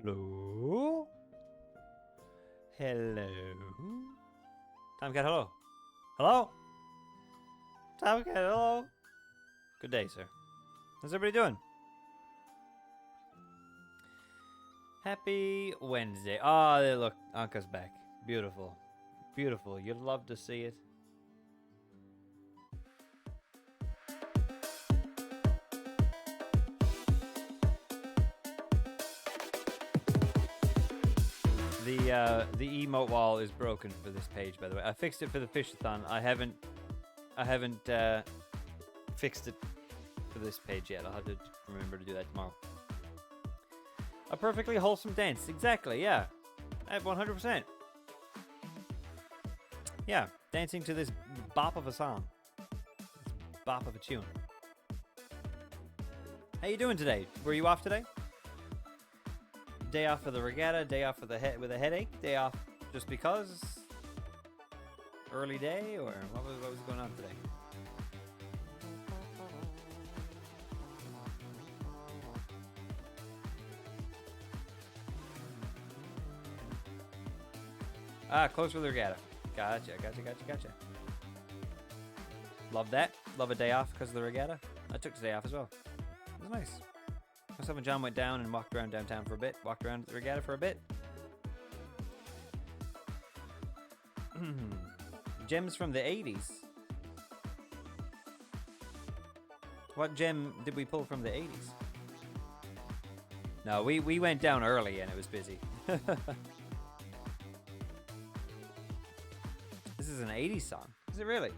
Hello? Hello? Tomcat, hello. Hello? Tomcat, hello? Good day, sir. How's everybody doing? Happy Wednesday. Oh, look, Anka's back. Beautiful. Beautiful. You'd love to see it. The emote wall is broken for this page, by the way. I fixed it for the fishathon. I haven't fixed it for this page yet. I'll have to remember to do that tomorrow. A perfectly wholesome dance. Exactly, yeah. At 100%. Yeah, dancing to this bop of a song. This bop of a tune. How you doing today? Were you off today? Day off for the regatta, day off for the with a headache, day off just because? Early day, or what was going on today? Ah, close with the regatta. Gotcha. Love that. Love a day off because of the regatta. I took today off as well. It was nice. Myself and John went down and walked around downtown for a bit. Walked around the regatta for a bit. Gems from the 80s. What gem did we pull from the 80s? No, we went down early and it was busy. This is an 80s song. Is it really?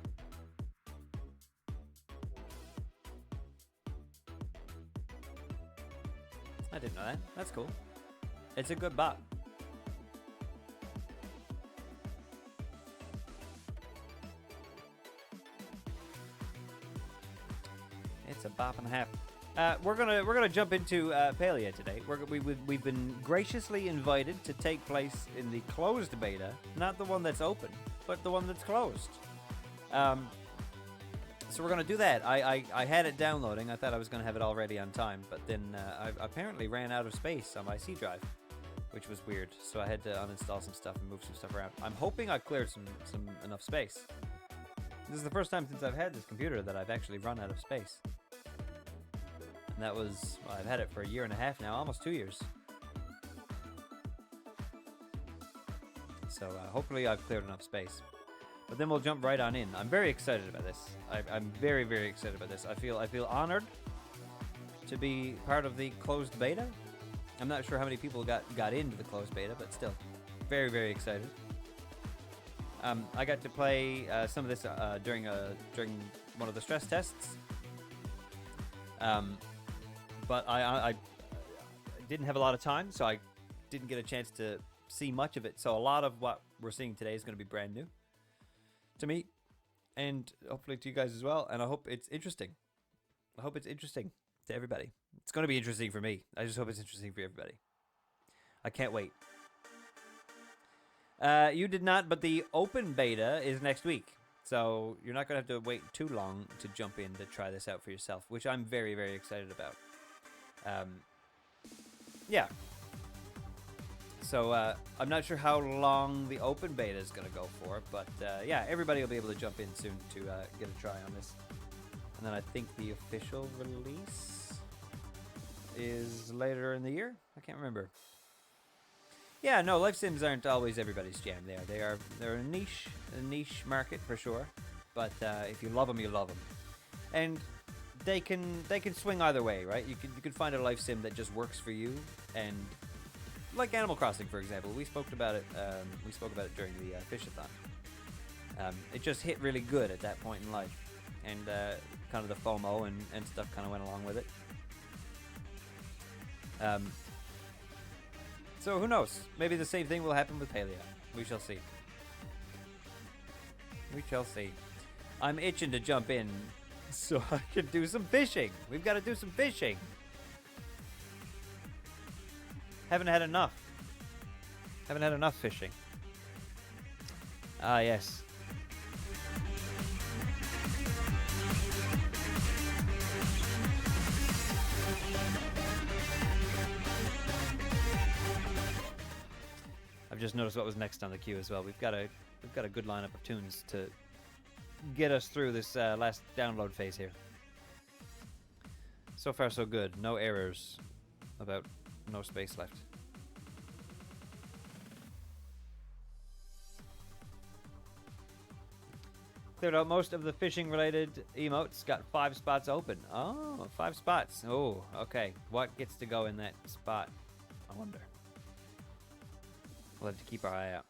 I didn't know that. That's cool. It's a good bop. It's a bop and a half. We're gonna jump into Palia today. We've been graciously invited to take place in the closed beta, not the one that's open, but the one that's closed. So we're going to do that. I had it downloading. I thought I was going to have it all ready on time, but then I apparently ran out of space on my C drive, which was weird. So I had to uninstall some stuff and move some stuff around. I'm hoping I cleared some enough space. This is the first time since I've had this computer that I've actually run out of space. And that was, well, I've had it for 1.5 years now, almost 2 years. So hopefully I've cleared enough space. But then we'll jump right on in. I'm very excited about this. I'm very, very excited about this. I feel honored to be part of the closed beta. I'm not sure how many people got into the closed beta, but still, very, very excited. I got to play some of this during one of the stress tests. But I didn't have a lot of time, so I didn't get a chance to see much of it. So a lot of what we're seeing today is going to be brand new to me, and hopefully to you guys as well, and I hope it's interesting. I hope it's interesting to everybody. It's going to be interesting for me. I just hope it's interesting for everybody. I can't wait. You did not, but the open beta is next week, so you're not going to have to wait too long to jump in to try this out for yourself, which I'm very, very excited about. Yeah. So I'm not sure how long the open beta is going to go for, but yeah, everybody will be able to jump in soon to get a try on this. And then I think the official release is later in the year. I can't remember. Yeah, no, life sims aren't always everybody's jam. They're a niche market for sure. But if you love them, you love them. And they can swing either way, right? You can find a life sim that just works for you, and like Animal Crossing, for example, we spoke about it. We spoke about it during the fishathon. It just hit really good at that point in life, and kind of the FOMO and stuff kind of went along with it. So who knows? Maybe the same thing will happen with Palia. We shall see. We shall see. I'm itching to jump in so I can do some fishing. We've got to do some fishing. Haven't had enough fishing. Ah, yes. I've just noticed what was next on the queue as well. We've got a good lineup of tunes to get us through this last download phase here. So far, so good. No errors. About no space left. Cleared out most of the fishing-related emotes. Got 5 spots open. Oh, 5 spots. Oh, okay. What gets to go in that spot? I wonder. We'll have to keep our eye out.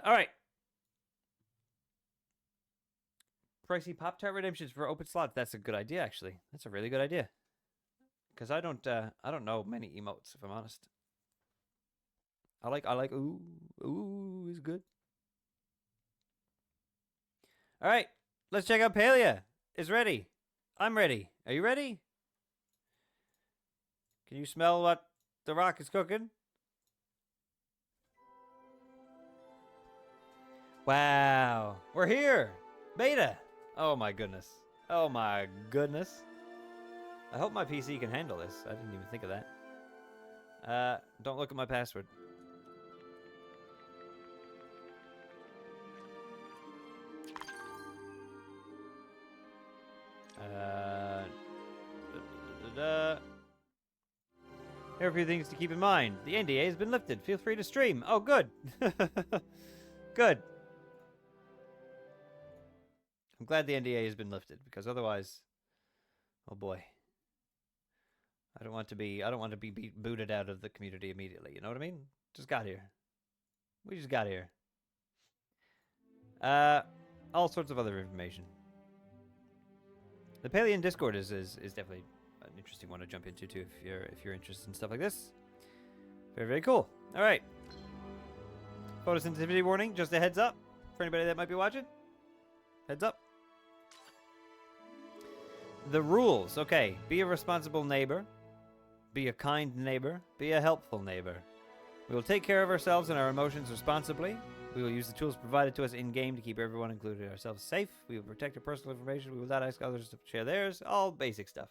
All right. Pricey Pop-Tart redemptions for open slots. That's a good idea, actually. That's a really good idea. Because I don't know many emotes, if I'm honest. I like ooh is good. All right, let's check out Palia. Is ready. I'm ready. Are you ready? Can you smell what the rock is cooking? Wow, we're here. Beta. Oh my goodness. Oh my goodness. I hope my PC can handle this. I didn't even think of that. Don't look at my password. Here are a few things to keep in mind. The NDA has been lifted. Feel free to stream. Oh, good. Good. I'm glad the NDA has been lifted because otherwise, oh boy, I don't want to be booted out of the community immediately. You know what I mean? Just got here. We just got here. All sorts of other information. The Palian Discord is definitely an interesting one to jump into too if you're interested in stuff like this. Very, very cool. All right. Photosensitivity warning, just a heads up for anybody that might be watching. Heads up. The rules. Okay, be a responsible neighbor. Be a kind neighbor. Be a helpful neighbor. We will take care of ourselves and our emotions responsibly. We will use the tools provided to us in-game to keep everyone, including ourselves, safe. We will protect our personal information. We will not ask others to share theirs. All basic stuff.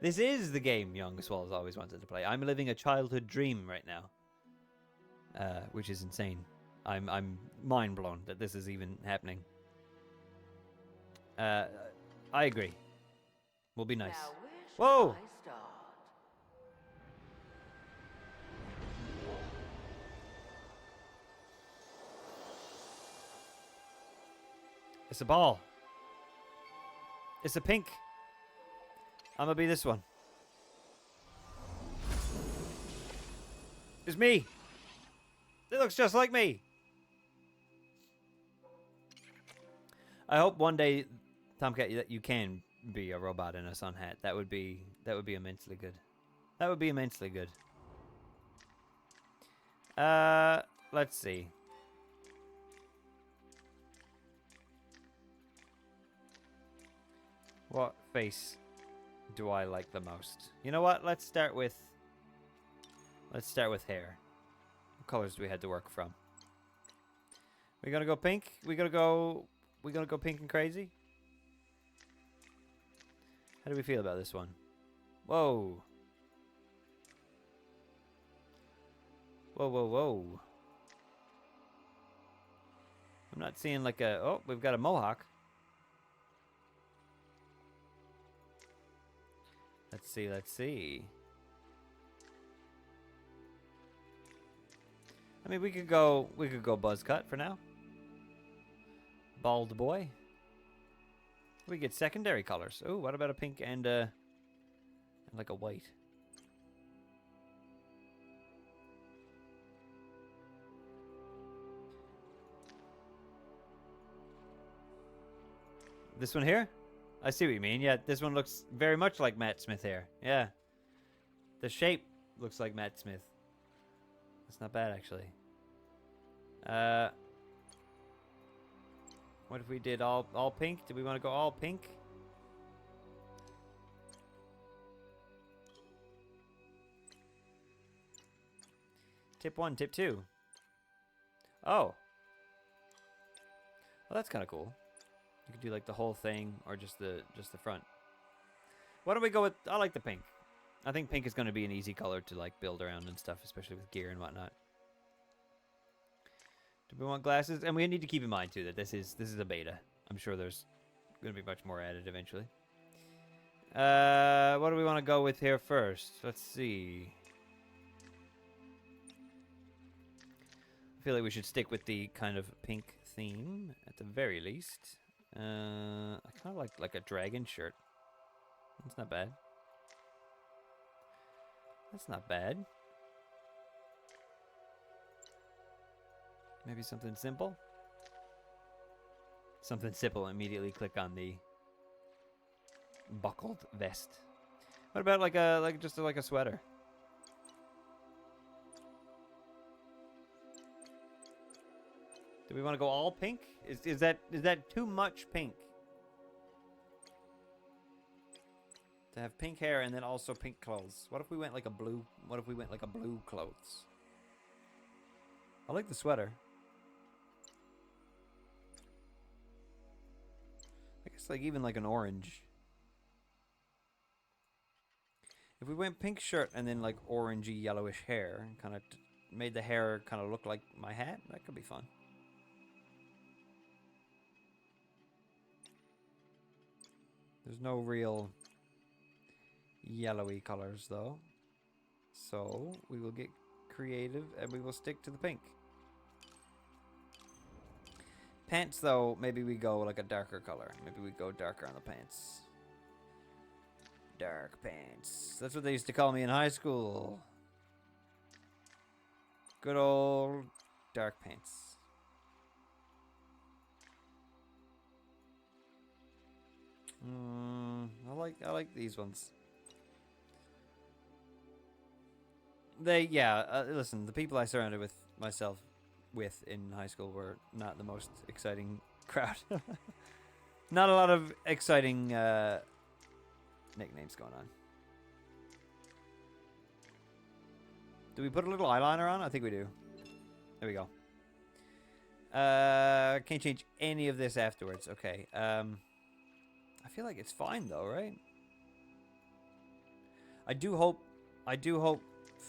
This is the game Young Swall has always wanted to play. I'm living a childhood dream right now. Which is insane. I'm mind blown that this is even happening. I agree. Will be nice. Whoa! It's a ball. It's a pink. I'm gonna be this one. It's me. It looks just like me. I hope one day, Tomcat, that you can be a robot in a sun hat. That would be immensely good. That would be immensely good. Let's see. What face do I like the most? You know what? Let's start with hair. What colors do we have to work from? We gonna go pink? We gonna go pink and crazy? How do we feel about this one? Whoa. Whoa, whoa, whoa. I'm not seeing like a... Oh, we've got a mohawk. Let's see, let's see. I mean, we could go buzz cut for now. Bald boy. We get secondary colors. Oh, what about a pink and like a white? This one here? I see what you mean. Yeah, this one looks very much like Matt Smith hair. Yeah. The shape looks like Matt Smith. That's not bad, actually. What if we did all pink? Do we want to go all pink? Tip 1, tip 2. Oh. Well, that's kind of cool. You could do like the whole thing or just the front. Why don't we go with... I like the pink. I think pink is going to be an easy color to like build around and stuff, especially with gear and whatnot. Do we want glasses? And we need to keep in mind too that this is a beta. I'm sure there's going to be much more added eventually. What do we want to go with here first? Let's see. I feel like we should stick with the kind of pink theme at the very least. I kind of like a dragon shirt. That's not bad. That's not bad. Maybe something simple. Something simple. Immediately click on the buckled vest. What about like a sweater? Do we want to go all pink? Is that too much pink? To have pink hair and then also pink clothes. What if we went like a blue? What if we went like a blue clothes? I like the sweater. I guess like even like an orange. If we went pink shirt and then like orangey yellowish hair, and kind of made the hair kind of look like my hat, that could be fun. There's no real yellowy colors though, so we will get creative and we will stick to the pink. Pants though, maybe we go like a darker color. Maybe we go darker on the pants. Dark pants. That's what they used to call me in high school. Good old dark pants. I like these ones. Listen, the people I surrounded myself with in high school were not the most exciting crowd. Not a lot of exciting nicknames going on. Do we put a little eyeliner on? I think we do. There we go. Can't change any of this afterwards. Okay. I feel like it's fine though, right? I do hope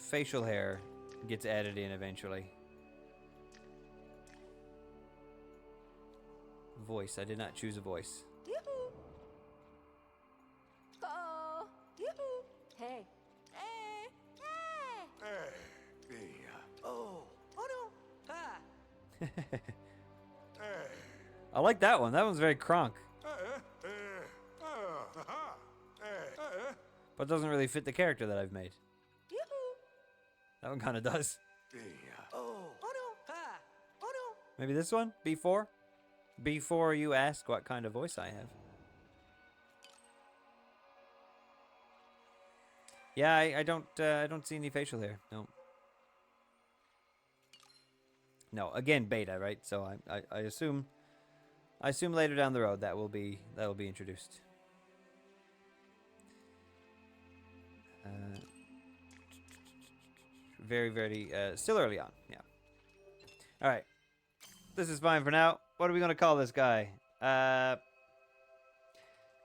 facial hair gets added in eventually. Voice. I did not choose a voice. Yoo-hoo! Oh, yoo-hoo! Hey. Hey. Hey. Hey. Oh. Oh no. Ah. I like that one. That one's very Kronk. But doesn't really fit the character that I've made. Yoo-hoo! That one kind of does. Oh. Oh no. Ah. Oh no. Maybe this one? B4? Before you ask what kind of voice I have. Yeah, I don't see any facial hair. No. No, again beta, right? So I assume later down the road that will be introduced. Very still early on. Yeah. All right. This is fine for now. What are we gonna call this guy?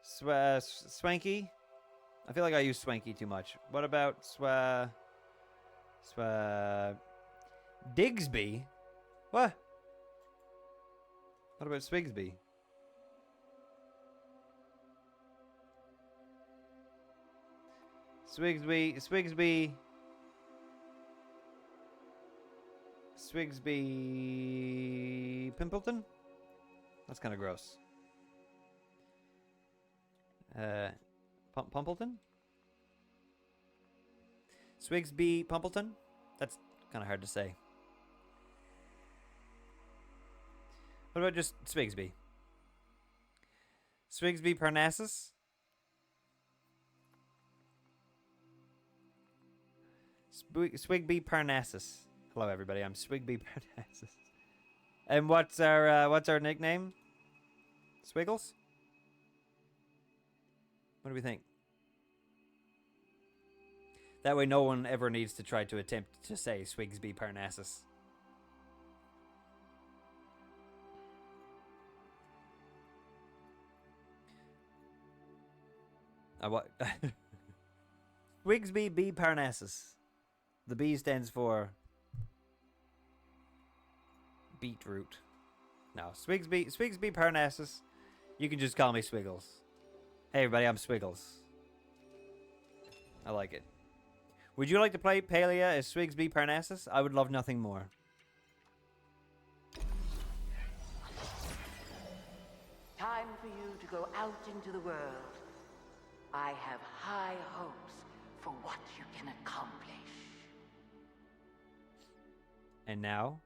Swanky? I feel like I use Swanky too much. What about Digsby? What? What about Swigsby? Swigsby Pimpleton? That's kind of gross. Pumpleton? Swigsby Pumpleton? That's kind of hard to say. What about just Swigsby? Swigsby Parnassus? Swigby Parnassus. Hello, everybody. I'm Swigby Parnassus. And what's our nickname? Swiggles? What do we think? That way, no one ever needs to try to attempt to say Swigsby Parnassus. What? Swigsby B. Parnassus. The B stands for beetroot. No, Swigsby Parnassus. You can just call me Swiggles. Hey everybody, I'm Swiggles. I like it. Would you like to play Palia as Swigsby Parnassus? I would love nothing more. Time for you to go out into the world. I have high hopes for what you can accomplish. And now,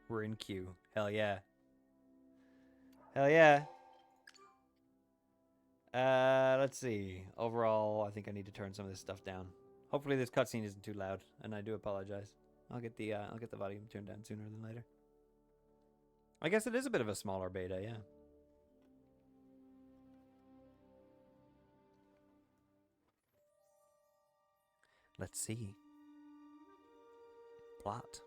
we're in queue. Hell yeah. Hell yeah. Let's see. Overall, I think I need to turn some of this stuff down. Hopefully this cutscene isn't too loud, and I do apologize. I'll get the volume turned down sooner than later. I guess it is a bit of a smaller beta, yeah. Let's see. Plot.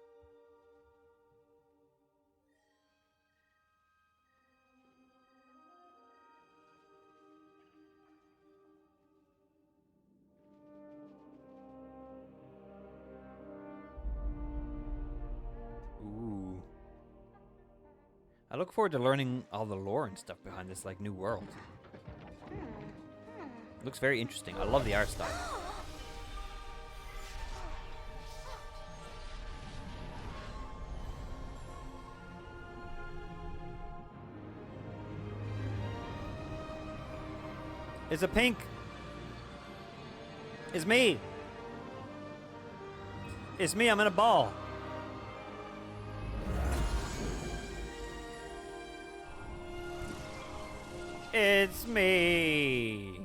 Ooh. I look forward to learning all the lore and stuff behind this, like, new world. Looks very interesting. I love the art style. It's a pink. It's me. It's me. I'm in a ball. It's me.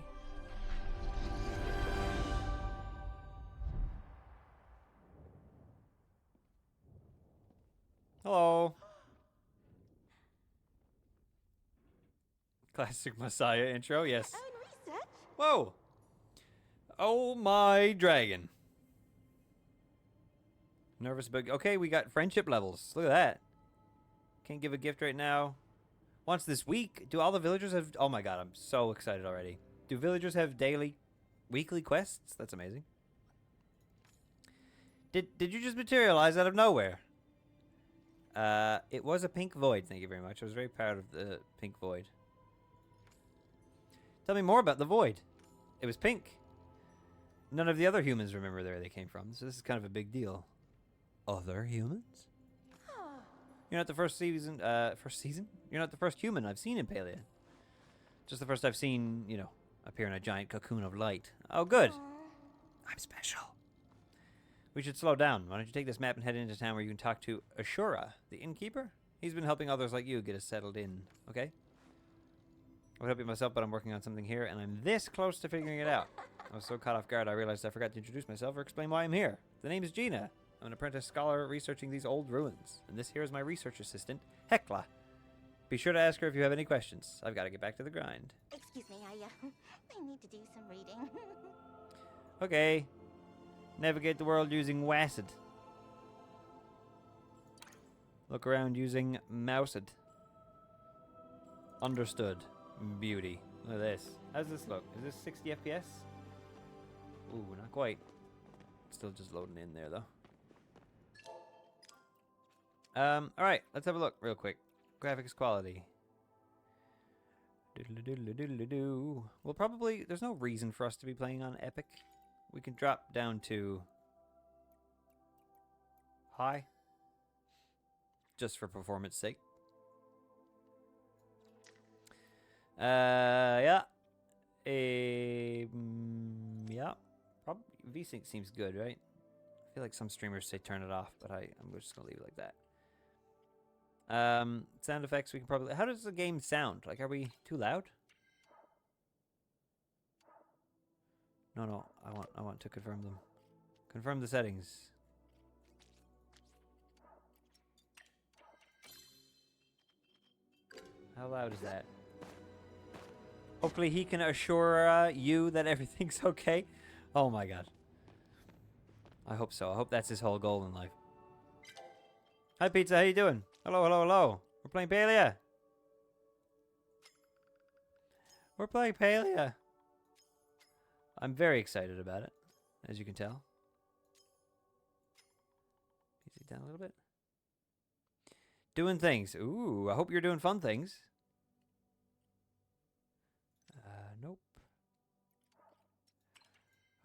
Hello. Classic Messiah intro, yes. Whoa. Oh my dragon. Nervous but okay, we got friendship levels. Look at that. Can't give a gift right now. Once this week, do all the villagers have... Oh my god, I'm so excited already. Do villagers have weekly quests? That's amazing. Did you just materialize out of nowhere? It was a pink void, thank you very much. I was very proud of the pink void. Tell me more about the void. It was pink. None of the other humans remember where they came from, so this is kind of a big deal. Other humans? You're not the first season, You're not the first human I've seen in Palia. Just the first I've seen, you know, appear in a giant cocoon of light. Oh, good. I'm special. We should slow down. Why don't you take this map and head into town where you can talk to Ashura, the innkeeper? He's been helping others like you get us settled in, okay? I would help you myself, but I'm working on something here, and I'm this close to figuring it out. I was so caught off guard, I realized I forgot to introduce myself or explain why I'm here. The name is Gina. I'm an apprentice scholar researching these old ruins, and this here is my research assistant, Hecla. Be sure to ask her if you have any questions. I've got to get back to the grind. Excuse me, I need to do some reading. Okay. Navigate the world using WASD. Look around using Moused. Understood. Beauty. Look at this. How's this look? Is this 60 FPS? Ooh, not quite. Still just loading in there, though. Alright, let's have a look real quick. Graphics quality. Doodle-doodle-doodle-doo. Well, probably, there's no reason for us to be playing on Epic. We can drop down to high. Just for performance sake. Yeah. Yeah. Probably VSync seems good, right? I feel like some streamers say turn it off, but I'm just gonna leave it like that. Sound effects we can probably... How does the game sound? Like, are we too loud? No, I want to confirm them. Confirm the settings. How loud is that? Hopefully he can assure you that everything's okay. Oh my god. I hope so. I hope that's his whole goal in life. Hi Pizza, how you doing? Hello, hello, hello. We're playing Palia. We're playing Palia. I'm very excited about it. as you can tell. Easy down a little bit. Doing things. Ooh, I hope you're doing fun things. Nope.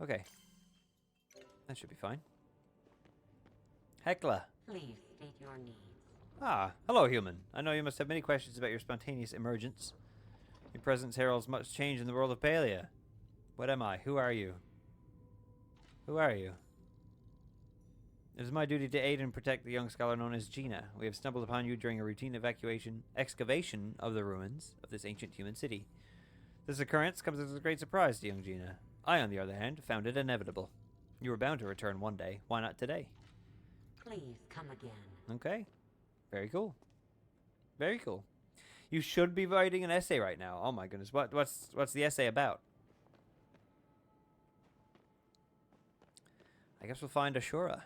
Okay. That should be fine. Hecla. Please state your needs. Ah, hello, human. I know you must have many questions about your spontaneous emergence. Your presence heralds much change in the world of Palia. What am I? Who are you? Who are you? It is my duty to aid and protect the young scholar known as Gina. We have stumbled upon you during a routine excavation of the ruins of this ancient human city. This occurrence comes as a great surprise to young Gina. I, on the other hand, found it inevitable. You were bound to return one day. Why not today? Please come again. Okay. Very cool. Very cool. You should be writing an essay right now. Oh my goodness. What's the essay about? I guess we'll find Ashura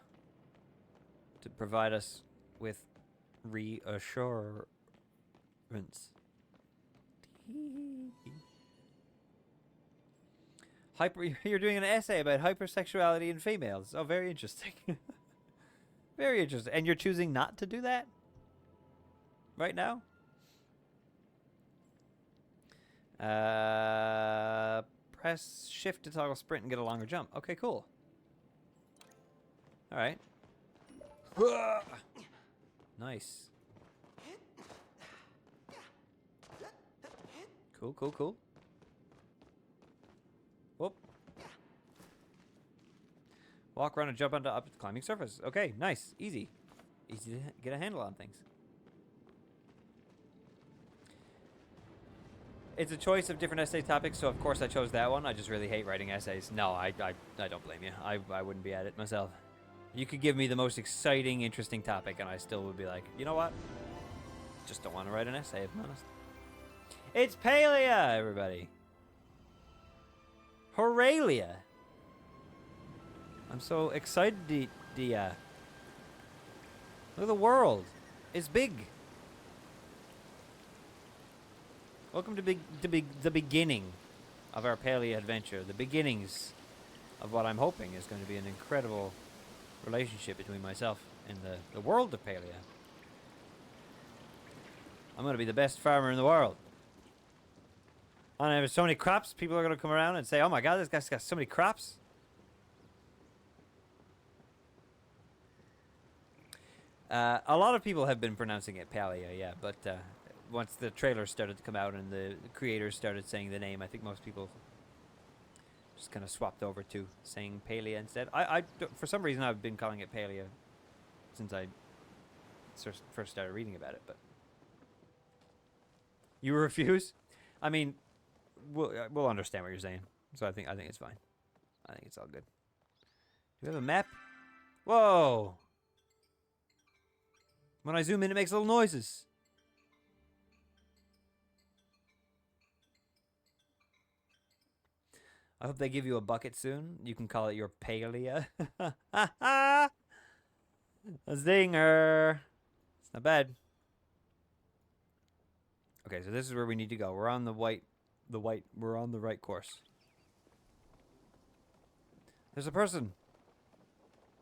to provide us with reassurance. You're doing an essay about hypersexuality in females. Oh, very interesting. Very interesting. And you're choosing not to do that? Right now? Press shift to toggle sprint and get a longer jump. Okay, cool. Alright. Nice. Cool, cool, cool. Whoop. Walk around and jump onto up climbing surface. Okay, nice. Easy. Easy to get a handle on things. It's a choice of different essay topics, so of course I chose that one. I just really hate writing essays. No, I don't blame you. I wouldn't be at it myself. You could give me the most exciting, interesting topic, and I still would be like, you know what? Just don't want to write an essay, if I'm honest. It's Palia, everybody. Horalia. I'm so excited, Dia. Look at the world. It's big. Welcome to the beginning of our Palia adventure. The beginnings of what I'm hoping is going to be an incredible relationship between myself and the world of Palia. I'm going to be the best farmer in the world. And I have so many crops, people are going to come around and say, oh my god, this guy's got so many crops. A lot of people have been pronouncing it Palia, yeah, but once the trailer started to come out and the creators started saying the name, I think most people just kind of swapped over to saying Palia instead. For some reason, I've been calling it Palia since I first started reading about it, but you refuse? I mean, we'll understand what you're saying, so I think it's fine. I think it's all good. Do we have a map? Whoa! When I zoom in, it makes little noises. I hope they give you a bucket soon. You can call it your Palia. A zinger. It's not bad. Okay, so this is where we need to go. We're on we're on the right course. There's a person.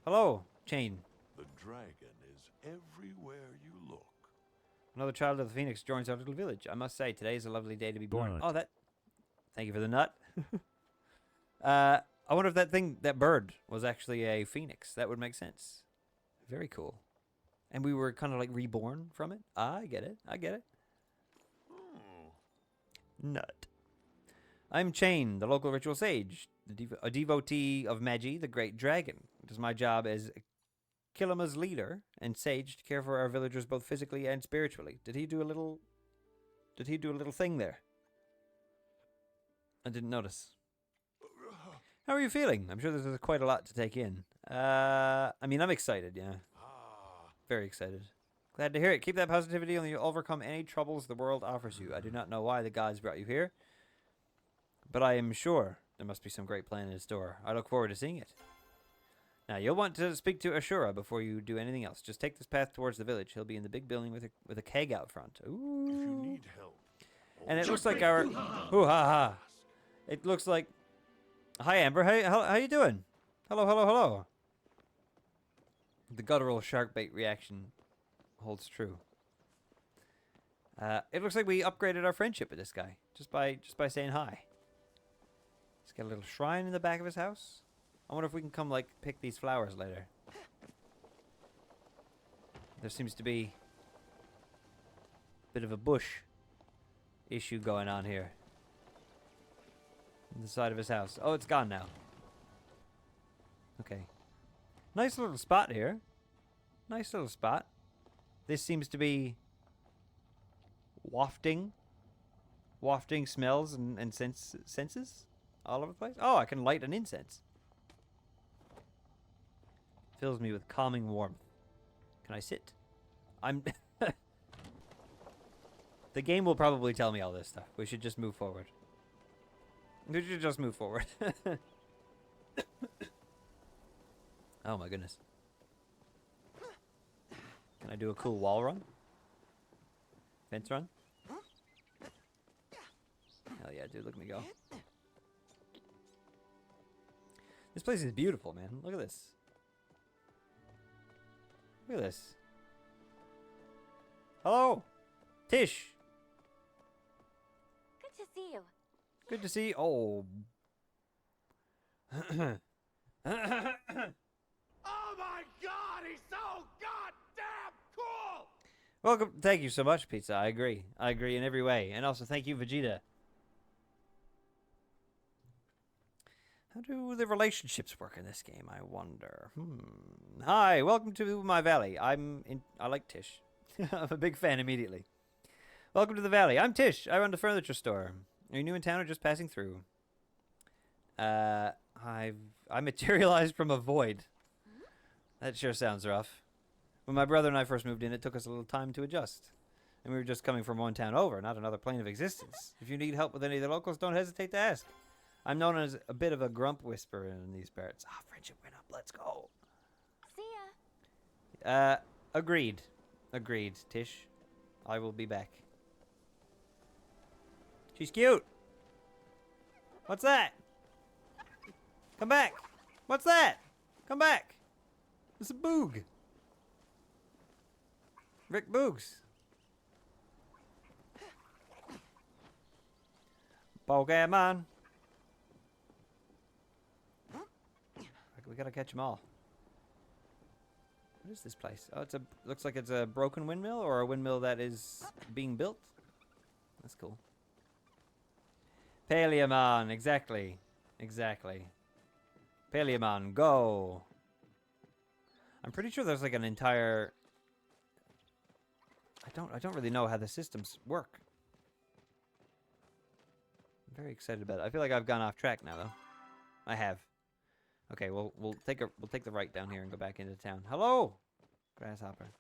Hello, Chain. The dragon is everywhere you look. Another child of the Phoenix joins our little village. I must say, today is a lovely day to be born. Right. Oh, thank you for the nut. I wonder if that bird was actually a phoenix. That would make sense. Very cool. And we were kind of like reborn from it. I get it. Nut. I'm Chain, the local ritual sage, a devotee of Magi, the great dragon. It is my job as Killima's leader and sage to care for our villagers both physically and spiritually. Did he do a little thing there? I didn't notice. How are you feeling? I'm sure there's quite a lot to take in. I mean, I'm excited, yeah. Very excited. Glad to hear it. Keep that positivity and you'll overcome any troubles the world offers you. I do not know why the gods brought you here, but I am sure there must be some great plan in store. I look forward to seeing it. Now, you'll want to speak to Ashura before you do anything else. Just take this path towards the village. He'll be in the big building with a keg out front. Ooh. If you need help. And it looks like our... Ooh, ha, ha. It looks like... Hi, Amber. How you doing? Hello, hello, hello. The guttural shark bait reaction holds true. It looks like we upgraded our friendship with this guy just by saying hi. He's got a little shrine in the back of his house. I wonder if we can come like pick these flowers later. There seems to be a bit of a bush issue going on here. On the side of his house. Oh, it's gone now. Okay. Nice little spot here. Nice little spot. This seems to be wafting smells and senses all over the place. Oh, I can light an incense. Fills me with calming warmth. Can I sit? I'm... The game will probably tell me all this stuff. We should just move forward. We should just move forward. Oh my goodness. Can I do a cool wall run? Fence run? Hell yeah, dude, look at me go. This place is beautiful, man. Look at this. Look at this. Hello! Tish! Good to see you. Good to see you. Oh. Oh my god, he's so goddamn cool! Welcome. Thank you so much, Pizza. I agree. I agree in every way. And also, thank you, Vegeta. How do the relationships work in this game, I wonder? Hi, welcome to my valley. I like Tish. I'm a big fan immediately. Welcome to the valley. I'm Tish. I run the furniture store. Are you new in town or just passing through? I materialized from a void. That sure sounds rough. When my brother and I first moved in, it took us a little time to adjust. And we were just coming from one town over, not another plane of existence. If you need help with any of the locals, don't hesitate to ask. I'm known as a bit of a grump whisperer in these parts. Ah, friendship went up. Let's go. See ya. Agreed. Agreed, Tish. I will be back. She's cute. What's that? Come back. What's that? Come back. It's a Boog. Rick Boogs. Pokemon. We gotta catch them all. What is this place? Oh, looks like it's a broken windmill or a windmill that is being built. That's cool. Paliamon, exactly. Exactly. Paliamon, go. I'm pretty sure there's like an entire... I don't really know how the systems work. I'm very excited about it. I feel like I've gone off track now though. I have. Okay, we'll take the right down here and go back into town. Hello, grasshopper.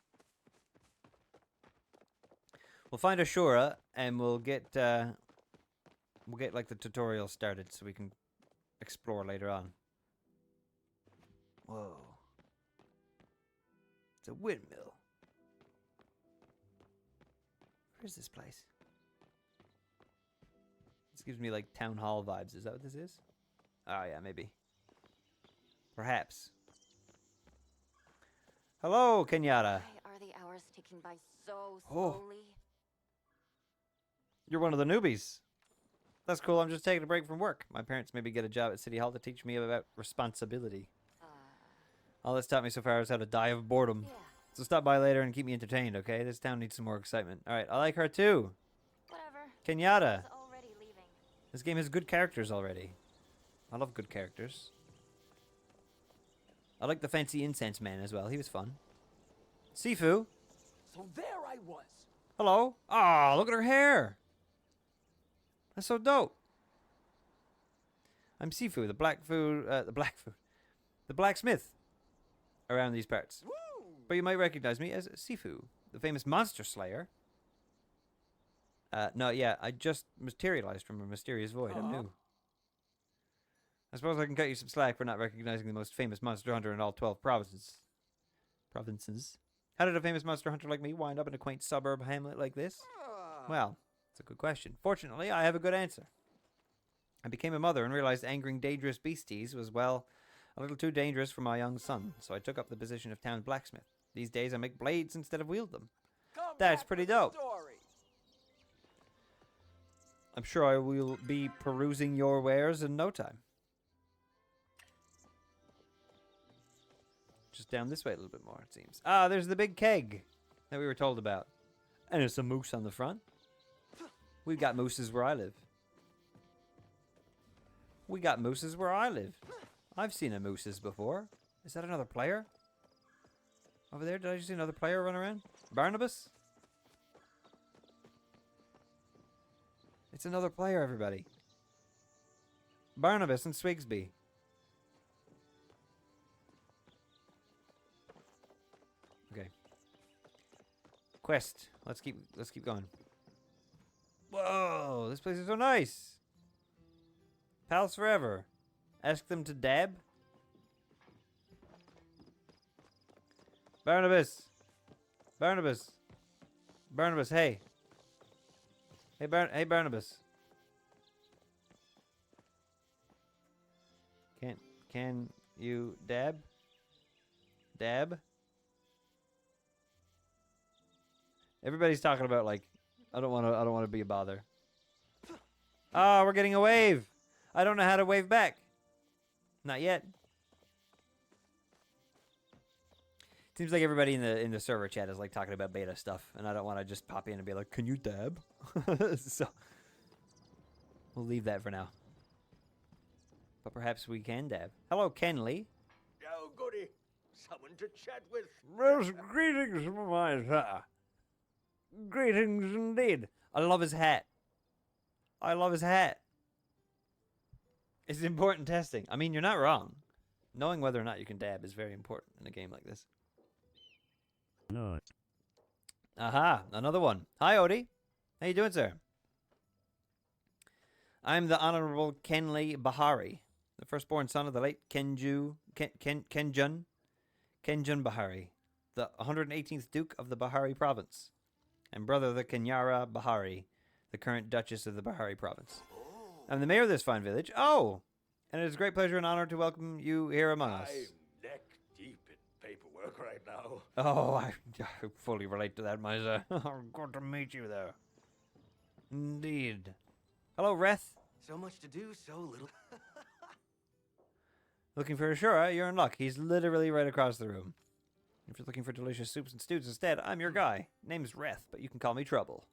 We'll find Ashura and we'll get like the tutorial started so we can explore later on. Whoa, it's a windmill. Where's this place? This gives me like town hall vibes. Is that what this is? Oh yeah, maybe. Perhaps. Hello, Kenyatta. Why are the hours ticking by so Oh. slowly? You're one of the newbies. That's cool. I'm just taking a break from work. My parents made me get a job at City Hall to teach me about responsibility. All that's taught me so far is how to die of boredom. Yeah, So stop by later and keep me entertained, okay? This town needs some more excitement. All right, I like her too. Whatever. Kenyatta. He's already leaving. This game has good characters already. I love good characters. I like the fancy incense man as well. He was fun. Sifu. So there I was. Hello. Ah, look at her hair. That's so dope. I'm Sifu, the blacksmith around these parts. Woo! But you might recognize me as Sifu, the famous monster slayer. No, yeah, I just materialized from a mysterious void. I'm new. I suppose I can cut you some slack for not recognizing the most famous monster hunter in all 12 provinces. How did a famous monster hunter like me wind up in a quaint suburb hamlet like this? Well, it's a good question. Fortunately, I have a good answer. I became a mother and realized angering dangerous beasties was, well, A little too dangerous for my young son, so I took up the position of town blacksmith. These days I make blades instead of wield them. Come That's back pretty with the dope. story. I'm sure I will be perusing your wares in no time. Just down this way a little bit more, it seems. Ah, there's the big keg that we were told about. And there's some moose on the front. We've got mooses where I live. We got mooses where I live. I've seen a mooses before. Is that another player? Over there, did I just see another player run around? Barnabas? It's another player, everybody. Barnabas and Swigsby. Okay. Quest. Let's keep going. Whoa, this place is so nice. Pals forever. Ask them to dab. Barnabas. Barnabas. Barnabas, hey. Hey, Barnabas. Can you dab? Dab? Everybody's talking about like I don't want to be a bother. Ah, we're getting a wave. I don't know how to wave back. Not yet. Seems like everybody in the server chat is like talking about beta stuff, and I don't want to just pop in and be like, "Can you dab?" So we'll leave that for now. But perhaps we can dab. Hello, Kenley. Oh, goody. Someone to chat with. Most greetings, my sir. Greetings indeed. I love his hat. I love his hat. It's important testing. I mean, you're not wrong. Knowing whether or not you can dab is very important in a game like this. No. Aha, another one. Hi, Odie. How you doing, sir? I'm the Honorable Kenley Bahari, the firstborn son of the late Kenjun Bahari, the 118th Duke of the Bahari Province, and brother of the Kenyara Bahari, the current Duchess of the Bahari Province. I'm the mayor of this fine village. Oh! And it is a great pleasure and honor to welcome you here among us. I'm neck deep in paperwork right now. Oh, I fully relate to that, my sir. Good to meet you there. Indeed. Hello, Reth. So much to do, so little. Looking for Ashura? You're in luck. He's literally right across the room. If you're looking for delicious soups and stews instead, I'm your guy. Name's Reth, but you can call me Trouble.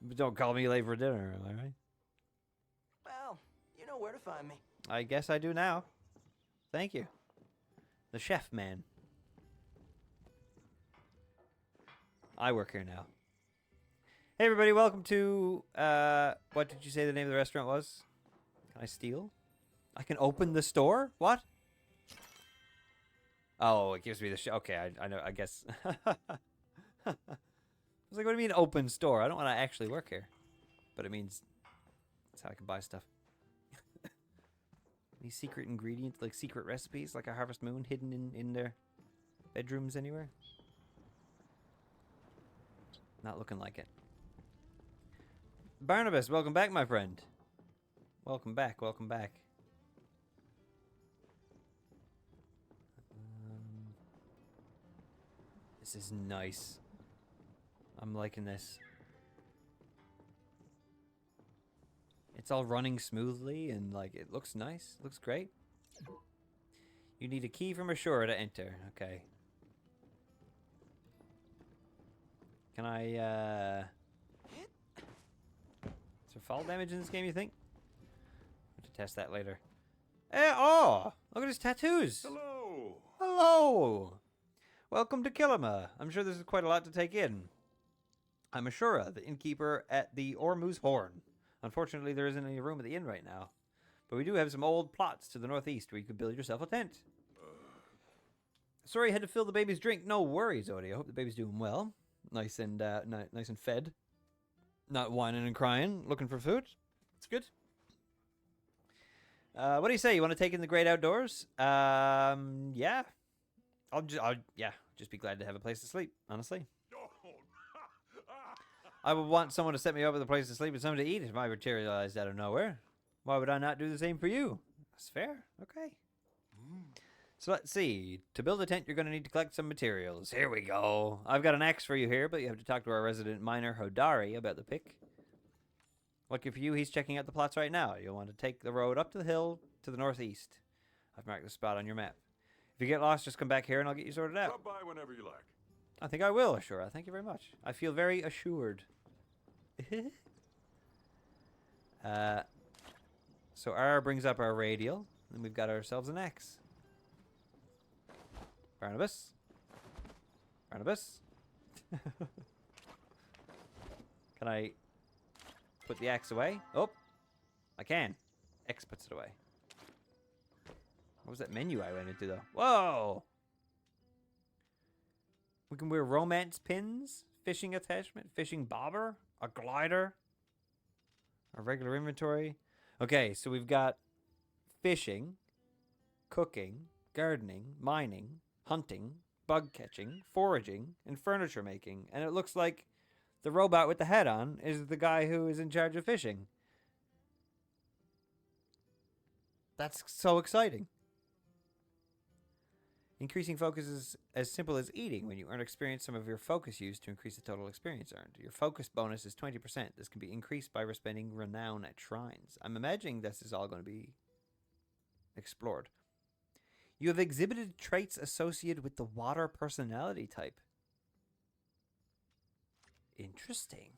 But don't call me late for dinner, am I right? Well, you know where to find me. I guess I do now. Thank you. The chef man. I work here now. Hey everybody, welcome to, what did you say the name of the restaurant was? Can I steal? I can open the store? What? Oh, it gives me the okay, I know, I guess. I was like, what do you mean open store? I don't want to actually work here. But it means that's how I can buy stuff. These secret ingredients, like secret recipes, like a Harvest Moon hidden in their bedrooms anywhere? Not looking like it. Barnabas, welcome back, my friend. Welcome back, welcome back. This is nice. I'm liking this. It's all running smoothly and like it looks nice. Looks great. You need a key from Ashura to enter. Okay. Can I is there fall damage in this game, you think? I'll have to test that later. Oh! Look at his tattoos! Hello. Hello! Welcome to Kilima. I'm sure this is quite a lot to take in. I'm Ashura, the innkeeper at the Ormuz Horn. Unfortunately, there isn't any room at the inn right now. But we do have some old plots to the northeast where you could build yourself a tent. Sorry, I had to fill the baby's drink. No worries, Odie. I hope the baby's doing well. Nice and nice and fed. Not whining and crying. Looking for food. It's good. What do you say? You want to take in the great outdoors? Yeah. I'll just be glad to have a place to sleep, honestly. I would want someone to set me up with a place to sleep and something to eat if I materialized out of nowhere. Why would I not do the same for you? That's fair. Okay. So let's see. To build a tent, you're going to need to collect some materials. Here we go. I've got an axe for you here, but you have to talk to our resident miner, Hodari, about the pick. Lucky for you, he's checking out the plots right now. You'll want to take the road up to the hill to the northeast. I've marked the spot on your map. If you get lost, just come back here and I'll get you sorted out. Stop by whenever you like. I think I will, Ashura. Thank you very much. I feel very assured. So R brings up our radial, and we've got ourselves an axe. Barnabas. Barnabas. Can I put the axe away? Oh, I can. X puts it away. What was that menu I went into, though? Whoa! We can wear romance pins, fishing attachment, fishing bobber, a glider, our regular inventory. Okay, so we've got fishing, cooking, gardening, mining, hunting, bug catching, foraging, and furniture making. And it looks like the robot with the head on is the guy who is in charge of fishing. That's so exciting. Increasing focus is as simple as eating. When you earn experience, some of your focus used to increase the total experience earned. Your focus bonus is 20%. This can be increased by spending renown at shrines. I'm imagining this is all going to be explored. You have exhibited traits associated with the water personality type. Interesting.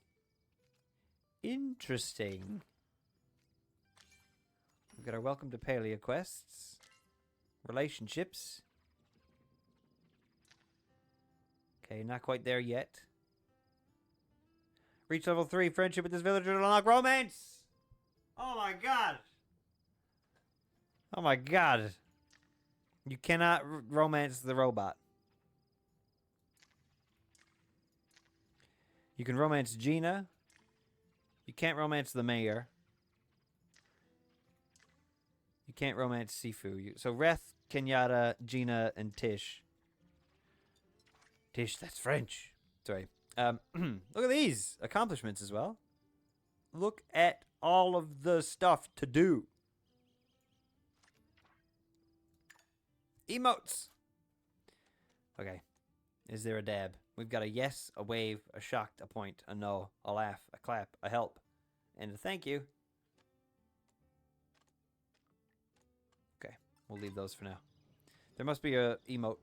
Interesting. We've got our welcome to Palia quests. Relationships. Okay, not quite there yet. Reach level 3, friendship with this villager to unlock romance! Oh my god! Oh my god. You cannot romance the robot. You can romance Gina. You can't romance the mayor. You can't romance Sifu. So Reth, Kenyatta, Gina, and Tish. Tish, that's French. Sorry. Look at these accomplishments as well. Look at all of the stuff to do. Emotes. Okay. Is there a dab? We've got a yes, a wave, a shocked, a point, a no, a laugh, a clap, a help, and a thank you. Okay. We'll leave those for now. There must be a emote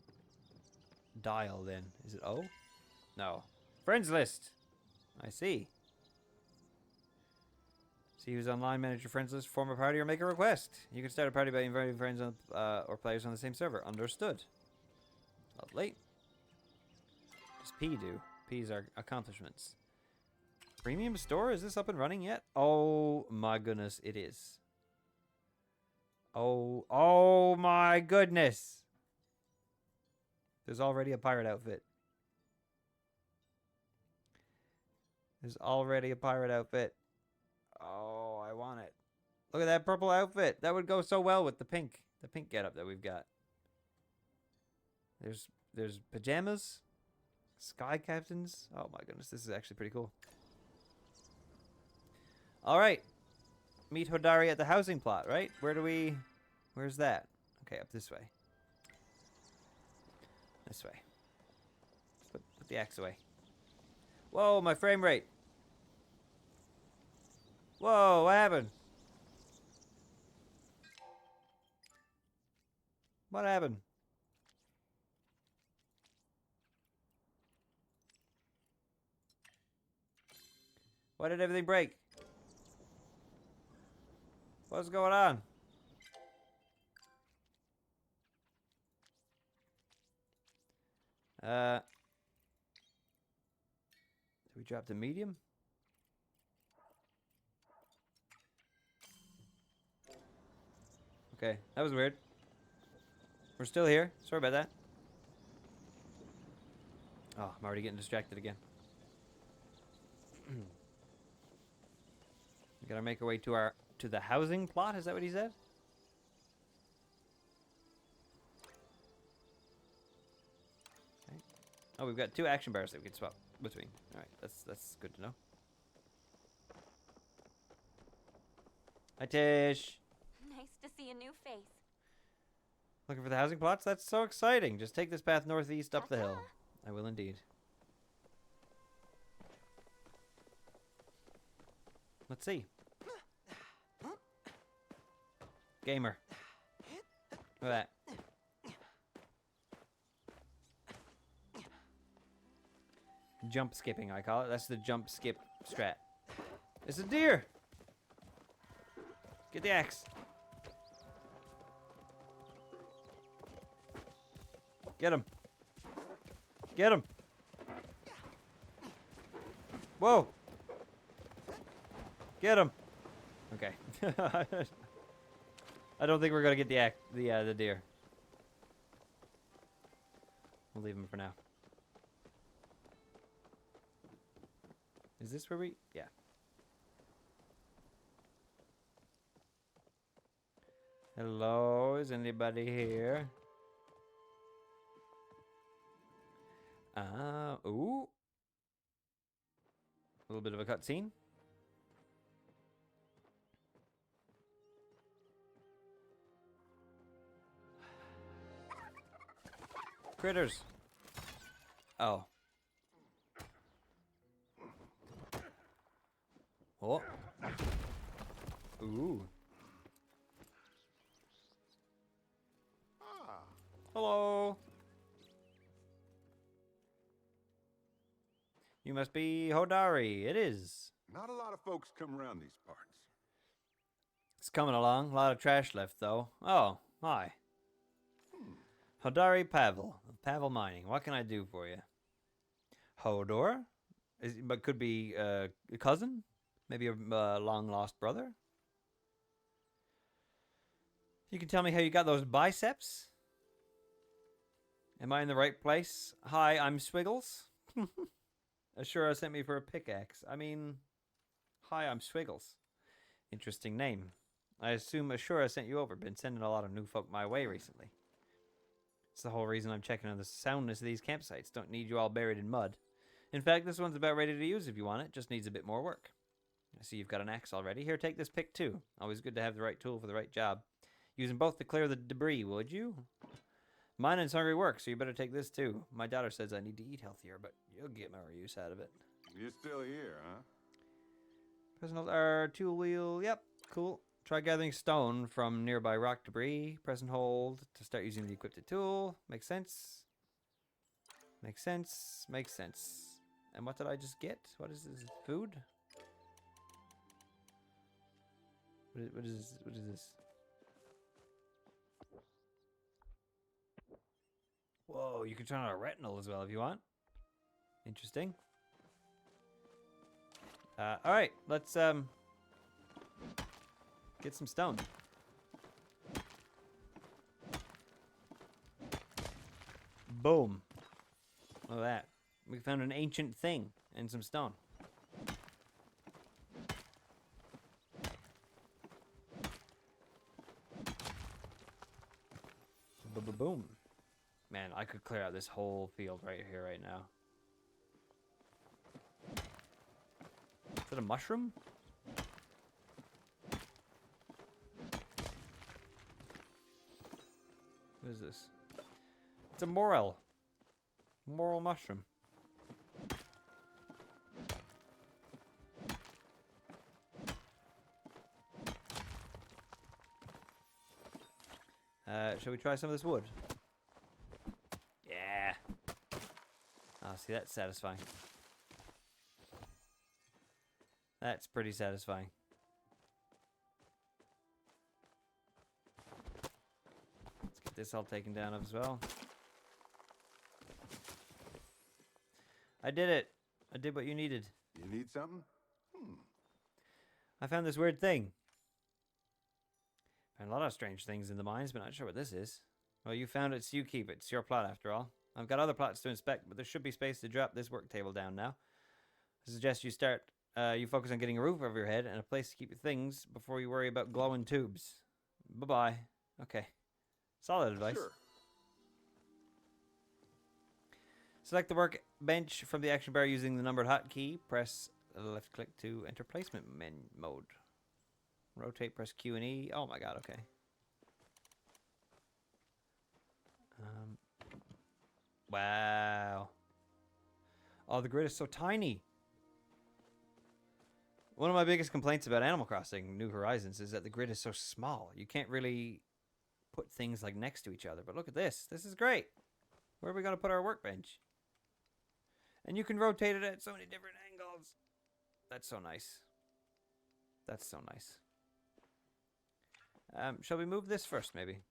dial then. Is it O? No. Friends list. I see. See who's online, manage your friends list, form a party, or make a request. You can start a party by inviting friends on, or players on the same server. Understood. Lovely. Does P do? P's are accomplishments. Premium store? Is this up and running yet? Oh my goodness, it is. Oh my goodness. There's already a pirate outfit. There's already a pirate outfit. Oh, I want it. Look at that purple outfit. That would go so well with the pink getup that we've got. There's pajamas, sky captains. Oh my goodness, this is actually pretty cool. All right, meet Hodari at the housing plot. Right? Where's that? Okay, up this way. This way. Put the axe away. Whoa, my frame rate. Whoa, what happened? What happened? Why did everything break? What's going on? Did we drop the medium? Okay, that was weird. We're still here. Sorry about that. Oh, I'm already getting distracted again. We gotta make our way to the housing plot. Is that what he said? Okay. Oh, we've got 2 action bars that we can swap between. All right, that's good to know. Hi, Tish. Nice to see a new face. Looking for the housing plots? That's so exciting. Just take this path northeast up the hill. I will indeed. Let's see. Gamer. Look at that. Jump skipping, I call it. That's the jump skip strat. It's a deer! Get the axe. Get him. Get him. Whoa. Get him. Okay. I don't think we're gonna get the deer. We'll leave him for now. Is this where we? Yeah. Hello, is anybody here? Ooh. A little bit of a cutscene. Critters. Oh. Oh. Ooh. Hello. You must be Hodari. It is. Not a lot of folks come around these parts. It's coming along. A lot of trash left, though. Oh, hi. Hodari Pavel. Pavel Mining. What can I do for you? Hodor? But could be a cousin? Maybe a long-lost brother? You can tell me how you got those biceps? Am I in the right place? Hi, I'm Swiggles. Ashura sent me for a pickaxe. I mean, hi, I'm Swiggles. Interesting name. I assume Ashura sent you over. Been sending a lot of new folk my way recently. It's the whole reason I'm checking on the soundness of these campsites. Don't need you all buried in mud. In fact, this one's about ready to use if you want it. Just needs a bit more work. I see you've got an axe already. Here, take this pick too. Always good to have the right tool for the right job. Using both to clear the debris, would you? Mining's hungry work, so you better take this too. My daughter says I need to eat healthier, but you'll get more use out of it. You're still here, huh? Personal tool wheel. Yep, cool. Try gathering stone from nearby rock debris. Press and hold to start using the equipped tool. Makes sense. Makes sense. Makes sense. And what did I just get? What is this? Food? What is this? Whoa, you can turn on a retinal as well if you want. Interesting. Alright, let's get some stone. Boom. Look at that. We found an ancient thing and some stone. Boom. Man, I could clear out this whole field right here, right now. Is that a mushroom? What is this? It's a morel. Morel mushroom. Shall we try some of this wood? Yeah. Oh, see, that's satisfying. That's pretty satisfying. Let's get this all taken down as well. I did it. I did what you needed. You need something? I found this weird thing. Found a lot of strange things in the mines, but not sure what this is. Well, you found it, so you keep it. It's your plot, after all. I've got other plots to inspect, but there should be space to drop this work table down now. I suggest you start. You focus on getting a roof over your head and a place to keep your things before you worry about glowing tubes. Bye-bye. Okay. Solid advice. Sure. Select the workbench from the action bar using the numbered hotkey. Press left click to enter placement mode. Rotate, press Q and E. Oh my god, okay. Wow. Oh, the grid is so tiny. One of my biggest complaints about Animal Crossing New Horizons is that the grid is so small. You can't really put things like next to each other. But look at this. This is great. Where are we going to put our workbench? And you can rotate it at so many different angles. That's so nice. That's so nice. Shall we move this first, maybe?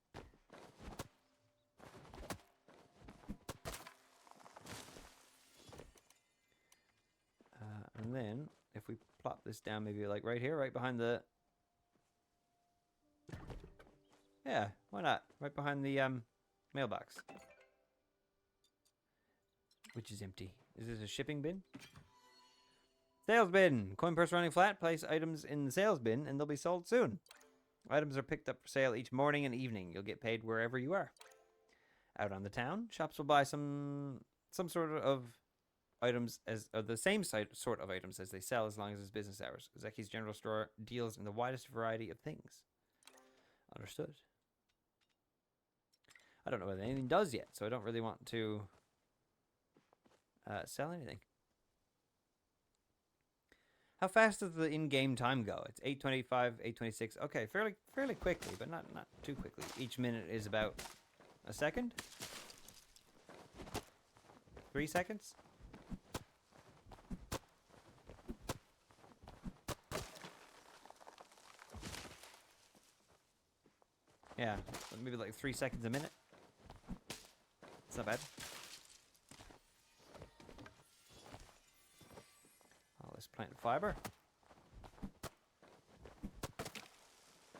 And then, if we plop this down, maybe like right here, right behind the... Yeah, why not? Right behind the mailbox. Which is empty. Is this a shipping bin? Sales bin! Coin purse running flat. Place items in the sales bin and they'll be sold soon. Items are picked up for sale each morning and evening. You'll get paid wherever you are. Out on the town, shops will buy some sort of items as the same sort of items as they sell as long as it's business hours. Zeki's General Store deals in the widest variety of things. Understood. I don't know whether anything does yet, so I don't really want to sell anything. How fast does the in-game time go? It's 8:25, 8:26. Okay, fairly quickly, but not too quickly. Each minute is about a second? 3 seconds? Yeah, maybe like 3 seconds a minute. It's not bad. Oh, let's plant fiber.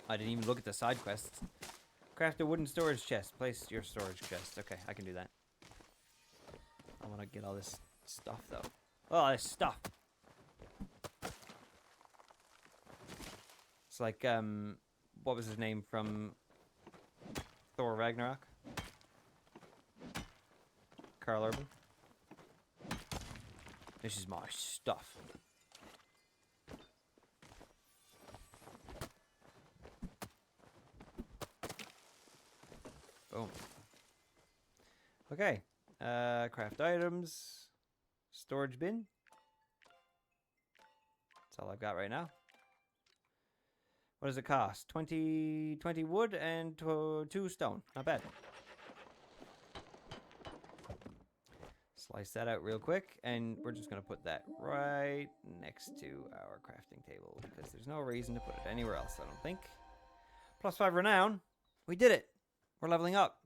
I didn't even look at the side quests. Craft a wooden storage chest. Place your storage chest. Okay, I can do that. I want to get all this stuff, though. Oh, this stuff. It's like, what was his name from Thor Ragnarok? Carl Urban. This is my stuff. Boom. Okay. Craft items. Storage bin. That's all I've got right now. What does it cost? 20 wood and 2 stone. Not bad. Slice that out real quick, and we're just going to put that right next to our crafting table, because there's no reason to put it anywhere else, I don't think. +5 renown. We did it. We're leveling up.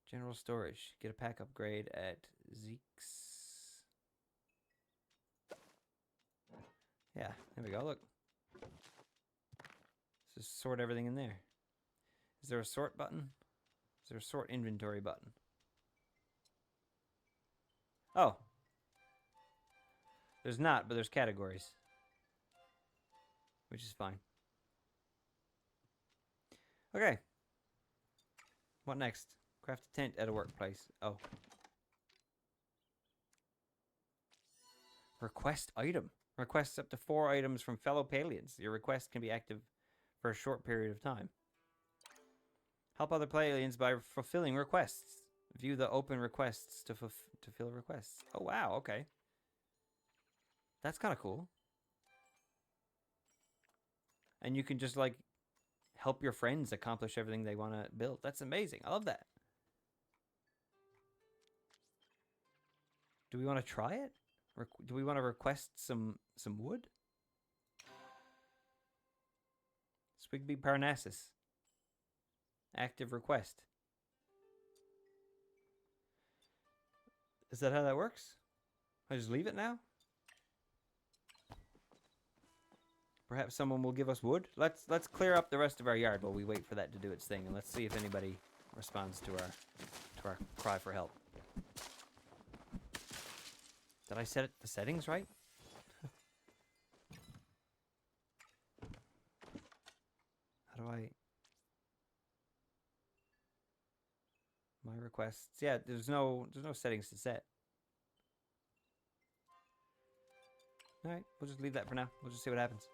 General storage. Get a pack upgrade at Zeke's. Yeah, there we go, look. Let's just sort everything in there. Is there a sort button? Is there a sort inventory button? Oh. There's not, but there's categories. Which is fine. Okay. What next? Craft a tent at a workplace. Oh. Request item. Requests up to 4 items from fellow Palians. Your request can be active for a short period of time. Help other Palians by fulfilling requests. View the open requests to fill requests. Oh, wow. Okay. That's kind of cool. And you can just, like, help your friends accomplish everything they want to build. That's amazing. I love that. Do we want to try it? Do we want to request some wood? Swigby Parnassus. Active request. Is that how that works? I just leave it now? Perhaps someone will give us wood. Let's clear up the rest of our yard while we wait for that to do its thing, and let's see if anybody responds to our cry for help. Did I set the settings right? How do I... My requests. Yeah, there's no settings to set. Alright, we'll just leave that for now. We'll just see what happens.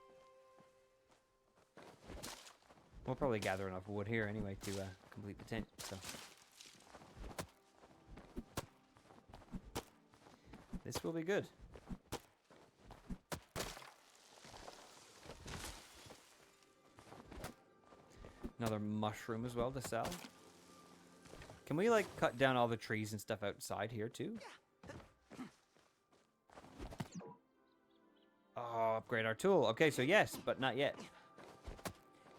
We'll probably gather enough wood here anyway to complete the tent, so. This will be good. Another mushroom as well to sell. Can we, like, cut down all the trees and stuff outside here, too? Oh, upgrade our tool. Okay, so yes, but not yet.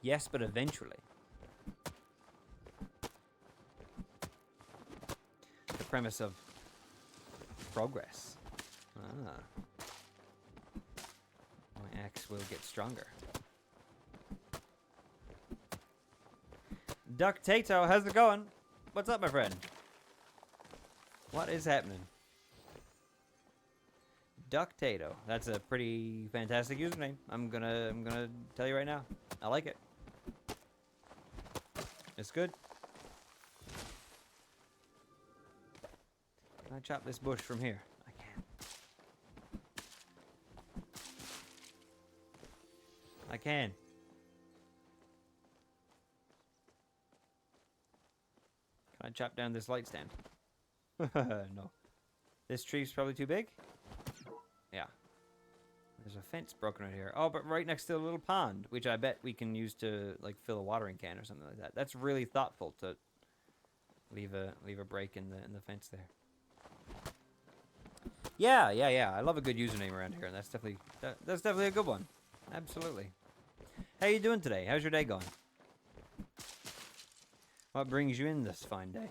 Yes, but eventually. The premise of progress. Ah. My axe will get stronger. Ductato, how's it going? What's up, my friend? What is happening? Ductato. That's a pretty fantastic username. I'm gonna tell you right now. I like it. It's good. Can I chop this bush from here? I can. I can. Can I chop down this light stand? No. This tree's probably too big? Yeah. There's a fence broken out here. Oh, but right next to a little pond, which I bet we can use to, like, fill a watering can or something like that. That's really thoughtful to leave a break in the fence there. Yeah. I love a good username around here, and that's definitely a good one. Absolutely. How you doing today? How's your day going? What brings you in this fine day?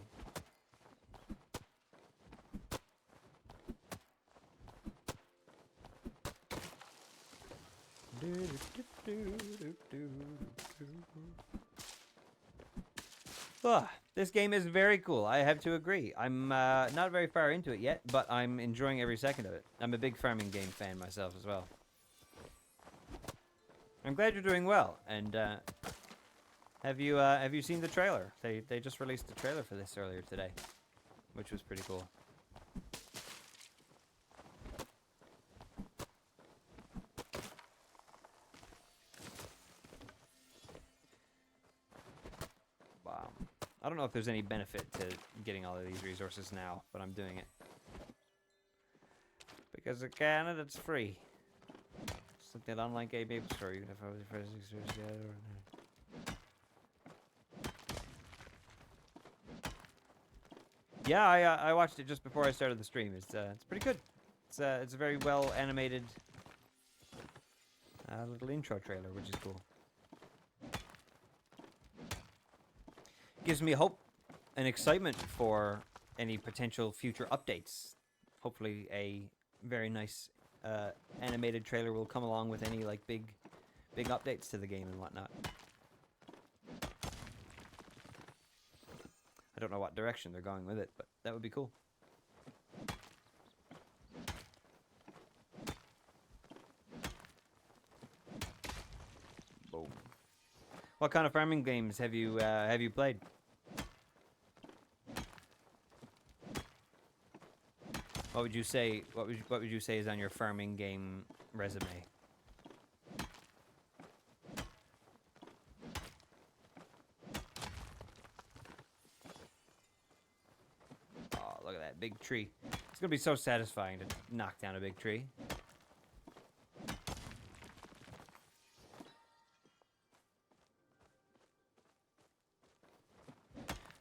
This game is very cool. I have to agree. I'm not very far into it yet, but I'm enjoying every second of it. I'm a big farming game fan myself as well. I'm glad you're doing well. And have you seen the trailer? They just released the trailer for this earlier today, which was pretty cool. I don't know if there's any benefit to getting all of these resources now, but I'm doing it. Because I can and it's free. Just like that online game store, even if I was the first Yeah, I watched it just before I started the stream. It's pretty good. It's a very well animated little intro trailer, which is cool. Gives me hope and excitement for any potential future updates. Hopefully a very nice animated trailer will come along with any like big updates to the game and whatnot. I don't know what direction they're going with it, but that would be cool. Boom. What kind of farming games have you played? What would you say? What would you say is on your farming game resume? Oh, look at that big tree! It's gonna be so satisfying to knock down a big tree.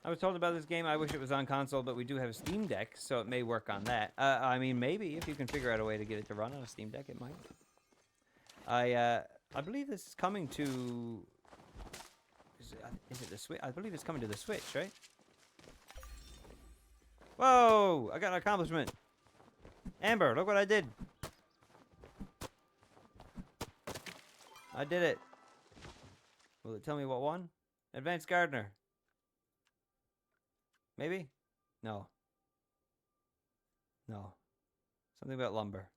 I was told about this game. I wish it was on console, but we do have a Steam Deck, so it may work on that. I mean, maybe if you can figure out a way to get it to run on a Steam Deck, it might. I believe this is coming to. Is it the Switch? I believe it's coming to the Switch, right? Whoa! I got an accomplishment. Amber, look what I did. I did it. Will it tell me what won? Advanced Gardener. Maybe? No. No. Something about lumber.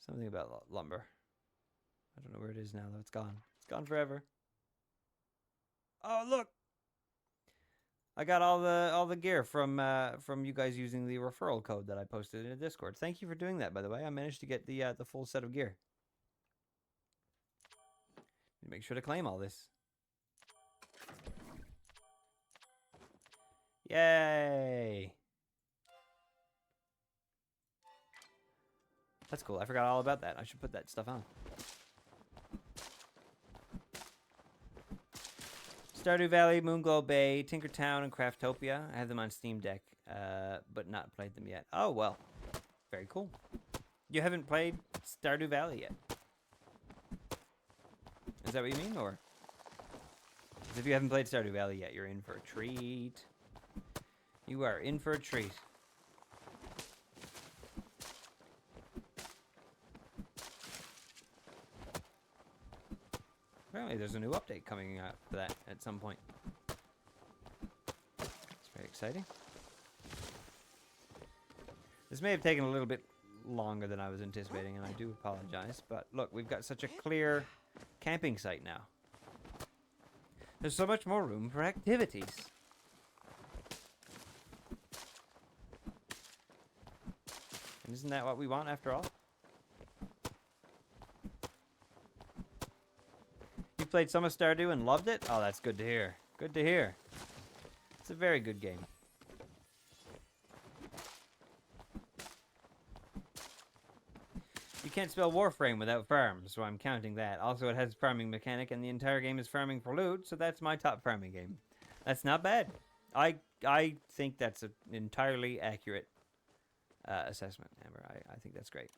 Something about lumber. I don't know where it is now, though. It's gone. It's gone forever. Oh, look! I got all the gear from you guys using the referral code that I posted in the Discord. Thank you for doing that, by the way. I managed to get the full set of gear. Make sure to claim all this. Yay! That's cool. I forgot all about that. I should put that stuff on. Stardew Valley, Moonglow Bay, Tinkertown, and Craftopia. I have them on Steam Deck, but not played them yet. Oh, well. Very cool. You haven't played Stardew Valley yet? Is that what you mean, or? 'Cause if you haven't played Stardew Valley yet, you're in for a treat. You are in for a treat. Apparently there's a new update coming out for that at some point. It's very exciting. This may have taken a little bit longer than I was anticipating, and I do apologize. But look, we've got such a clear camping site now. There's so much more room for activities. And isn't that what we want after all? You played some of Stardew and loved it? Oh, that's good to hear. Good to hear. It's a very good game. You can't spell Warframe without farm, so I'm counting that. Also, it has a farming mechanic, and the entire game is farming for loot, so that's my top farming game. That's not bad. I think that's an entirely accurate assessment, Amber. I think that's great.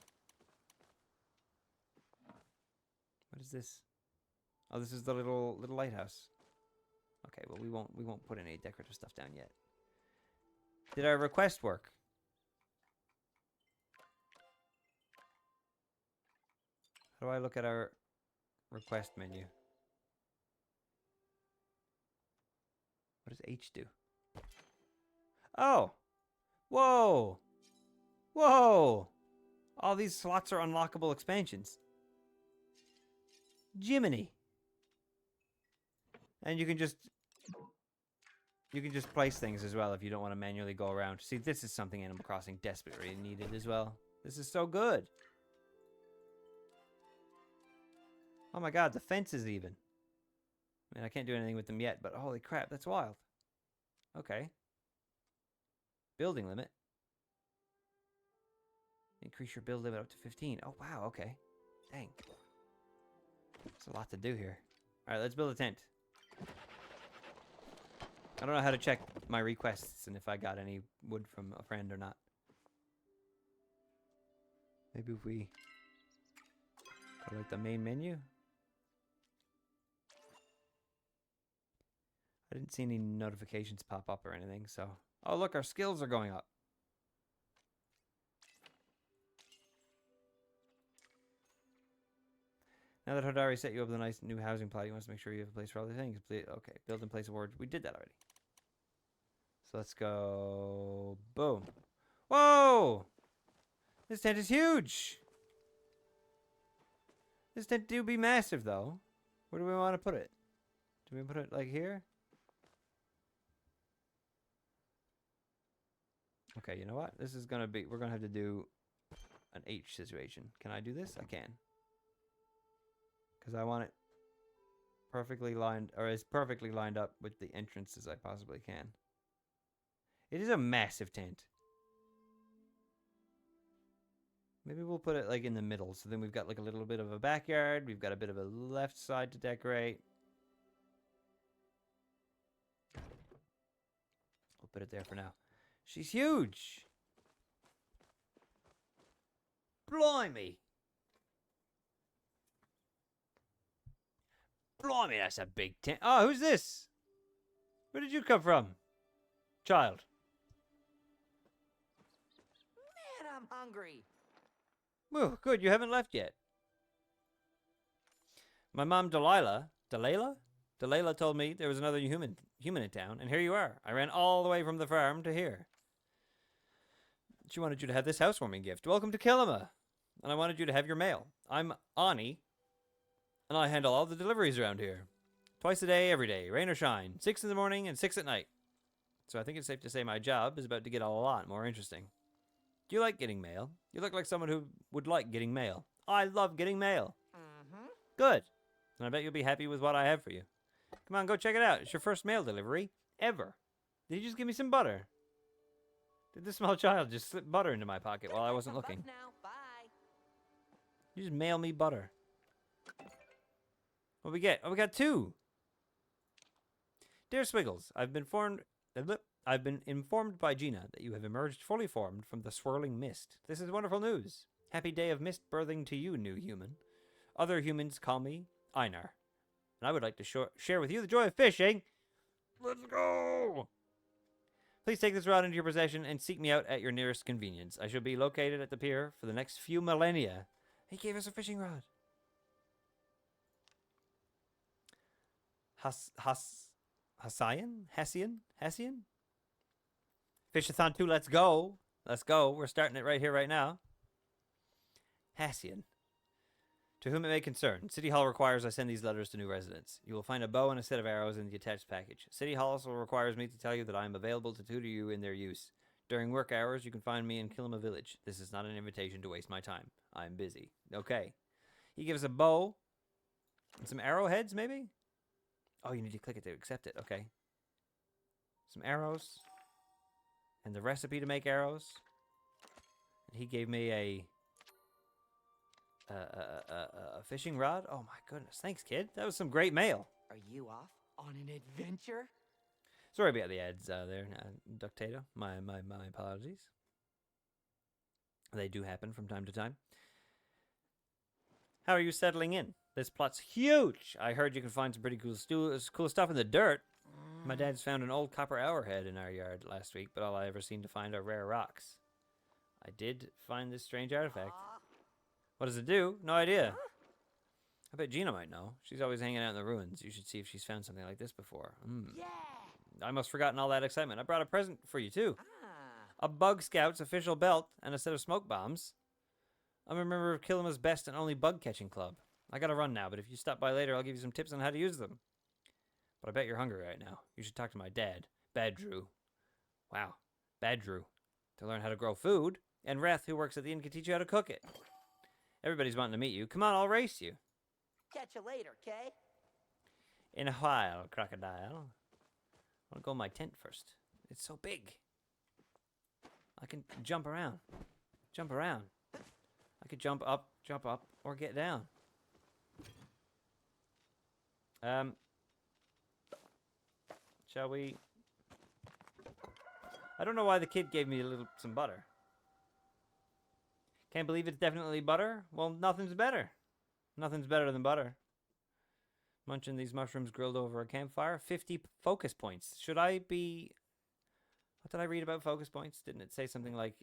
What is this? Oh, this is the little lighthouse. Okay, well we won't put any decorative stuff down yet. Did our request work? How do I look at our request menu? What does H do? Oh! Whoa! Whoa! All these slots are unlockable expansions. Jiminy! And you can just place things as well if you don't want to manually go around. See, this is something Animal Crossing desperately needed as well. This is so good. Oh my god, the fences even. I mean, I can't do anything with them yet, but holy crap, that's wild. Okay. Building limit. Increase your build limit up to 15. Oh, wow, okay. Dang. There's a lot to do here. Alright, let's build a tent. I don't know how to check my requests and if I got any wood from a friend or not. Maybe if we go to like the main menu. I didn't see any notifications pop up or anything, so... Oh, look, our skills are going up. Now that Hodari set you up with a nice new housing plot, you want to make sure you have a place for all the things. Okay, build and place awards. We did that already. So let's go... Boom. Whoa! This tent is huge! This tent do be massive, though. Where do we want to put it? Do we put it, like, here? Okay, you know what? This is gonna be... We're gonna have to do an H situation. Can I do this? I can. Because I want it perfectly lined... Or as perfectly lined up with the entrance as I possibly can. It is a massive tent. Maybe we'll put it, like, in the middle. So then we've got, like, a little bit of a backyard. We've got a bit of a left side to decorate. We'll put it there for now. She's huge! Blimey! Blimey, that's a big tent. Oh, who's this? Where did you come from? Child. Man, I'm hungry. Well, good, you haven't left yet. My mom, Delilah told me there was another human in town, and here you are. I ran all the way from the farm to here. She wanted you to have this housewarming gift. Welcome to Kilima. And I wanted you to have your mail. I'm Ani, and I handle all the deliveries around here. Twice a day, every day, rain or shine. 6 in the morning and 6 at night. So I think it's safe to say my job is about to get a lot more interesting. Do you like getting mail? You look like someone who would like getting mail. I love getting mail. Mm-hmm. Good. And I bet you'll be happy with what I have for you. Come on, go check it out. It's your first mail delivery ever. Did you just give me some butter? Did this small child just slip butter into my pocket while I wasn't looking? Now, bye. You just mail me butter. What we get? Oh, we got 2. Dear Swiggles, I've been informed by Gina that you have emerged fully formed from the swirling mist. This is wonderful news. Happy day of mist birthing to you, new human. Other humans call me Einar. And I would like to share with you the joy of fishing. Let's go! Please take this rod into your possession and seek me out at your nearest convenience. I shall be located at the pier for the next few millennia. He gave us a fishing rod. Hessian? Fishathon 2, let's go. Let's go. We're starting it right here, right now. Hassian. To whom it may concern, City Hall requires I send these letters to new residents. You will find a bow and a set of arrows in the attached package. City Hall also requires me to tell you that I am available to tutor you in their use. During work hours, you can find me in Kilima Village. This is not an invitation to waste my time. I am busy. Okay. He gives a bow and some arrowheads, maybe? Oh, you need to click it to accept it. Okay. Some arrows. And the recipe to make arrows. And he gave me a fishing rod. Oh my goodness. Thanks, kid. That was some great mail. Are you off on an adventure? Sorry about the ads there, Ductato. My apologies. They do happen from time to time. How are you settling in? This plot's huge. I heard you can find some pretty cool stuff in the dirt. My dad's found an old copper arrowhead in our yard last week, but all I ever seem to find are rare rocks. I did find this strange artifact. What does it do? No idea. I bet Gina might know. She's always hanging out in the ruins. You should see if she's found something like this before. Yeah. I must have forgotten all that excitement. I brought a present for you, too. Ah. A Bug Scout's official belt and a set of smoke bombs. I'm a member of Kilima's best and only bug catching club. I gotta run now, but if you stop by later, I'll give you some tips on how to use them. But I bet you're hungry right now. You should talk to my dad, Bad Drew. Wow, Bad Drew. To learn how to grow food. And Reth, who works at the inn, can teach you how to cook it. Everybody's wanting to meet you. Come on, I'll race you. Catch you later, Kay? In a while, crocodile. I want to go in my tent first. It's so big. I can jump around. Jump around. I could jump up, or get down. Shall we? I don't know why the kid gave me some butter. Can't believe it's definitely butter? Well, nothing's better. Nothing's better than butter. Munching these mushrooms grilled over a campfire. 50 focus points. Should I be... What did I read about focus points? Didn't it say something like...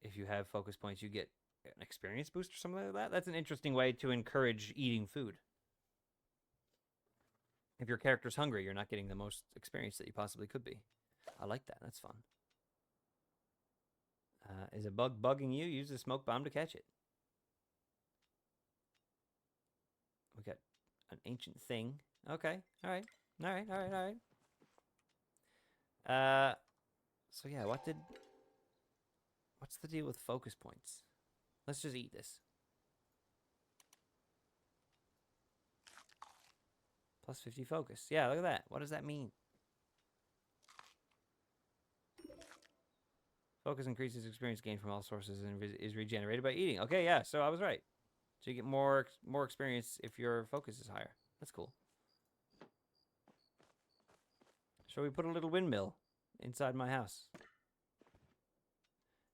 If you have focus points, you get an experience boost or something like that? That's an interesting way to encourage eating food. If your character's hungry, you're not getting the most experience that you possibly could be. I like that. That's fun. Is a bug bugging you? Use the smoke bomb to catch it. We got an ancient thing. Okay. All right. So yeah, what's the deal with focus points? Let's just eat this. Plus 50 focus. Yeah, look at that. What does that mean? Focus increases experience gained from all sources and is regenerated by eating. Okay, yeah, so I was right. So you get more experience if your focus is higher. That's cool. Shall we put a little windmill inside my house?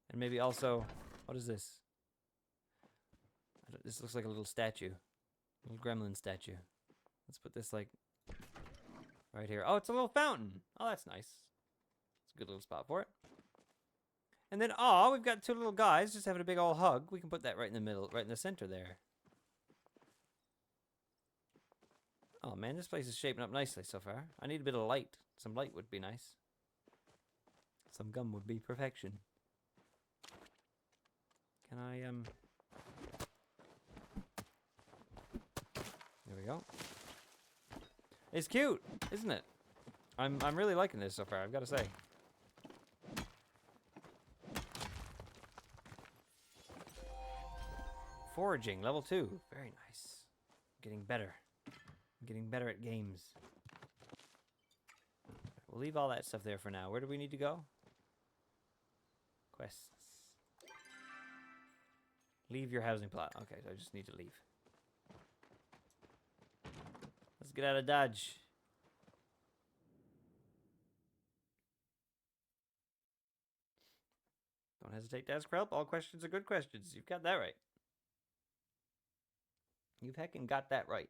And maybe also, what is this? This looks like a little statue. A little gremlin statue. Let's put this like right here. Oh, it's a little fountain. Oh, that's nice. It's a good little spot for it. And then, oh, we've got 2 little guys just having a big old hug. We can put that right in the middle, right in the center there. Oh, man, this place is shaping up nicely so far. I need a bit of light. Some light would be nice. Some gum would be perfection. Can I, There we go. It's cute, isn't it? I'm really liking this so far, I've got to say. Foraging, level 2. Very nice. getting better. I'm getting better at games. We'll leave all that stuff there for now. Where do we need to go? Quests. Leave your housing plot. Okay, so I just need to leave. Let's get out of Dodge. Don't hesitate to ask for help. All questions are good questions. You've got that right. You've heckin' got that right.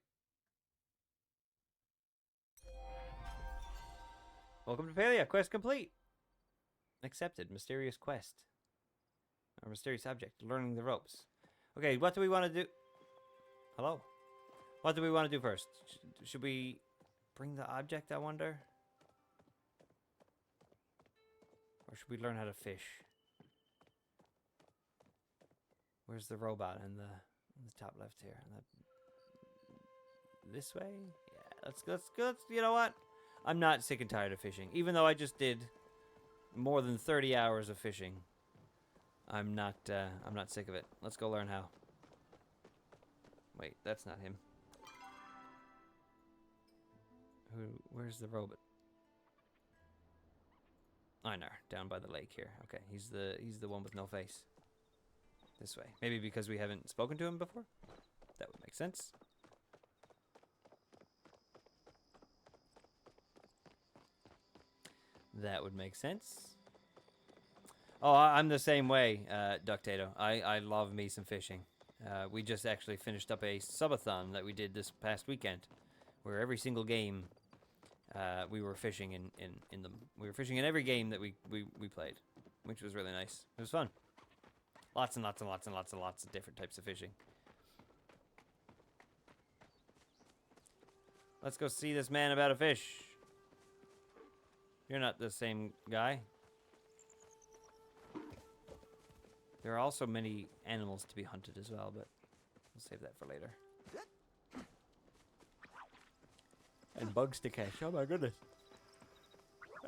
Welcome to Palia. Quest complete. Accepted. Mysterious quest. Or mysterious object. Learning the ropes. Okay, what do we want to do? Hello? What do we want to do first? Should we bring the object, I wonder? Or should we learn how to fish? Where's the robot in the top left here? This way? Yeah, let's you know what? I'm not sick and tired of fishing. Even though I just did more than 30 hours of fishing. I'm not sick of it. Let's go learn how. Wait, that's not him. Where's the robot? I know, down by the lake here. Okay, he's the one with no face. This way. Maybe because we haven't spoken to him before? That would make sense. That would make sense. Oh, I'm the same way, Ductato. I love me some fishing. We just actually finished up a subathon that we did this past weekend, where every single game we were fishing in them. We were fishing in every game that we played, which was really nice. It was fun. Lots and lots and lots and lots and lots of different types of fishing. Let's go see this man about a fish. You're not the same guy. There are also many animals to be hunted as well, but we'll save that for later. And bugs to catch. Oh my goodness.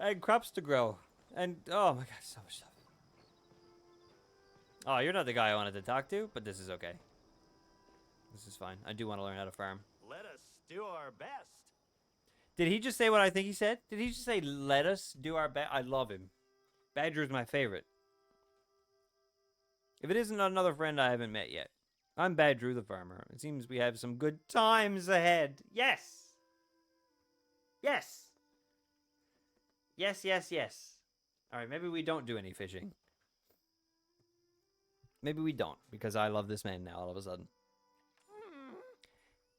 And crops to grow. And, oh my god, so much stuff. Oh, you're not the guy I wanted to talk to, but this is okay. This is fine. I do want to learn how to farm. Let us do our best. Did he just say what I think he said? Did he just say, let us do our best? I love him. Badger is my favorite. If it isn't another friend I haven't met yet. I'm Badger the farmer. It seems we have some good times ahead. Yes! Yes! Yes, yes, yes. Alright, maybe we don't do any fishing. Maybe we don't, because I love this man now all of a sudden.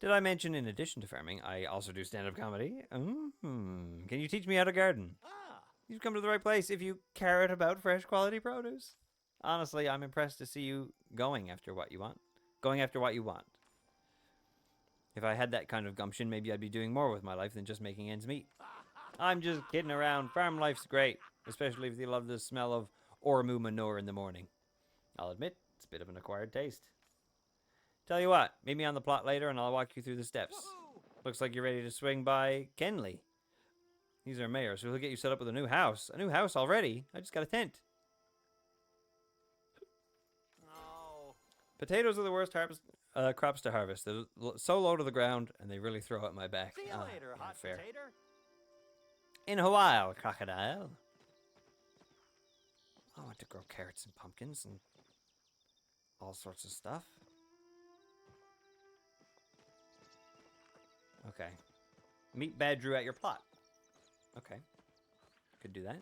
Did I mention, in addition to farming, I also do stand-up comedy? Can you teach me how to garden? You've come to the right place if you care about fresh quality produce. Honestly, I'm impressed to see you going after what you want. Going after what you want. If I had that kind of gumption, maybe I'd be doing more with my life than just making ends meet. I'm just kidding around. Farm life's great, especially if you love the smell of Ormu manure in the morning. I'll admit, it's a bit of an acquired taste. Tell you what, meet me on the plot later and I'll walk you through the steps. Looks like you're ready to swing by Kenley. He's our mayor, so he'll get you set up with a new house. A new house already? I just got a tent. Oh. Potatoes are the worst crops to harvest. They're so low to the ground, and they really throw at my back. See you later, hot fair. potato. In a while, crocodile. I want to grow carrots and pumpkins and all sorts of stuff. Okay. Meet Badger at your plot. Okay. Could do that.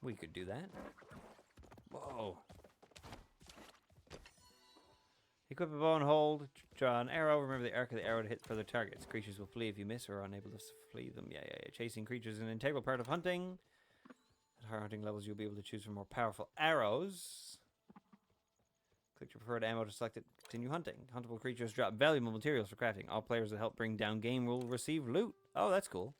We could do that. Whoa. Equip a bow and hold. Draw an arrow. Remember the arc of the arrow to hit further targets. Creatures will flee if you miss or are unable to flee them. Yeah. Chasing creatures is an integral part of hunting. At higher hunting levels, you'll be able to choose from more powerful arrows. Click your preferred ammo to select it. Continue hunting. Huntable creatures drop valuable materials for crafting. All players that help bring down game will receive loot. Oh, that's cool.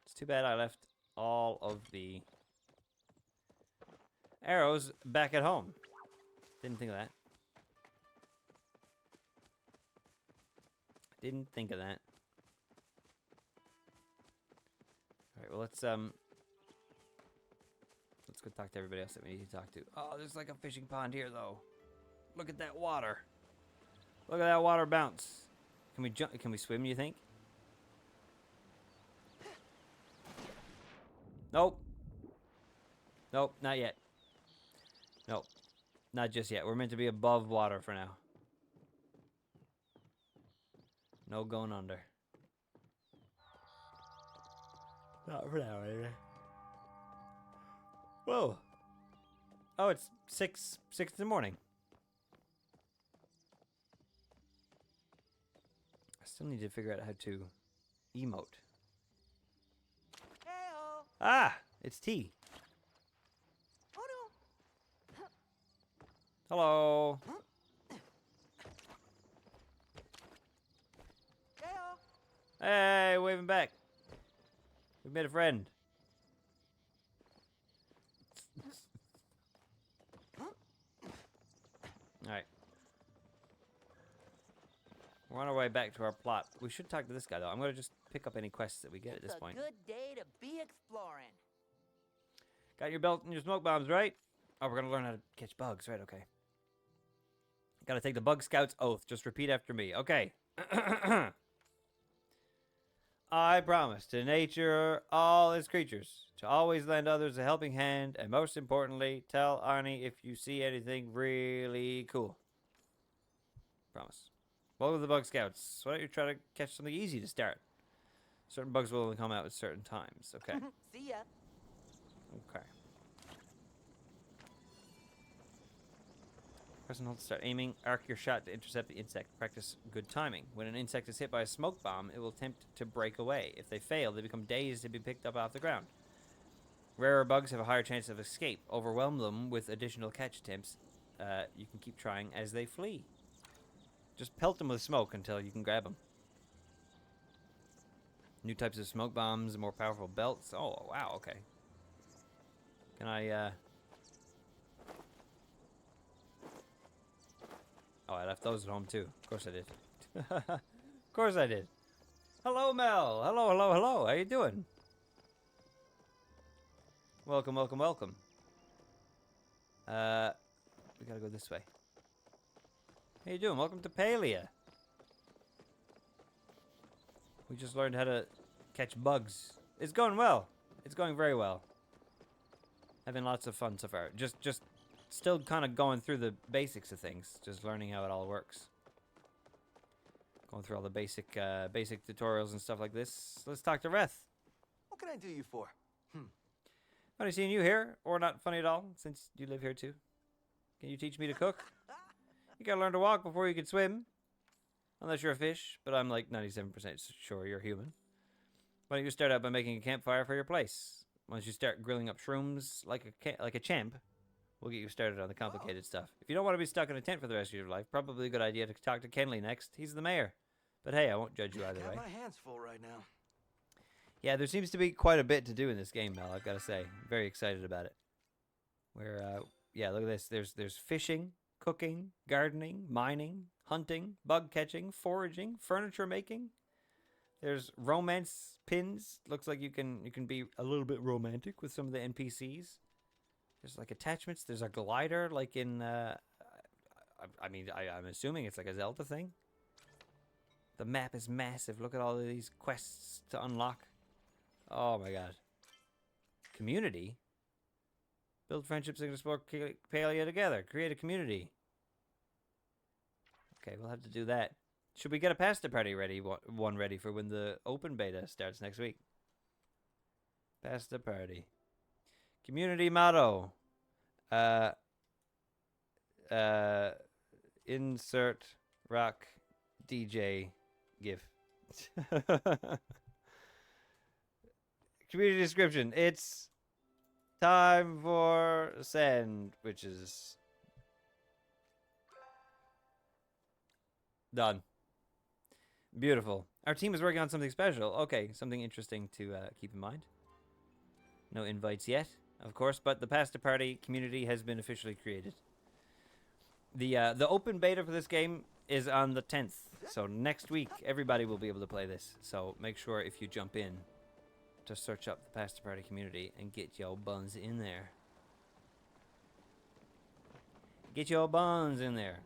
It's too bad I left all of the arrows back at home. Didn't think of that. Didn't think of that. Alright, well Let's go talk to everybody else that we need to talk to. Oh, there's like a fishing pond here, though. Look at that water. Look at that water bounce. Can we jump? Can we swim, you think? Nope. Nope, not yet. Nope. Not just yet. We're meant to be above water for now. No going under. Not for now, anyway. Whoa. Oh, it's 6 in the morning. I still need to figure out how to emote. Hey-oh. Ah, it's tea. Oh no. Hello. Hey-oh. Hey, waving back. We made a friend. Alright. We're on our way back to our plot. We should talk to this guy, though. I'm going to just pick up any quests that we get at this point. It's a good day to be exploring. Got your belt and your smoke bombs, right? Oh, we're going to learn how to catch bugs, right? Okay. Got to take the Bug Scout's oath. Just repeat after me. Okay. I promise to nature, all its creatures, to always lend others a helping hand, and most importantly, tell Arnie if you see anything really cool. Promise. Welcome to the Bug Scouts. Why don't you try to catch something easy to start? Certain bugs will only come out at certain times. Okay. See ya. Okay. Press and hold to start aiming. Arc your shot to intercept the insect. Practice good timing. When an insect is hit by a smoke bomb, it will attempt to break away. If they fail, they become dazed and be picked up off the ground. Rarer bugs have a higher chance of escape. Overwhelm them with additional catch attempts. You can keep trying as they flee. Just pelt them with smoke until you can grab them. New types of smoke bombs, more powerful belts. Oh, wow, okay. Can I, Oh, I left those at home, too. Of course I did. Of course I did. Hello, Mel. Hello, hello, hello. How you doing? Welcome, welcome, welcome. We gotta go this way. How you doing? Welcome to Palia. We just learned how to catch bugs. It's going well. It's going very well. Having lots of fun so far. Just still kind of going through the basics of things. Just learning how it all works. Going through all the basic tutorials and stuff like this. Let's talk to Reth. What can I do you for? Funny seeing you here, or not funny at all, since you live here too. Can you teach me to cook? You gotta learn to walk before you can swim. Unless you're a fish, but I'm like 97% sure you're human. Why don't you start out by making a campfire for your place? Once you start grilling up shrooms like a champ, we'll get you started on the complicated stuff. If you don't want to be stuck in a tent for the rest of your life, probably a good idea to talk to Kenley next. He's the mayor. But hey, I won't judge you either way. Got my hands full right now. Yeah, there seems to be quite a bit to do in this game, Mel, I've got to say. I'm very excited about it. Yeah, look at this. There's fishing, cooking, gardening, mining, hunting, bug catching, foraging, furniture making. There's romance pins. Looks like you can be a little bit romantic with some of the NPCs. There's like attachments. There's a glider like in I'm assuming it's like a Zelda thing. The map is massive. Look at all of these quests to unlock. Oh my god. Community? Build friendships and explore Palia together. Create a community. Okay, we'll have to do that. Should we get a pasta party ready? One ready for when the open beta starts next week. Pasta party. Community motto. Insert rock DJ gif. Community description. It's time for sandwiches. Done. Beautiful. Our team is working on something special. Okay, something interesting to keep in mind. No invites yet, of course, but the pasta party community has been officially created. The open beta for this game is on the 10th. So next week, everybody will be able to play this. So make sure if you jump in to search up the pasta party community and get your buns in there. Get your buns in there.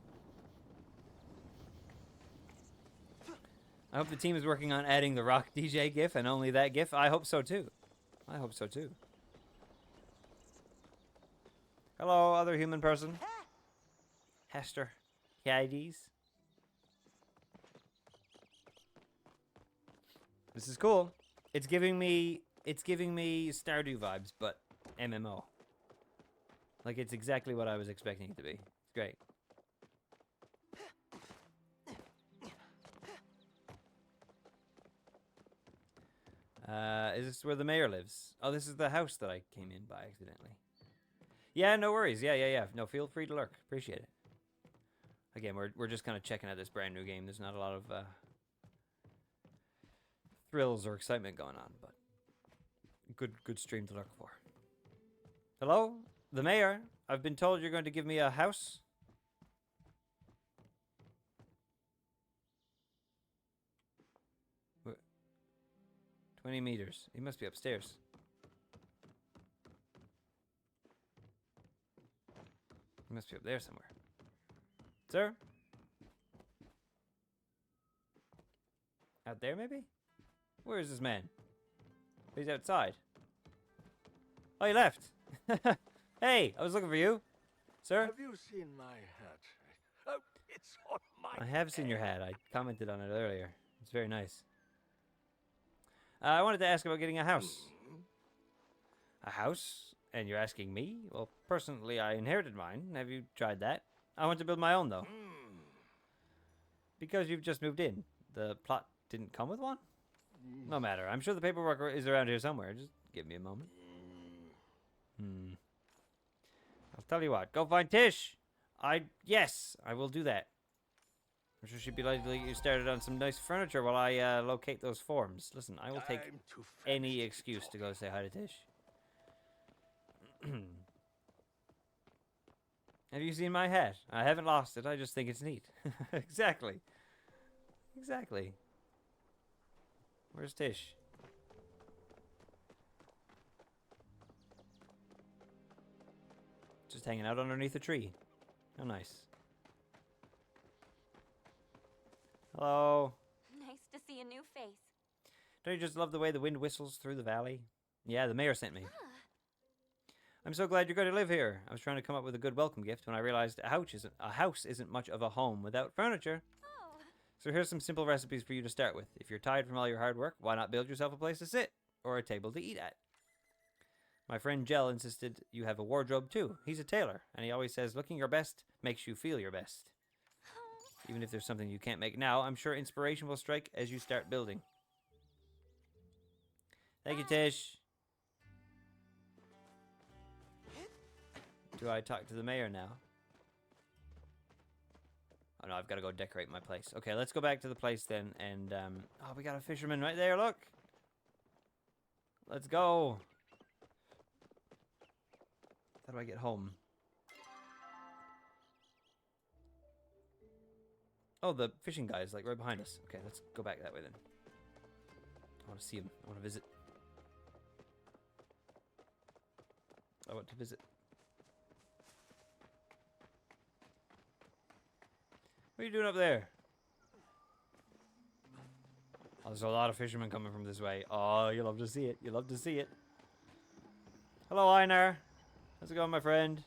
I hope the team is working on adding the Rock DJ gif and only that gif. I hope so too. I hope so too. Hello, other human person. Hester. Hyades. This is cool. It's giving me Stardew vibes, but MMO. Like, it's exactly what I was expecting it to be. It's great. Is this where the mayor lives? Oh, this is the house that I came in by accidentally. Yeah, no worries. Yeah. No, feel free to lurk. Appreciate it. Again, we're just kind of checking out this brand new game. There's not a lot of thrills or excitement going on, but good stream to look for. Hello? The mayor? I've been told you're going to give me a house. 20 meters. He must be upstairs. He must be up there somewhere. Sir? Out there, maybe? Where is this man? He's outside. Oh, he left. Hey, I was looking for you. Sir? Have you seen my hat? Oh, it's on my I have seen your hat. I commented on it earlier. It's very nice. I wanted to ask about getting a house. A house? And you're asking me? Well, personally, I inherited mine. Have you tried that? I want to build my own, though. Because you've just moved in. The plot didn't come with one? No matter. I'm sure the paperwork is around here somewhere. Just give me a moment. I'll tell you what. Go find Tish! Yes, I will do that. I'm sure she'd be likely to get you started on some nice furniture while I locate those forms. Listen, I will take any excuse to go say hi to Tish. Have you seen my hat? I haven't lost it. I just think it's neat. Exactly. Exactly. Where's Tish? Just hanging out underneath a tree. How nice. Hello. Nice to see a new face. Don't you just love the way the wind whistles through the valley? Yeah, the mayor sent me. I'm so glad you're going to live here. I was trying to come up with a good welcome gift when I realized a house isn't much of a home without furniture. Oh. So here's some simple recipes for you to start with. If you're tired from all your hard work, why not build yourself a place to sit or a table to eat at? My friend Jell insisted you have a wardrobe too. He's a tailor, and he always says looking your best makes you feel your best. Even if there's something you can't make now, I'm sure inspiration will strike as you start building. Thank you, Tish. Do I talk to the mayor now? Oh no, I've got to go decorate my place. Okay, let's go back to the place then, and oh, we got a fisherman right there, look! Let's go! How do I get home? Oh, the fishing guy is like right behind us. Okay, let's go back that way then. I want to see him. I want to visit. I want to visit. What are you doing up there? Oh, there's a lot of fishermen coming from this way. Oh, you love to see it. You love to see it. Hello, Einar. How's it going, my friend?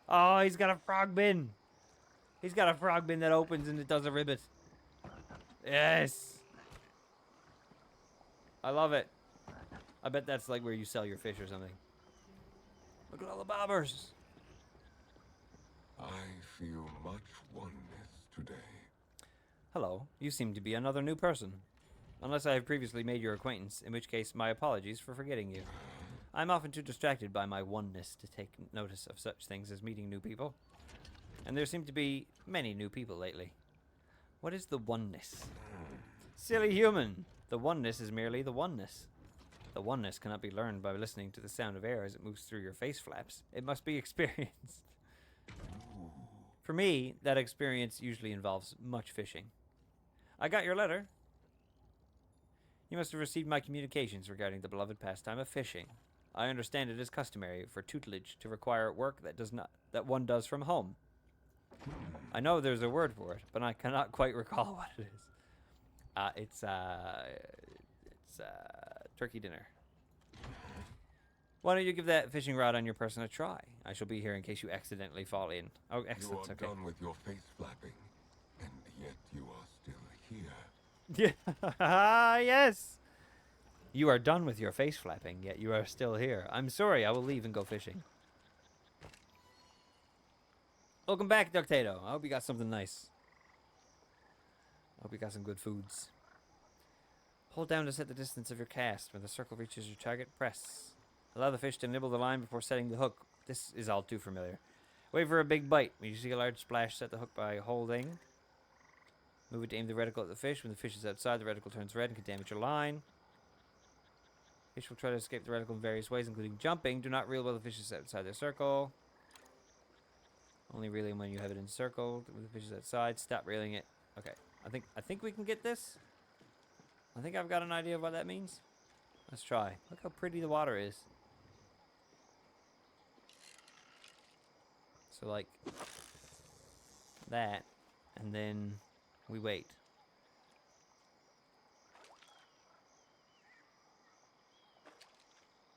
Oh, he's got a frog bin. He's got a frog bin that opens and it does a ribbit. Yes. I love it. I bet that's like where you sell your fish or something. Look at all the bobbers. I feel much oneness today. Hello. You seem to be another new person. Unless I have previously made your acquaintance, in which case my apologies for forgetting you. I'm often too distracted by my oneness to take notice of such things as meeting new people. And there seem to be many new people lately. What is the oneness? Silly human! The oneness is merely the oneness. The oneness cannot be learned by listening to the sound of air as it moves through your face flaps. It must be experienced. For me, that experience usually involves much fishing. I got your letter. You must have received my communications regarding the beloved pastime of fishing. I understand it is customary for tutelage to require work that one does from home. I know there's a word for it, but I cannot quite recall what it is. It's turkey dinner. Why don't you give that fishing rod on your person a try? I shall be here in case you accidentally fall in. Oh, excellent. You are Okay. done with your face flapping, and yet you are still here. Yeah. Yes. You are done with your face flapping, yet you are still here. I'm sorry. I will leave and go fishing. Welcome back, Ductato. I hope you got something nice. I hope you got some good foods. Hold down to set the distance of your cast. When the circle reaches your target, press. Allow the fish to nibble the line before setting the hook. This is all too familiar. Wait for a big bite. When you see a large splash, set the hook by holding. Move it to aim the reticle at the fish. When the fish is outside, the reticle turns red and can damage your line. Fish will try to escape the reticle in various ways, including jumping. Do not reel while the fish is outside their circle. Only reeling when you have it encircled. When the fish is outside, stop reeling it. Okay, I think we can get this. I think I've got an idea of what that means. Let's try. Look how pretty the water is. So like that, and then we wait.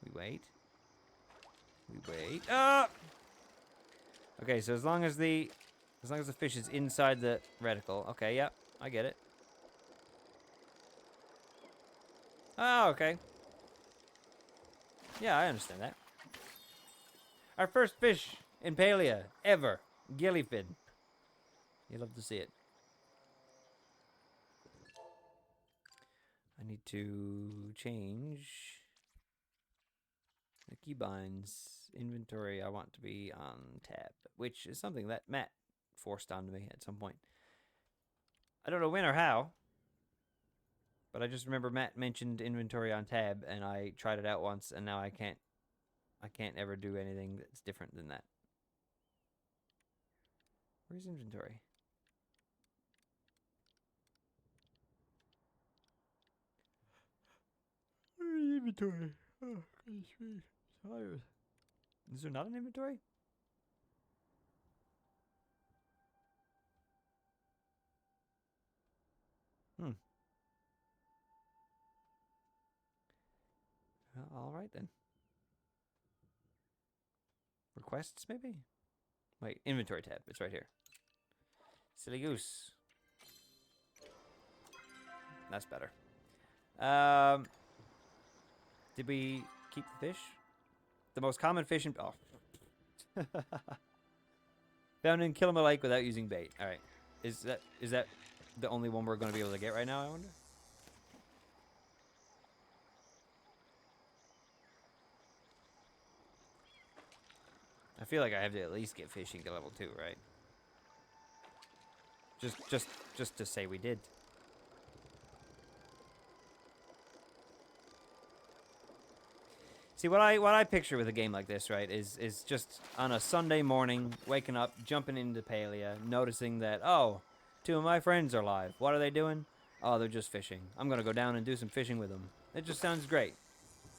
We wait. We wait. Ah! Okay, so as long as the fish is inside the reticle. Okay, yep, I get it. Oh, okay. Yeah, I understand that. Our first fish in Palia ever. Gillyfin. You love to see it. I need to change the keybinds inventory. I want to be on tab, which is something that Matt forced onto me at some point. I don't know when or how, but I just remember Matt mentioned inventory on tab, and I tried it out once, and now I can't ever do anything that's different than that. Where's inventory? Where's inventory? Oh, tired. Is there not an inventory? All right then. Requests, maybe? Wait, inventory tab. It's right here. Silly goose. That's better. Did we keep the fish? The most common fish in... Oh. Found in Killamore Lake without using bait. All right. Is that the only one we're going to be able to get right now, I wonder? I feel like I have to at least get fishing to level 2, right? Just to say we did. See, what I picture with a game like this, right, is just on a Sunday morning, waking up, jumping into Palia, noticing that, oh, 2 of my friends are live. What are they doing? Oh, they're just fishing. I'm gonna go down and do some fishing with them. It just sounds great.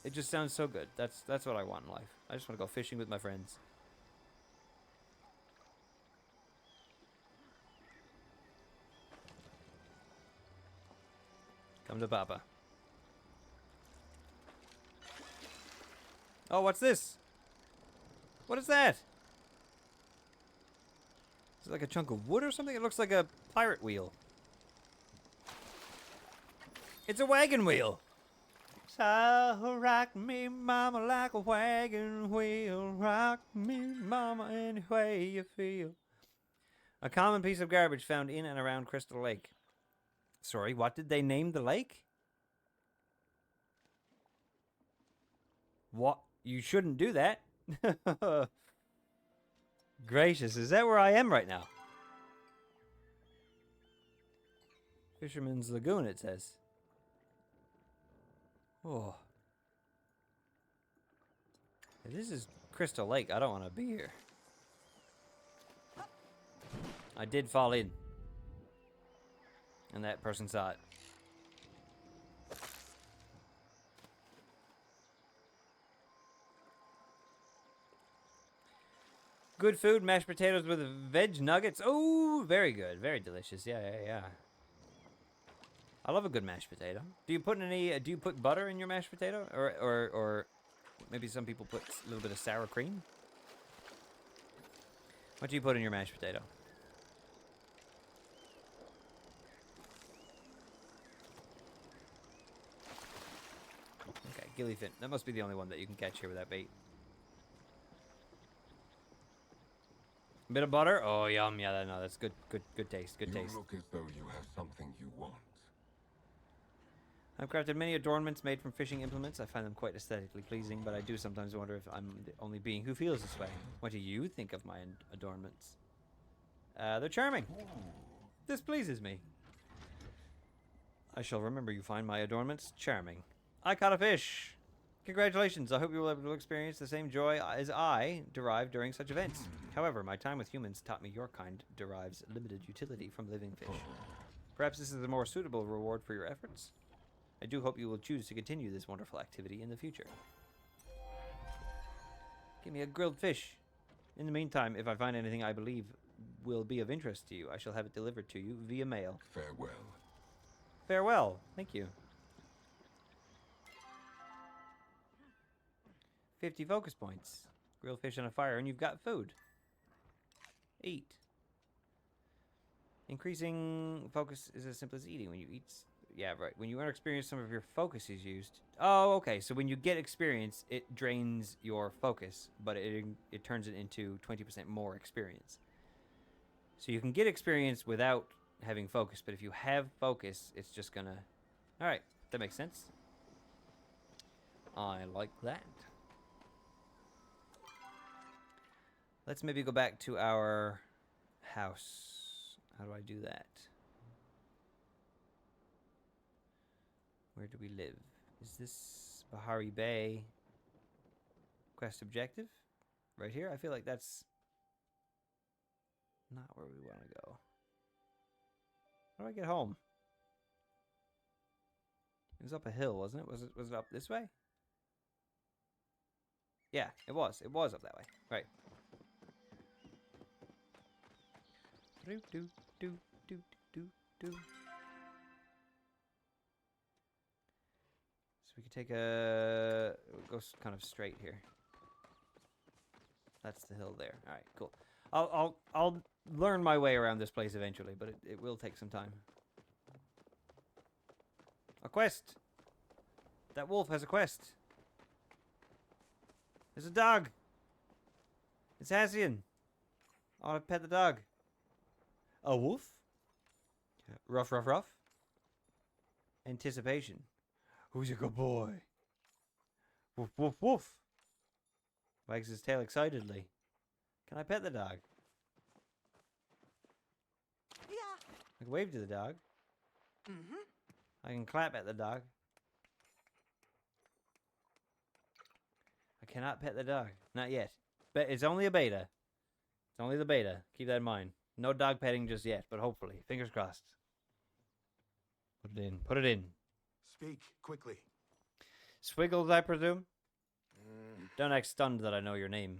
It just sounds so good. That's what I want in life. I just want to go fishing with my friends. Come to Papa. Oh, what's this? What is that? Is it like a chunk of wood or something? It looks like a pirate wheel. It's a wagon wheel. So rock me, mama, like a wagon wheel. Rock me, mama, any way you feel. A common piece of garbage found in and around Crystal Lake. Sorry, what did they name the lake? What? You shouldn't do that. Gracious, is that where I am right now? Fisherman's Lagoon, it says. Oh. If this is Crystal Lake, I don't want to be here. I did fall in. And that person saw it. Good food, mashed potatoes with veg nuggets. Oh, very good. Very delicious. Yeah, yeah, yeah. I love a good mashed potato. Do you put any, do you put butter in your mashed potato? Or maybe some people put a little bit of sour cream? What do you put in your mashed potato? Okay, gillyfin. That must be the only one that you can catch here with that bait. A bit of butter? Oh, yum. Yeah, no, that's good, good taste, good You taste. look as though you have something you want. I've crafted many adornments made from fishing implements. I find them quite aesthetically pleasing, but I do sometimes wonder if I'm the only being who feels this way. What do you think of my adornments? They're charming. This pleases me. I shall remember you find my adornments charming. I caught a fish. Congratulations. I hope you will be able to experience the same joy as I derive during such events. However, my time with humans taught me your kind derives limited utility from living fish. Perhaps this is a more suitable reward for your efforts. I do hope you will choose to continue this wonderful activity in the future. Give me a grilled fish. In the meantime, if I find anything I believe will be of interest to you, I shall have it delivered to you via mail. Farewell. Farewell. Thank you. 50 focus points. Grilled fish on a fire, and you've got food. Eat. Increasing focus is as simple as eating. When you eat... Yeah, right. When you experience, some of your focus is used. Oh, okay. So when you get experience, it drains your focus, but it turns it into 20% more experience. So you can get experience without having focus, but if you have focus, it's just gonna... Alright, that makes sense. I like that. Let's maybe go back to our house. How do I do that? Where do we live? Is this Bahari Bay quest objective? Right here? I feel like that's not where we want to go. How do I get home? It was up a hill, wasn't it? Was it up this way? Yeah, it was. It was up that way. Right. Do do do do do do. So we could take a go kind of straight here. That's the hill there. All right, cool. I'll learn my way around this place eventually, but it will take some time. A quest. That wolf has a quest. There's a dog. It's Hassian. I want to pet the dog. A wolf? Ruff, ruff, ruff. Anticipation. Who's a good boy? Woof, woof, woof. Wags his tail excitedly. Can I pet the dog? Yeah. I can wave to the dog. Mm-hmm. I can clap at the dog. I cannot pet the dog. Not yet. But it's only a beta. It's only the beta. Keep that in mind. No dog petting just yet, but hopefully. Fingers crossed. Put it in. Put it in. Speak quickly. Swiggles, I presume? Don't act stunned that I know your name.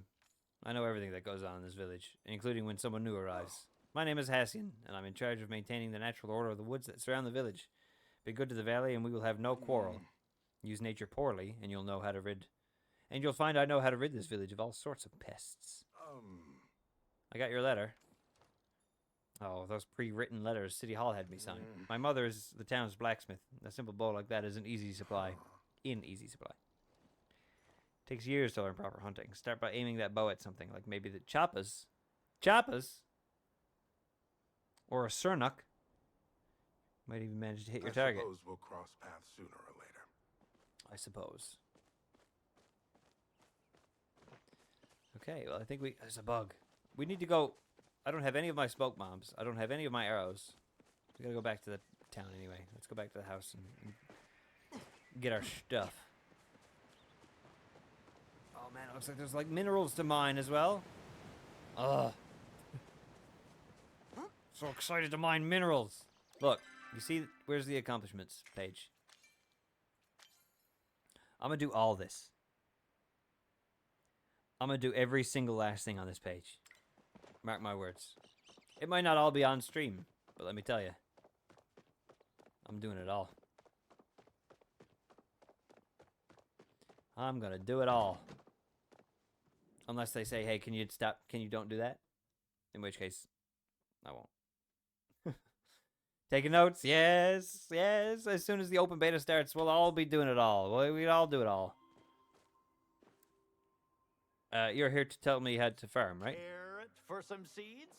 I know everything that goes on in this village, including when someone new arrives. My name is Hassian, and I'm in charge of maintaining the natural order of the woods that surround the village. Be good to the valley, and we will have no quarrel. Use nature poorly, and you'll know how to rid... And you'll find I know how to rid this village of all sorts of pests. I got your letter. Oh, those pre-written letters City Hall had me sign. My mother is the town's blacksmith. A simple bow like that is an easy supply. In easy supply. Takes years to learn proper hunting. Start by aiming that bow at something, like maybe the chappas. Chappas? Or a surnuk. Might even manage to hit your target. I suppose we'll cross paths sooner or later. I suppose. Okay, well, I think there's a bug. We need to go... I don't have any of my smoke bombs. I don't have any of my arrows. We gotta go back to the town anyway. Let's go back to the house and get our stuff. Oh man, it looks like there's like minerals to mine as well. Ugh. So excited to mine minerals. Look, you see, where's the accomplishments page? I'm gonna do all this. I'm gonna do every single last thing on this page. Mark my words. It might not all be on stream, but let me tell you, I'm doing it all. I'm gonna do it all. Unless they say, hey, can you stop? Can you don't do that? In which case, I won't. Taking notes? Yes, yes. As soon as the open beta starts, we'll all be doing it all. We'll all do it all. You're here to tell me how to farm, right? Carrot for some seeds?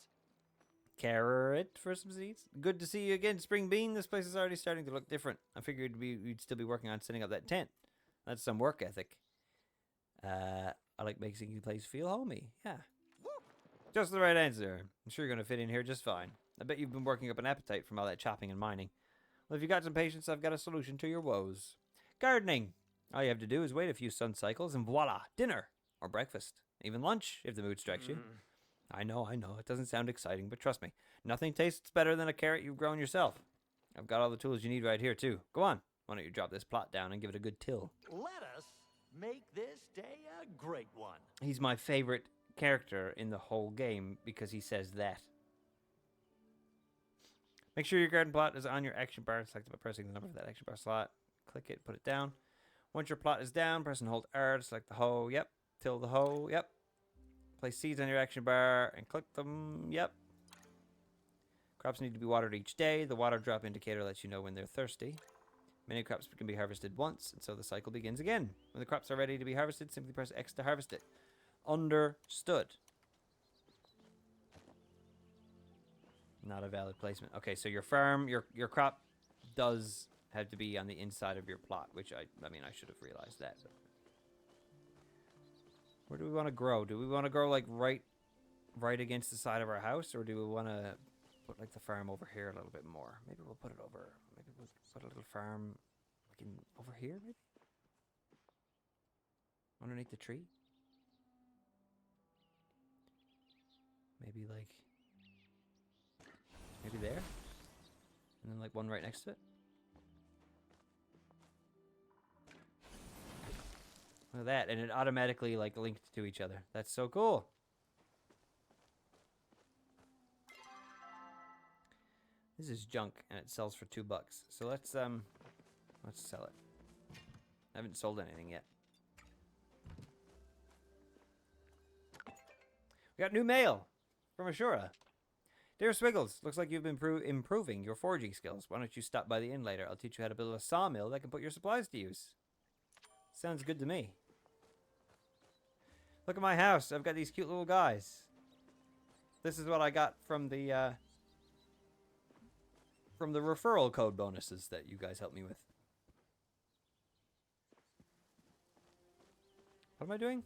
Carrot for some seeds. Good to see you again, Spring Bean. This place is already starting to look different. I figured we'd still be working on setting up that tent. That's some work ethic. I like making you place feel homey. Yeah. Just the right answer. I'm sure you're going to fit in here just fine. I bet you've been working up an appetite from all that chopping and mining. Well, if you got some patience, I've got a solution to your woes. Gardening. All you have to do is wait a few sun cycles and voila, dinner. Or breakfast. Even lunch, if the mood strikes you. I know. It doesn't sound exciting, but trust me. Nothing tastes better than a carrot you've grown yourself. I've got all the tools you need right here, too. Go on. Why don't you drop this plot down and give it a good till? Let us make this day a great one. He's my favorite character in the whole game because he says that. Make sure your garden plot is on your action bar. Select it by pressing the number for that action bar slot. Click it, put it down. Once your plot is down, press and hold R to select the hoe. Yep. Till the hoe. Yep. Place seeds on your action bar and click them. Yep. Crops need to be watered each day. The water drop indicator lets you know when they're thirsty. Many crops can be harvested once, and so the cycle begins again. When the crops are ready to be harvested, simply press X to harvest it. Understood. Not a valid placement. Okay, so your farm, your crop does have to be on the inside of your plot, which I mean, I should have realized that. But where do we want to grow? Do we want to grow like right against the side of our house, or do we want to put like the farm over here a little bit more? Maybe we'll put it over. Maybe we'll put a little farm like over here, maybe underneath the tree. Maybe like there, and then like one right next to it. Look at that, and it automatically like linked to each other. That's so cool. This is junk, and it sells for $2. So let's sell it. I haven't sold anything yet. We got new mail from Ashura. Dear Swiggles, looks like you've been improving your forging skills. Why don't you stop by the inn later? I'll teach you how to build a sawmill that can put your supplies to use. Sounds good to me. Look at my house. I've got these cute little guys. This is what I got from the referral code bonuses that you guys helped me with. What am I doing?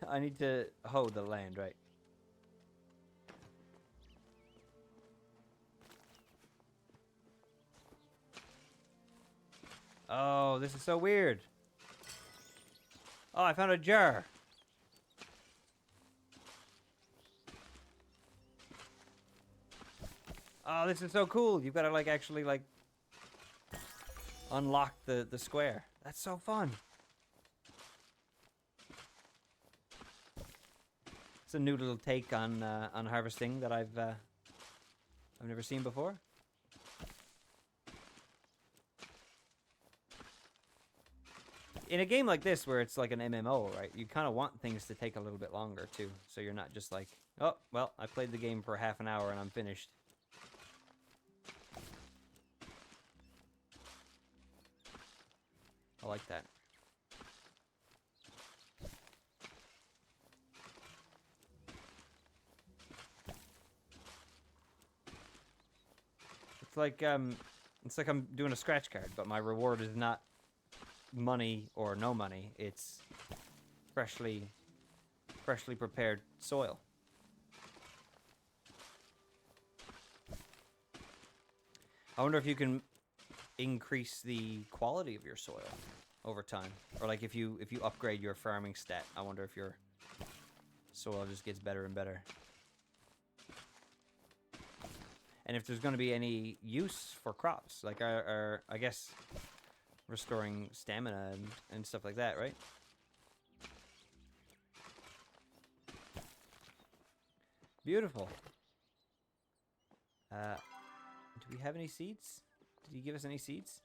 I need to hoe the land, right? Oh, this is so weird. Oh, I found a jar. Oh, this is so cool. You've got to like actually like unlock the square. That's so fun. It's a new little take on harvesting that I've never seen before. In a game like this, where it's like an MMO, right, you kind of want things to take a little bit longer, too. So you're not just like, oh, well, I played the game for half an hour and I'm finished. I like that. It's like I'm doing a scratch card, but my reward is not money or no money. It's freshly prepared soil. I wonder if you can increase the quality of your soil over time, or like if you upgrade your farming stat. I wonder if your soil just gets better and better. And if there's going to be any use for crops, like I guess restoring stamina and stuff like that, right? Beautiful. Do we have any seeds? Did he give us any seeds?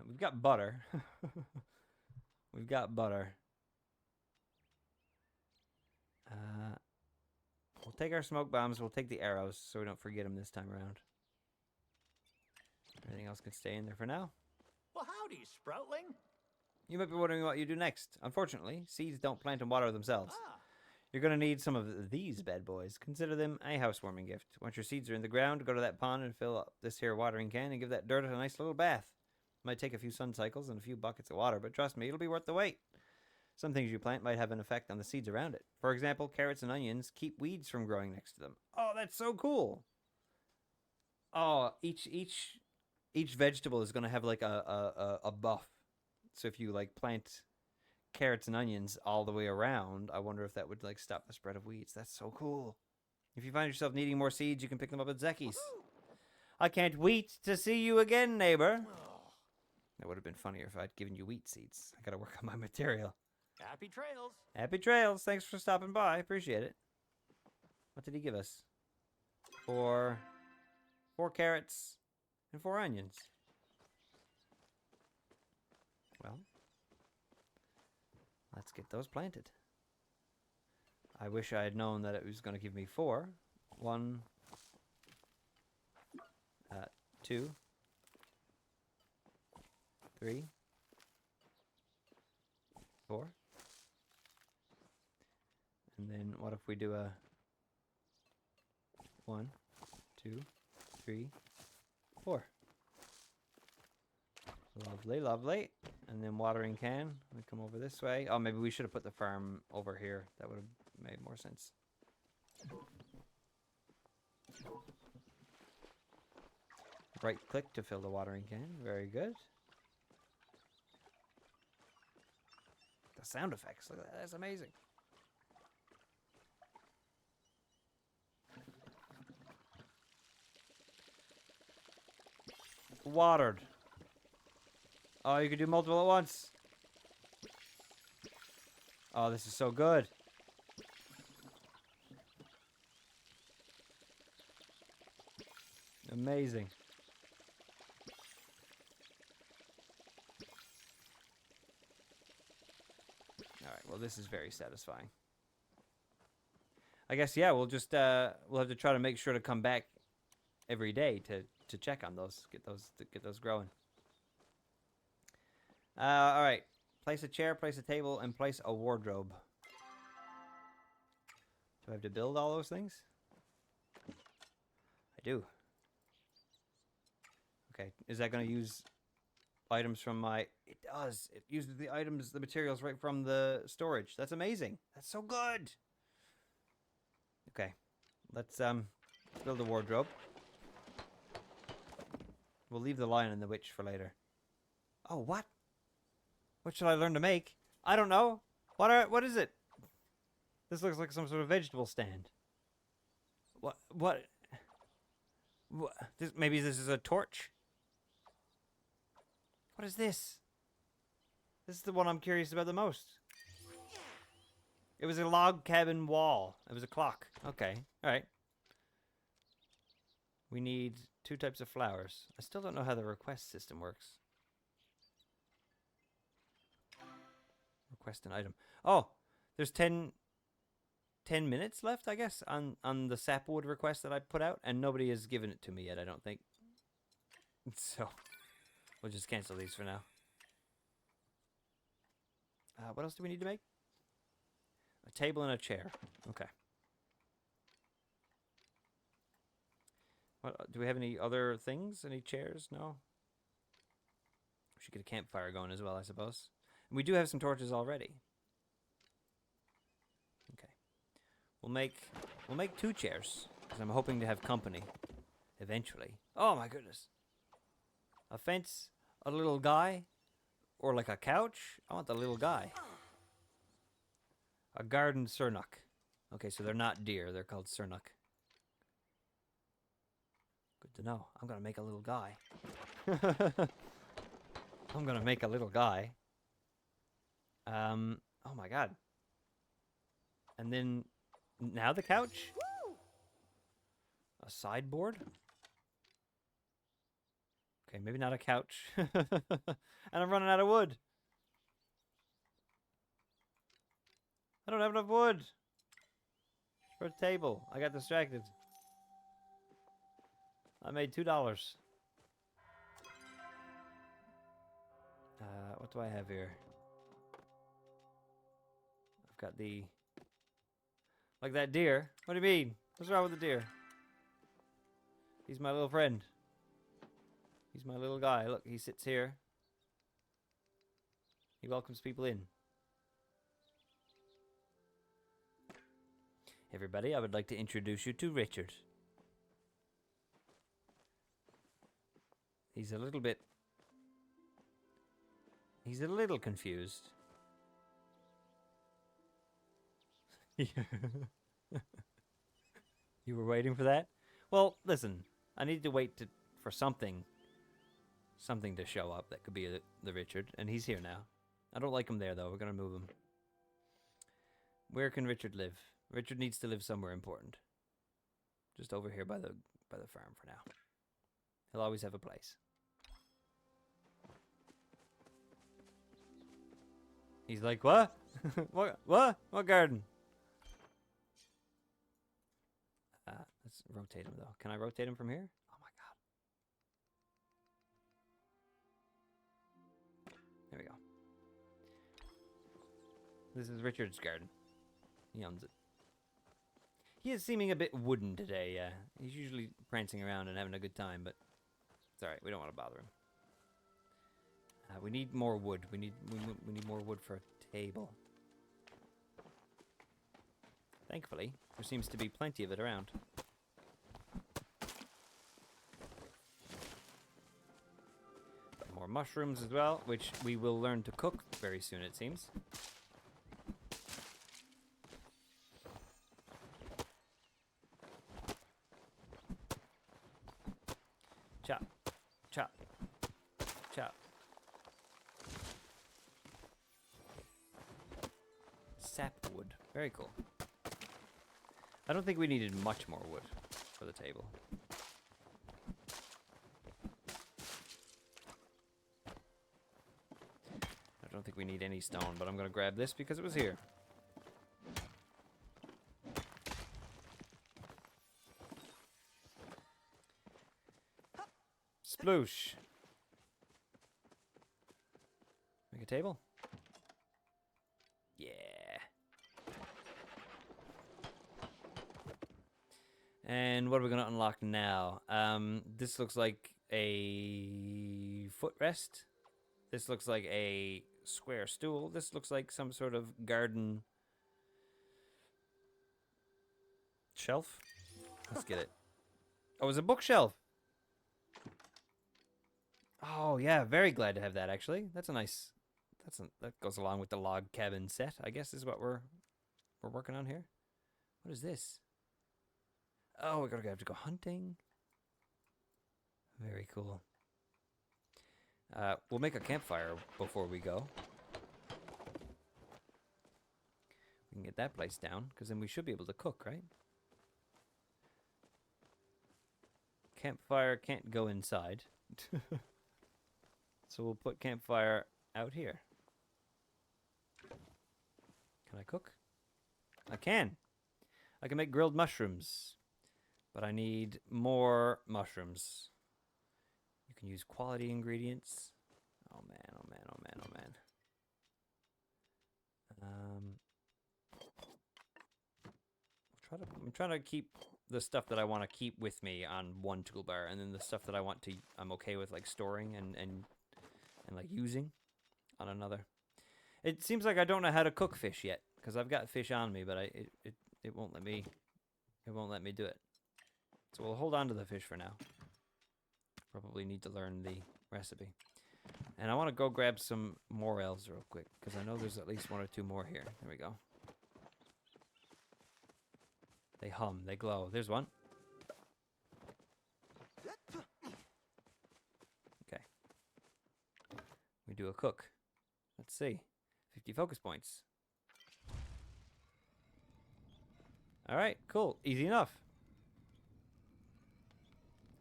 We've got butter. We've got butter. We'll take our smoke bombs. We'll take the arrows so we don't forget them this time around. Everything else can stay in there for now. Well, howdy, Sproutling. You might be wondering what you do next. Unfortunately, seeds don't plant and water themselves. Ah, You're going to need some of these bad boys. Consider them a housewarming gift. Once your seeds are in the ground, go to that pond and fill up this here watering can and give that dirt a nice little bath. Might take a few sun cycles and a few buckets of water, but trust me, it'll be worth the wait. Some things you plant might have an effect on the seeds around it. For example, carrots and onions keep weeds from growing next to them. Oh, that's so cool. Oh, each vegetable is going to have like a buff. So if you like plant carrots and onions all the way around, I wonder if that would like stop the spread of weeds. That's so cool. If you find yourself needing more seeds, you can pick them up at Zeki's. I can't wait to see you again, neighbor. That would have been funnier if I'd given you wheat seeds. I gotta work on my material. happy trails. Happy trails. Thanks for stopping by. Appreciate it. What did he give us? Four carrots and 4 onions. Well, let's get those planted. I wish I had known that it was going to give me 4. 1, 2, 3, 4. And then what if we do a 1, 2, 3, 4. Lovely, lovely. And then watering can. We come over this way. Oh, maybe we should have put the farm over here. That would have made more sense. Right click to fill the watering can. Very good. The sound effects. Look at that. That's amazing. Watered. Oh, you can do multiple at once. Oh, this is so good. Amazing. All right, well, this is very satisfying. I guess, yeah, we'll just, we'll have to try to make sure to come back every day to check on those, get those growing. All right. Place a chair, place a table, and place a wardrobe. Do I have to build all those things? I do. Okay. Is that going to use items from my... It does. It uses the items, the materials right from the storage. That's amazing. That's so good. Okay. Let's build a wardrobe. We'll leave the lion and the witch for later. Oh, what? What should I learn to make? I don't know. What is it? This looks like some sort of vegetable stand. What? Maybe this is a torch? What is this? This is the one I'm curious about the most. It was a log cabin wall. It was a clock. Okay. All right. We need 2 types of flowers. I still don't know how the request system works. Request an item. Oh, there's 10 minutes left, I guess, on the sapwood request that I put out, and nobody has given it to me yet, I don't think. So, we'll just cancel these for now. What else do we need to make? A table and a chair. Okay. What, do we have any other things? Any chairs? No? We should get a campfire going as well, I suppose. And we do have some torches already. Okay. We'll make 2 chairs, because I'm hoping to have company eventually. Oh my goodness. A fence, a little guy, or like a couch. I want the little guy. A garden surnuk. Okay, so they're not deer, they're called surnuk. Good to know. I'm gonna make a little guy. I'm gonna make a little guy. Oh my god. And then now the couch? A sideboard? Okay, maybe not a couch. And I'm running out of wood. I don't have enough wood for a table. I got distracted. I made $2. What do I have here? I've got the... Like that deer? What do you mean? What's wrong with the deer? He's my little friend. He's my little guy. Look, he sits here. He welcomes people in. Everybody, I would like to introduce you to Richard. He's a little bit... He's a little confused. You were waiting for that? Well, listen. I need to wait for something to show up that could be the Richard, and he's here now. I don't like him there, though. We're going to move him. Where can Richard live? Richard needs to live somewhere important. Just over here by the farm for now. He'll always have a place. He's like, what? What? What garden? Let's rotate him, though. Can I rotate him from here? Oh, my God. There we go. This is Richard's garden. He owns it. He is seeming a bit wooden today, yeah. He's usually prancing around and having a good time, but it's alright. We don't want to bother him. We need more wood. We need more wood for a table. Thankfully, there seems to be plenty of it around. More mushrooms as well, which we will learn to cook very soon, it seems. Chop, chop, chop. Sapwood. Very cool. I don't think we needed much more wood for the table. I don't think we need any stone, but I'm going to grab this because it was here. Sploosh. Make a table? Yeah. And what are we going to unlock now? This looks like a footrest. This looks like a square stool. This looks like some sort of garden shelf. Let's get it. Oh, it's a bookshelf. Oh, yeah. Very glad to have that, actually. That's a nice... that goes along with the log cabin set, I guess, is what we're working on here. What is this? Oh, we're going to have to go hunting. Very cool. We'll make a campfire before we go. We can get that place down, because then we should be able to cook, right? Campfire can't go inside. So we'll put campfire out here. Can I cook? I can. I can make grilled mushrooms. But I need more mushrooms. You can use quality ingredients. Oh man, oh man, oh man, oh man. I'm trying to keep the stuff that I want to keep with me on one toolbar, and then the stuff that I'm okay with like storing and like using on another. It seems like I don't know how to cook fish yet, because I've got fish on me, but it won't let me do it. So we'll hold on to the fish for now. Probably need to learn the recipe. And I want to go grab some morels real quick, because I know there's at least one or two more here. There we go. They hum, they glow. There's one. Okay. We do a cook. Let's see. 50 focus points. All right, cool. Easy enough.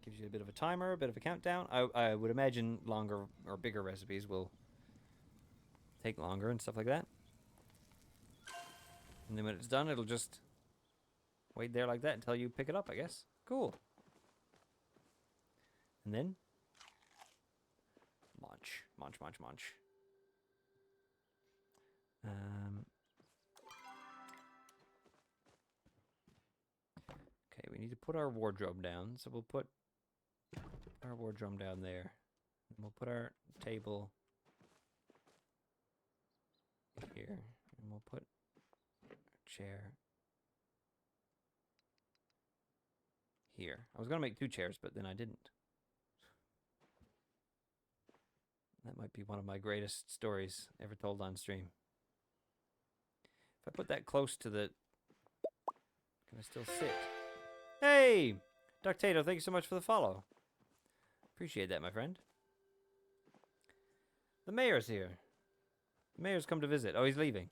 Gives you a bit of a timer, a bit of a countdown. I would imagine longer or bigger recipes will take longer and stuff like that. And then when it's done, it'll just wait there like that until you pick it up, I guess. Cool. And then munch, munch, munch, munch. Okay, we need to put our wardrobe down, so we'll put our wardrobe down there. And we'll put our table here, and we'll put our chair here. I was gonna make 2 chairs, but then I didn't. That might be one of my greatest stories ever told on stream. If I put that close to the... Can I still sit? Hey! Ductato, thank you so much for the follow. Appreciate that, my friend. The mayor's here. The mayor's come to visit. Oh, he's leaving.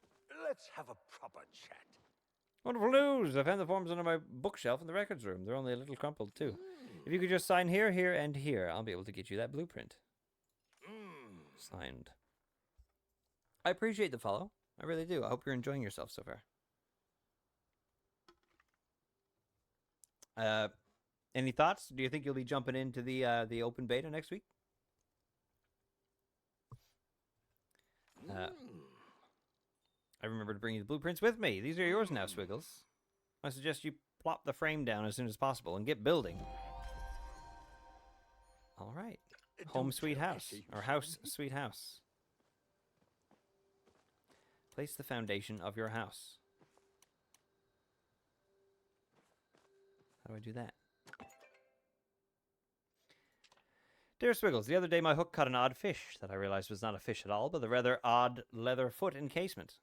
Let's have a proper chat. Wonderful news! I found the forms under my bookshelf in the records room. They're only a little crumpled, too. If you could just sign here, here, and here, I'll be able to get you that blueprint. Signed. I appreciate the follow. I really do. I hope you're enjoying yourself so far. Any thoughts? Do you think you'll be jumping into the open beta next week? I remember to bring you the blueprints with me. These are yours now, Swiggles. I suggest you plop the frame down as soon as possible and get building. All right. Home sweet house. Or house sweet house. Place the foundation of your house. How do I do that? Dear Swiggles, the other day my hook caught an odd fish that I realized was not a fish at all, but a rather odd leather foot encasement.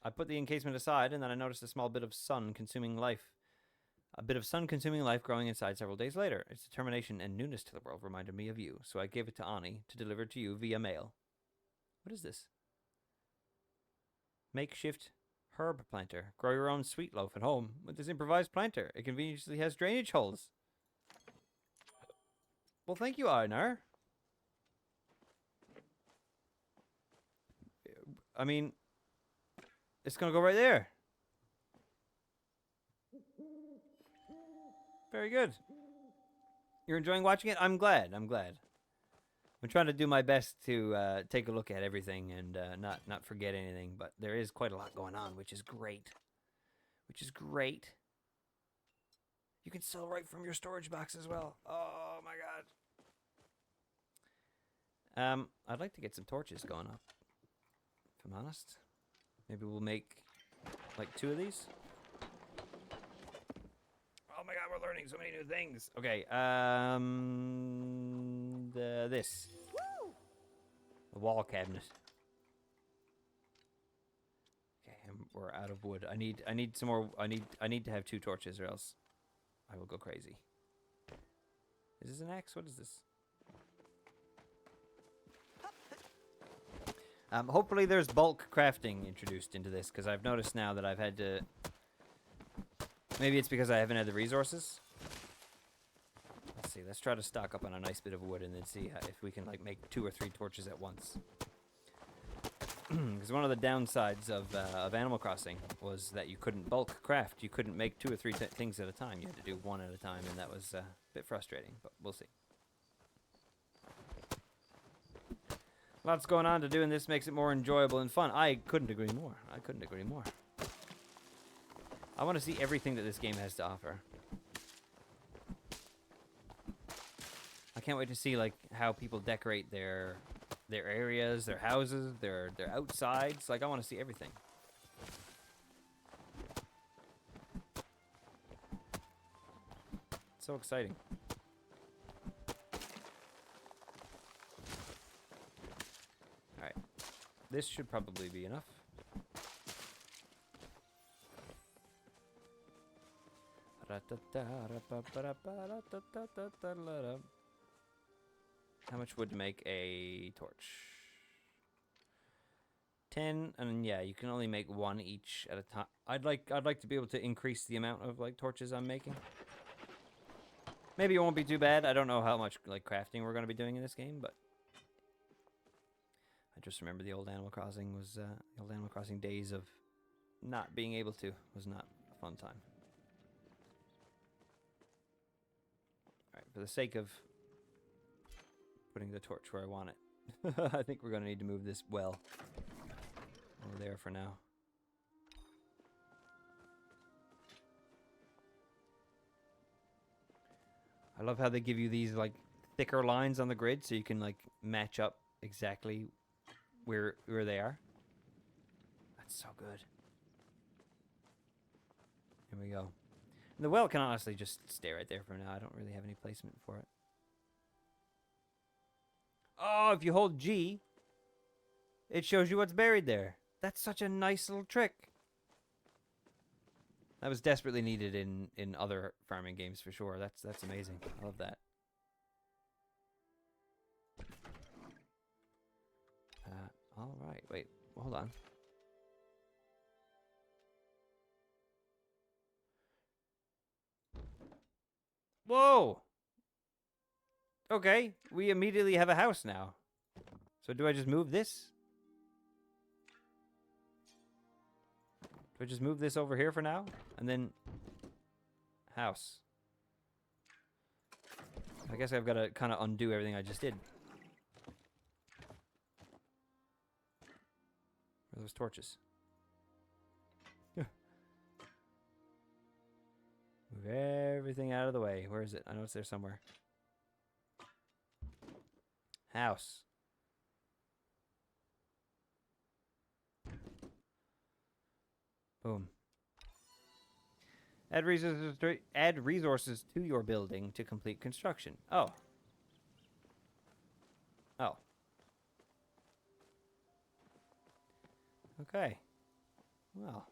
I put the encasement aside, and then I noticed a small bit of sun-consuming life. A bit of sun-consuming life growing inside several days later. Its determination and newness to the world reminded me of you, so I gave it to Ani to deliver to you via mail. What is this? Makeshift herb planter. Grow your own sweet loaf at home with this improvised planter. It conveniently has drainage holes. Well, thank you, Einar. I mean, it's going to go right there. Very good. You're enjoying watching it? I'm glad. I'm glad. I'm trying to do my best to take a look at everything and not forget anything, but there is quite a lot going on, which is great. Which is great. You can sell right from your storage box as well. Oh my god. I'd like to get some torches going up, if I'm honest. Maybe we'll make like 2 of these. Oh my god, we're learning so many new things. Okay, this. Woo! The wall cabinet. Okay, and we're out of wood. I need some more. I need to have 2 torches, or else I will go crazy. Is this an axe? What is this? Hopefully there's bulk crafting introduced into this, because I've noticed now that I've had to... Maybe it's because I haven't had the resources. Let's see, let's try to stock up on a nice bit of wood and then see if we can like make 2 or 3 torches at once. Because one of the downsides of Animal Crossing was that you couldn't bulk craft. You couldn't make 2 or 3 things at a time. You had to do 1 at a time, and that was a bit frustrating, but we'll see. Lots going on to do, and this makes it more enjoyable and fun. I couldn't agree more. I couldn't agree more. I want to see everything that this game has to offer. I can't wait to see like how people decorate their areas, their houses, their outsides. Like I want to see everything. It's so exciting. Alright. This should probably be enough. How much wood to make a torch? 10, and yeah, you can only make one each at a time. I'd like to be able to increase the amount of like torches I'm making. Maybe it won't be too bad. I don't know how much like crafting we're going to be doing in this game, but I just remember the old Animal Crossing was the old Animal Crossing days of not being able to was not a fun time. All right, for the sake of putting the torch where I want it, I think we're going to need to move this well over there for now. I love how they give you these like thicker lines on the grid so you can like match up exactly where they are. That's so good. Here we go. And the well can honestly just stay right there for now. I don't really have any placement for it. Oh, if you hold G, it shows you what's buried there. That's such a nice little trick. That was desperately needed in other farming games for sure. That's amazing. I love that. All right. Wait. Hold on. Whoa! Okay, we immediately have a house now. So do I just move this? Do I just move this over here for now? And then... house. I guess I've got to kind of undo everything I just did. Where are those torches? Move everything out of the way. Where is it? I know it's there somewhere. House. Boom. Add resources to your building to complete construction. Oh. Oh. Okay. Well,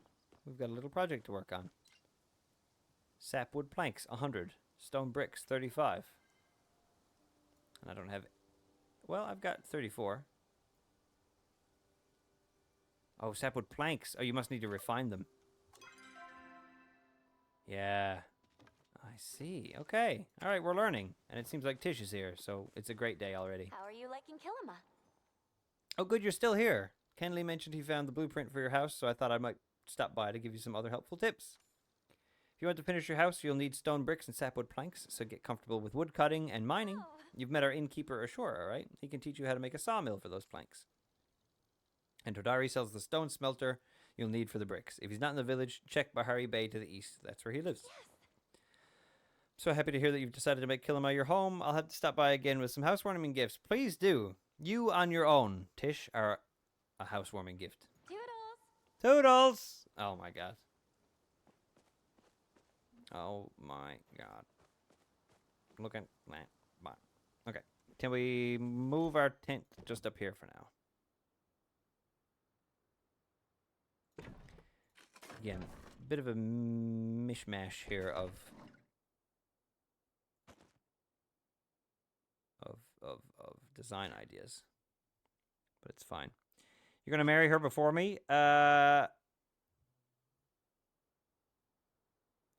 we've got a little project to work on. Sapwood planks, 100. Stone bricks, 35. And I don't have... well, I've got 34. Oh, sapwood planks. Oh, you must need to refine them. Yeah. I see. Okay. All right, we're learning. And it seems like Tish is here, so it's a great day already. How are you liking Kilima? Oh, good, you're still here. Kenley mentioned he found the blueprint for your house, so I thought I might stop by to give you some other helpful tips. If you want to finish your house, you'll need stone bricks and sapwood planks, so get comfortable with wood cutting and mining. Oh. You've met our innkeeper Ashura, right? He can teach you how to make a sawmill for those planks. And Todari sells the stone smelter you'll need for the bricks. If he's not in the village, check Bahari Bay to the east. That's where he lives. Yes. So happy to hear that you've decided to make Kilima your home. I'll have to stop by again with some housewarming gifts. Please do. You on your own, Tish, are a housewarming gift. Toodles. Toodles! Oh my god. Oh my god. Look at that. Okay. Can we move our tent just up here for now? Again, a bit of a mishmash here of design ideas. But it's fine. You're gonna marry her before me? Yeah.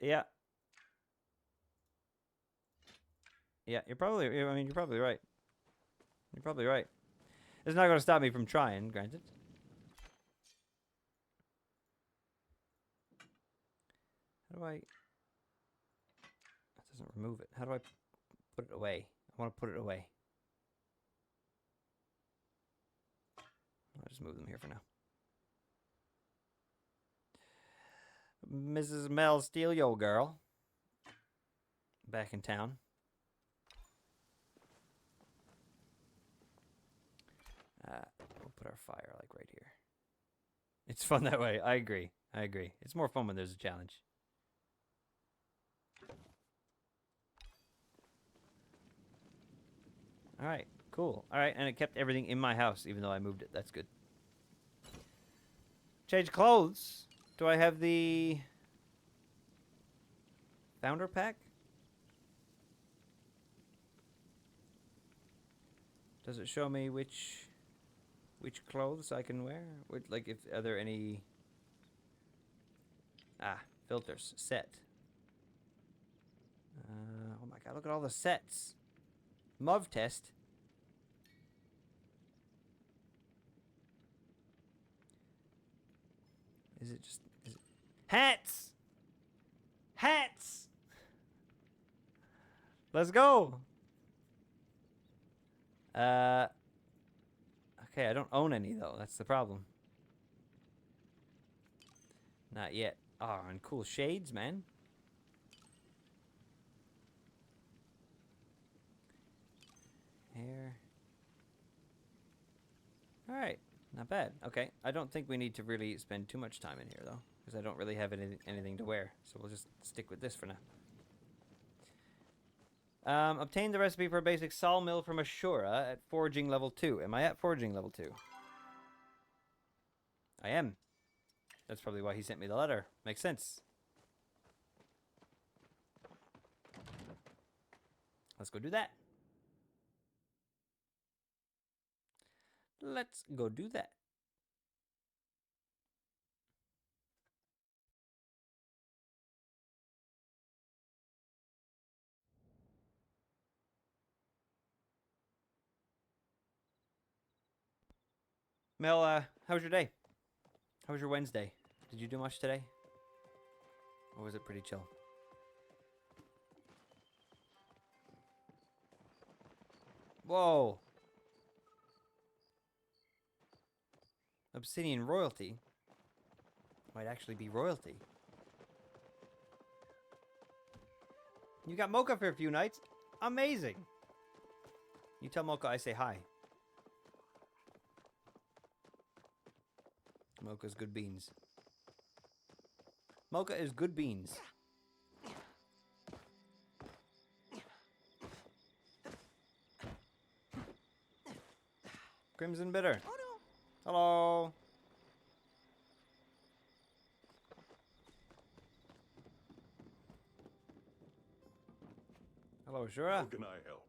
Yeah, you're probably right. You're probably right. It's not gonna stop me from trying, granted. How do I... that doesn't remove it. How do I put it away? I want to put it away. I'll just move them here for now. Mrs. Mel Steele, yo girl. Back in town. We'll put our fire like right here. It's fun that way. I agree. It's more fun when there's a challenge. Alright, cool. Alright, and it kept everything in my house even though I moved it. That's good. Change clothes. Do I have the founder pack? Does it show me which... Which clothes I can wear? Like, if are there any... Ah, filters. Set. Oh my god, look at all the sets. Mov test. Is it just... Is it... Hats! Hats! Let's go! Okay, I don't own any, though. That's the problem. Not yet. Oh, and cool shades, man. Hair. Alright, not bad. Okay, I don't think we need to really spend too much time in here, though. Because I don't really have anything to wear. So we'll just stick with this for now. Obtain the recipe for a basic sawmill from Ashura at forging level 2. Am I at forging level 2? I am. That's probably why he sent me the letter. Makes sense. Let's go do that. Let's go do that. Mel, how was your day? How was your Wednesday? Did you do much today? Or was it pretty chill? Whoa! Obsidian royalty? Might actually be royalty. You got Mocha for a few nights? Amazing! You tell Mocha I say hi. Mocha's good beans. Mocha is good beans. Crimson Bitter. Oh no. Hello. Hello, Shura. How can I help?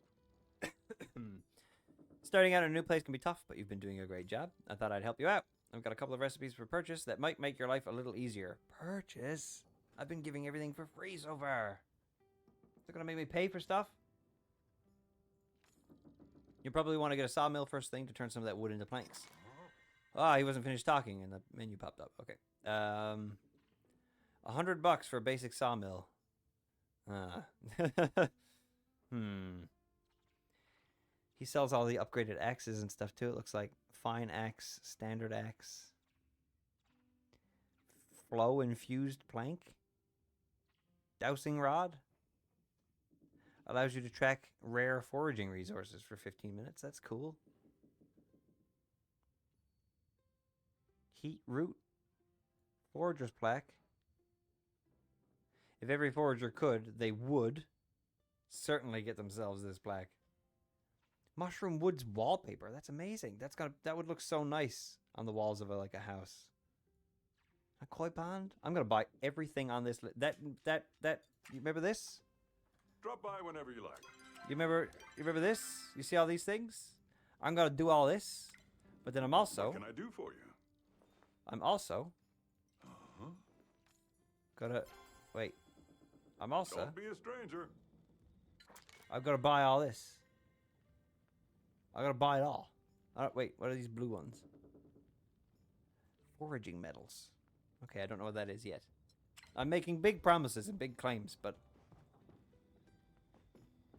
Starting out in a new place can be tough, but you've been doing a great job. I thought I'd help you out. I've got a couple of recipes for purchase that might make your life a little easier. Purchase? I've been giving everything for free so far. Is it gonna make me pay for stuff? You probably want to get a sawmill first thing to turn some of that wood into planks. Ah, he wasn't finished talking and the menu popped up. Okay. $100 for a basic sawmill. He sells all the upgraded axes and stuff too. It looks like fine axe, standard axe, flow infused plank, dowsing rod. Allows you to track rare foraging resources for 15 minutes. That's cool. Heat root, forager's plaque. If every forager could, they would certainly get themselves this plaque. Mushroom Woods wallpaper. That's amazing. That would look so nice on the walls of a house. A koi pond. I'm gonna buy everything on this. That. You remember this? Drop by whenever you like. You remember this? You see all these things? I'm gonna do all this, but then I'm also. What can I do for you? I'm also. Gotta wait. I'm also. Don't be a stranger. I've got to buy all this. I gotta buy it all. Wait, what are these blue ones? Foraging metals. Okay, I don't know what that is yet. I'm making big promises and big claims, but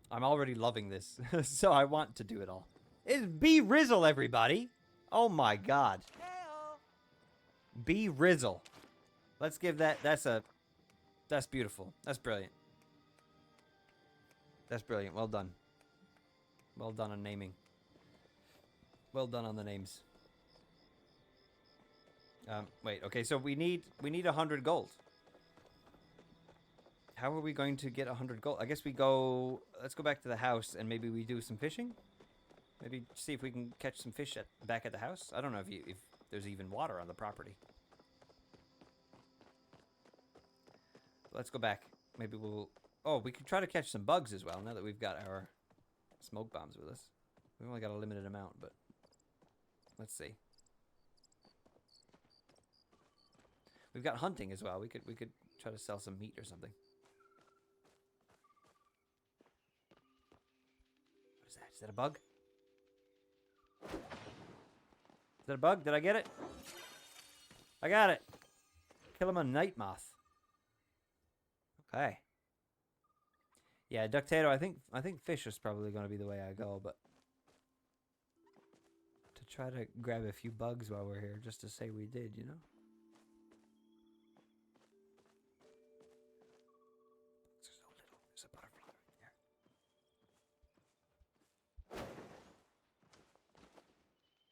I'm already loving this, so I want to do it all. It's B Rizzle, everybody! Oh my god. Hey-o. B Rizzle. Let's give that. That's beautiful. That's brilliant. That's brilliant. Well done. Well done on naming. Well done on the names. Wait, okay, so we need 100 gold. How are we going to get 100 gold? I guess we go... Let's go back to the house and maybe we do some fishing? Maybe see if we can catch some fish back at the house? I don't know if there's even water on the property. Let's go back. Maybe we'll... Oh, we could try to catch some bugs as well now that we've got our smoke bombs with us. We've only got a limited amount, but... Let's see. We've got hunting as well. We could try to sell some meat or something. What is that? Is that a bug? Is that a bug? Did I get it? I got it. Kill him a night moth. Okay. Yeah, Ductato, I think fish is probably going to be the way I go, but to try to grab a few bugs while we're here just to say we did, you know? There's so little. There's a butterfly right there.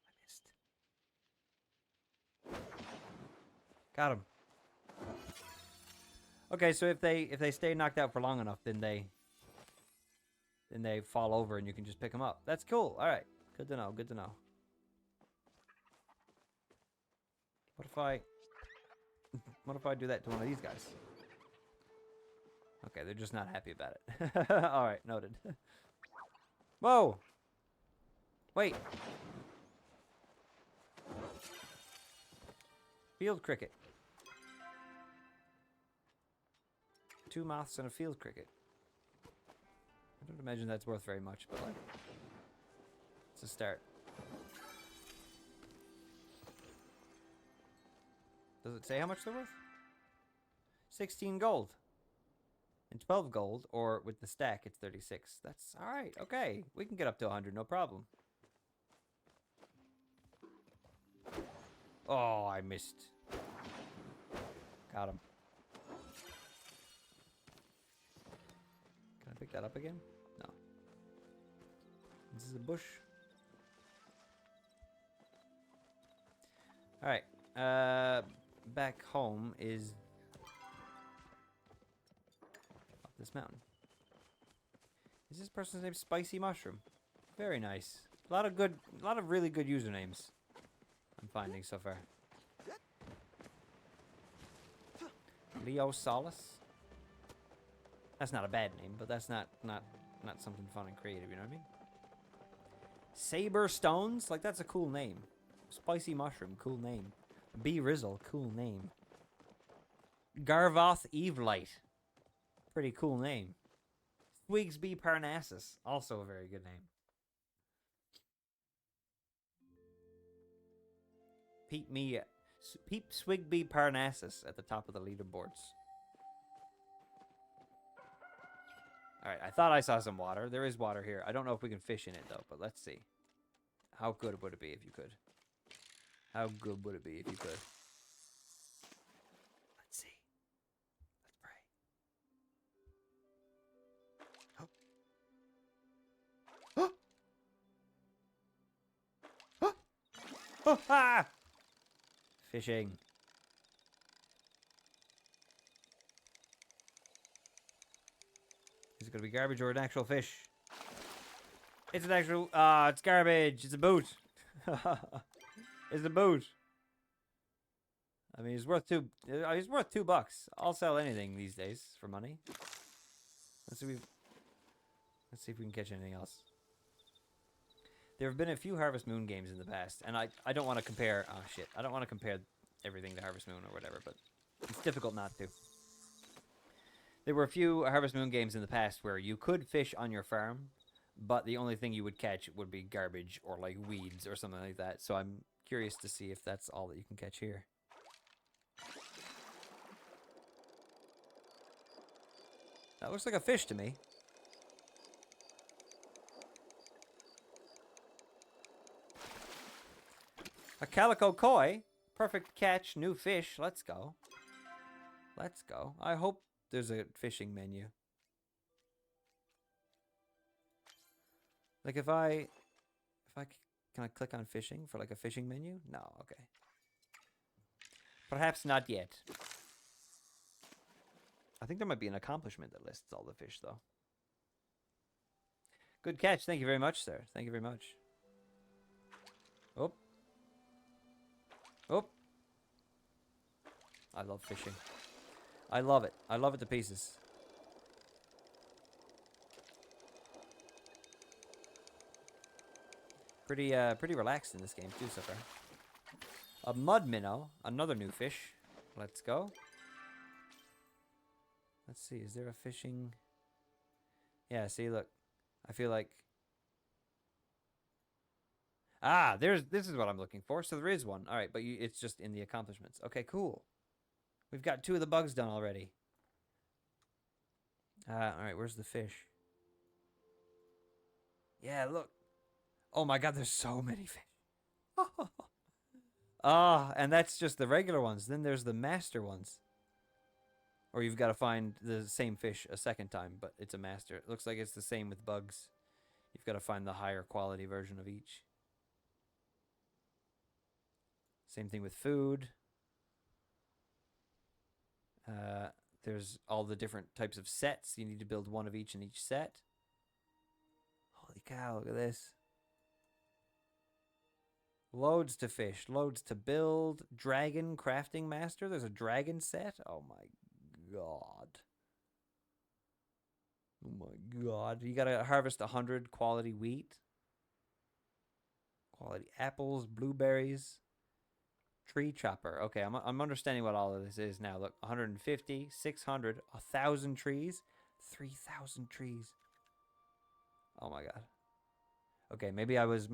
I missed. Got him. Okay, so if they stay knocked out for long enough, then they fall over and you can just pick them up. That's cool. All right. Good to know. Good to know. What if I do that to one of these guys? Okay, they're just not happy about it. All right, noted. Whoa. Wait. Field cricket. 2 moths and a field cricket. I don't imagine that's worth very much, but like, it's a start. Does it say how much they're worth? 16 gold. And 12 gold, or with the stack, it's 36. That's alright, okay. We can get up to 100, no problem. Oh, I missed. Got him. Can I pick that up again? No. This is a bush. Alright. Back home is up this mountain. Is this person's name Spicy Mushroom? Very nice. A lot of really good usernames I'm finding so far. Leo Solace. That's not a bad name, but that's not something fun and creative, you know what I mean? Saber Stones? Like, that's a cool name. Spicy Mushroom, cool name. B Rizzle, cool name. Garvoth Evelight. Pretty cool name. Swigsby Parnassus, also a very good name. Peep Swigby Parnassus at the top of the leaderboards. Alright, I thought I saw some water. There is water here. I don't know if we can fish in it, though, but let's see. How good would it be if you could? How good would it be if you could? Let's see. Let's pray. Oh! Oh! Ah! Fishing. Is it gonna be garbage or an actual fish? It's an actual. It's garbage. It's a boot. It's a boot. I mean, he's worth $2. I'll sell anything these days for money. Let's see if we can catch anything else. There have been a few Harvest Moon games in the past, and I don't want to compare. Oh shit! I don't want to compare everything to Harvest Moon or whatever, but it's difficult not to. There were a few Harvest Moon games in the past where you could fish on your farm, but the only thing you would catch would be garbage or like weeds or something like that. So I'm curious to see if that's all that you can catch here. That looks like a fish to me. A calico koi. Perfect catch. New fish. Let's go. Let's go. I hope there's a fishing menu. Like can I click on fishing for like a fishing menu? No, okay. Perhaps not yet. I think there might be an accomplishment that lists all the fish though. Good catch. Thank you very much, sir. Thank you very much. Oh. Oh. I love fishing. I love it. I love it to pieces. Pretty relaxed in this game too so far. A mud minnow, another new fish. Let's go. Let's see, is there a fishing? Yeah, see, look. I feel like... Ah, this is what I'm looking for. So there is one. All right, but it's just in the accomplishments. Okay, cool. We've got 2 of the bugs done already. All right, where's the fish? Yeah, look. Oh my god, there's so many fish. Ah, and that's just the regular ones. Then there's the master ones. Or you've got to find the same fish a second time, but it's a master. It looks like it's the same with bugs. You've got to find the higher quality version of each. Same thing with food. There's all the different types of sets. You need to build one of each in each set. Holy cow, look at this. Loads to fish, loads to build. Dragon crafting master. There's a dragon set. Oh my god. Oh my god. You gotta harvest 100 quality wheat. Quality apples, blueberries. Tree chopper. Okay, I'm understanding what all of this is now. Look, 150, 600, 1,000 trees, 3,000 trees. Oh my god. Okay, maybe I was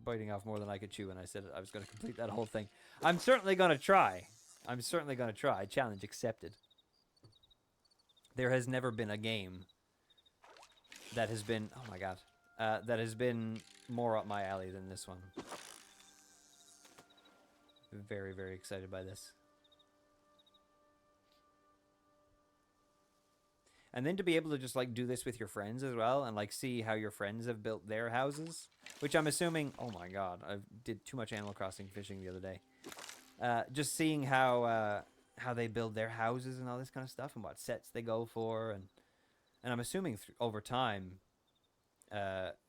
biting off more than I could chew when I said I was going to complete that whole thing. I'm certainly going to try. I'm certainly going to try. Challenge accepted. There has never been a game that has been, oh my god, that has been more up my alley than this one. Very, very excited by this. And then to be able to just, like, do this with your friends as well and, like, see how your friends have built their houses. Which I'm assuming... Oh, my God. I did too much Animal Crossing fishing the other day. Just seeing how they build their houses and all this kind of stuff and what sets they go for. And I'm assuming over time,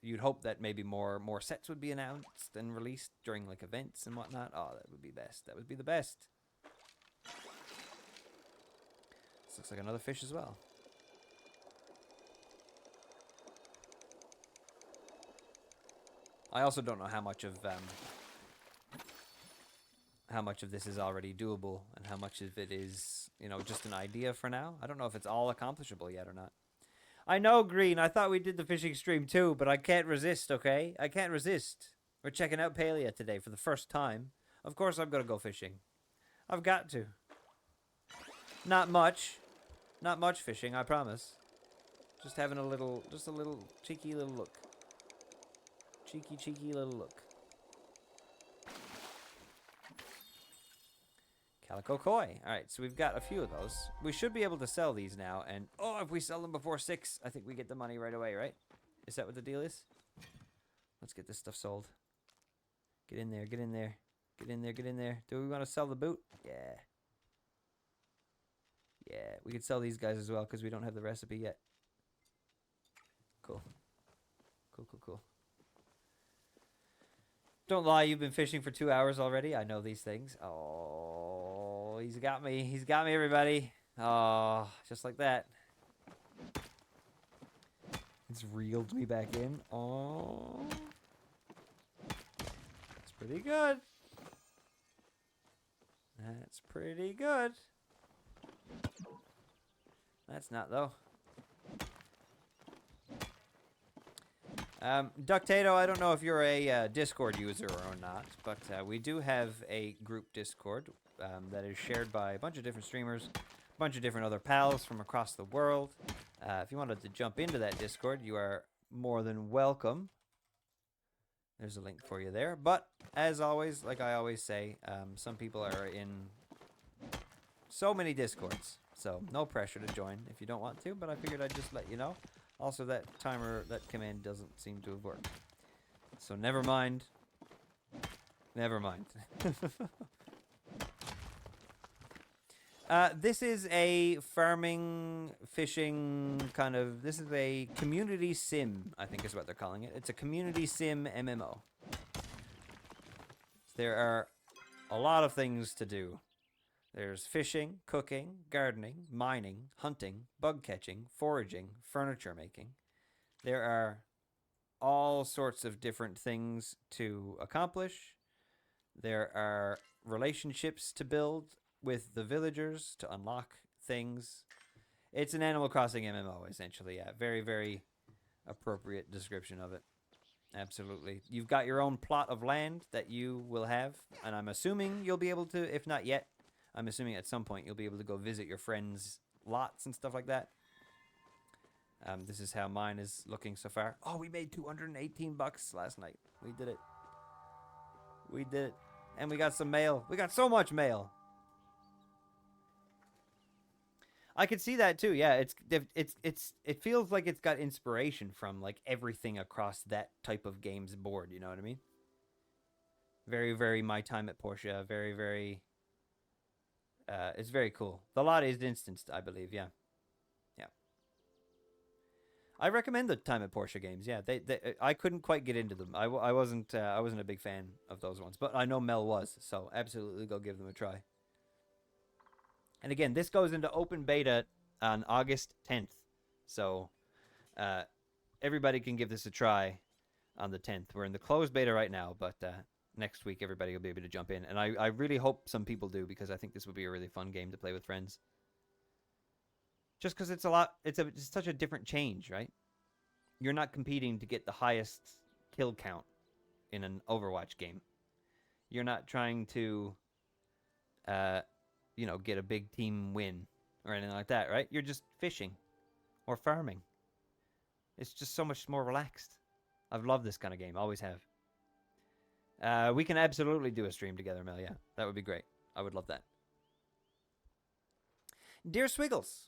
you'd hope that maybe more sets would be announced and released during, like, events and whatnot. Oh, that would be best. That would be the best. This looks like another fish as well. I also don't know how much of this is already doable and how much of it is, you know, just an idea for now. I don't know if it's all accomplishable yet or not. I know, Green. I thought we did the fishing stream too, but I can't resist, okay? I can't resist. We're checking out Palia today for the first time. Of course I'm going to go fishing. I've got to. Not much. Not much fishing, I promise. Just having a little cheeky little look. Cheeky little look. Calico Koi. Alright, so we've got a few of those. We should be able to sell these now, and oh, if we sell them before 6, I think we get the money right away, right? Is that what the deal is? Let's get this stuff sold. Get in there, get in there. Get in there, get in there. Do we want to sell the boot? Yeah. Yeah, we could sell these guys as well, because we don't have the recipe yet. Cool. Cool. Don't lie, you've been fishing for 2 hours already. I know these things. Oh, he's got me. He's got me, everybody. Oh, just like that. It's reeled me back in. Oh. That's pretty good. That's pretty good. That's not, though. Ductato, I don't know if you're a Discord user or not, but we do have a group Discord that is shared by a bunch of different streamers, a bunch of different other pals from across the world. If you wanted to jump into that Discord, you are more than welcome. There's a link for you there. But, as always, like I always say, some people are in so many Discords, so no pressure to join if you don't want to, but I figured I'd just let you know. Also, that command doesn't seem to have worked. So, never mind. Never mind. This is a farming, fishing kind of... This is a community sim, I think is what they're calling it. It's a community sim MMO. There are a lot of things to do. There's fishing, cooking, gardening, mining, hunting, bug catching, foraging, furniture making. There are all sorts of different things to accomplish. There are relationships to build with the villagers to unlock things. It's an Animal Crossing MMO, essentially. Yeah, very, very appropriate description of it. Absolutely. You've got your own plot of land that you will have, and I'm assuming you'll be able to, if not yet, I'm assuming at some point you'll be able to go visit your friends' lots and stuff like that. This is how mine is looking so far. Oh, we made $218 last night. We did it. We did it. And we got some mail. We got so much mail. I could see that too. Yeah, it feels like it's got inspiration from like everything across that type of games board, you know what I mean? Very, very My Time at Portia. Very, very it's very cool. The lot is instanced, I believe, yeah. Yeah. I recommend the Time at Portia games. Yeah, they I couldn't quite get into them. I wasn't a big fan of those ones, but I know Mel was, so absolutely go give them a try. And again, this goes into open beta on August 10th. So everybody can give this a try on the 10th. We're in the closed beta right now, but next week everybody will be able to jump in. And I really hope some people do, because I think this would be a really fun game to play with friends. Just because it's such a different change, right? You're not competing to get the highest kill count in an Overwatch game. You're not trying to get a big team win or anything like that, right? You're just fishing or farming. It's just so much more relaxed. I've loved this kind of game. Always have. We can absolutely do a stream together, Mel. Yeah, that would be great. I would love that. Dear Swiggles,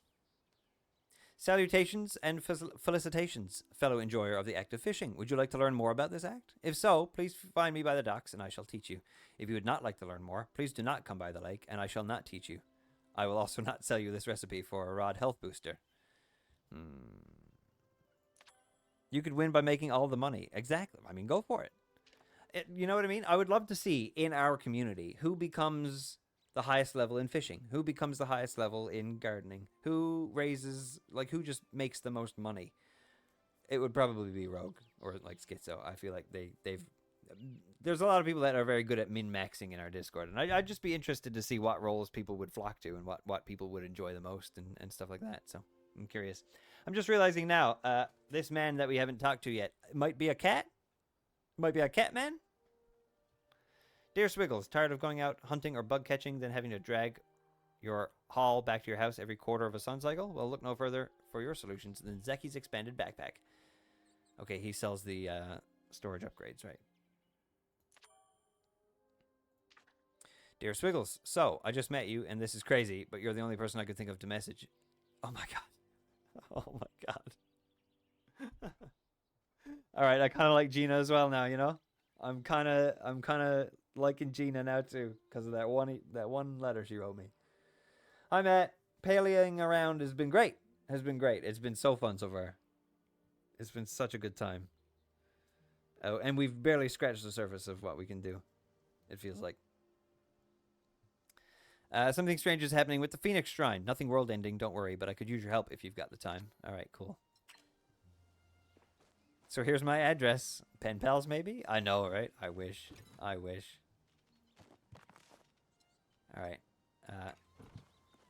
salutations and felicitations, fellow enjoyer of the act of fishing. Would you like to learn more about this act? If so, please find me by the docks, and I shall teach you. If you would not like to learn more, please do not come by the lake, and I shall not teach you. I will also not sell you this recipe for a rod health booster. You could win by making all the money. Exactly. I mean, go for it. You know what I mean? I would love to see in our community who becomes the highest level in fishing, who becomes the highest level in gardening, who who just makes the most money. It would probably be Rogue or like Schizo. I feel like there's a lot of people that are very good at min-maxing in our Discord, and I'd just be interested to see what roles people would flock to and what people would enjoy the most and stuff like that. So I'm curious. I'm just realizing now, this man that we haven't talked to yet might be a cat. Might be a cat man. Dear Swiggles, tired of going out hunting or bug catching, then having to drag your haul back to your house every quarter of a sun cycle? Well, look no further for your solutions than Zeki's expanded backpack. Okay, he sells the storage upgrades, right? Dear Swiggles, so I just met you, and this is crazy, but you're the only person I could think of to message. Oh my god. Oh my god. All right, I kind of like Gina as well now, you know? I'm kind of liking Gina now too because of that one letter she wrote me. Hi Matt, Paliaing around has been great. It's been so fun so far. It's been such a good time. Oh, and we've barely scratched the surface of what we can do. It feels like. Something strange is happening with the Phoenix Shrine. Nothing world-ending, don't worry, but I could use your help if you've got the time. All right, cool. So here's my address. Pen pals, maybe? I know, right? I wish. I wish. All right.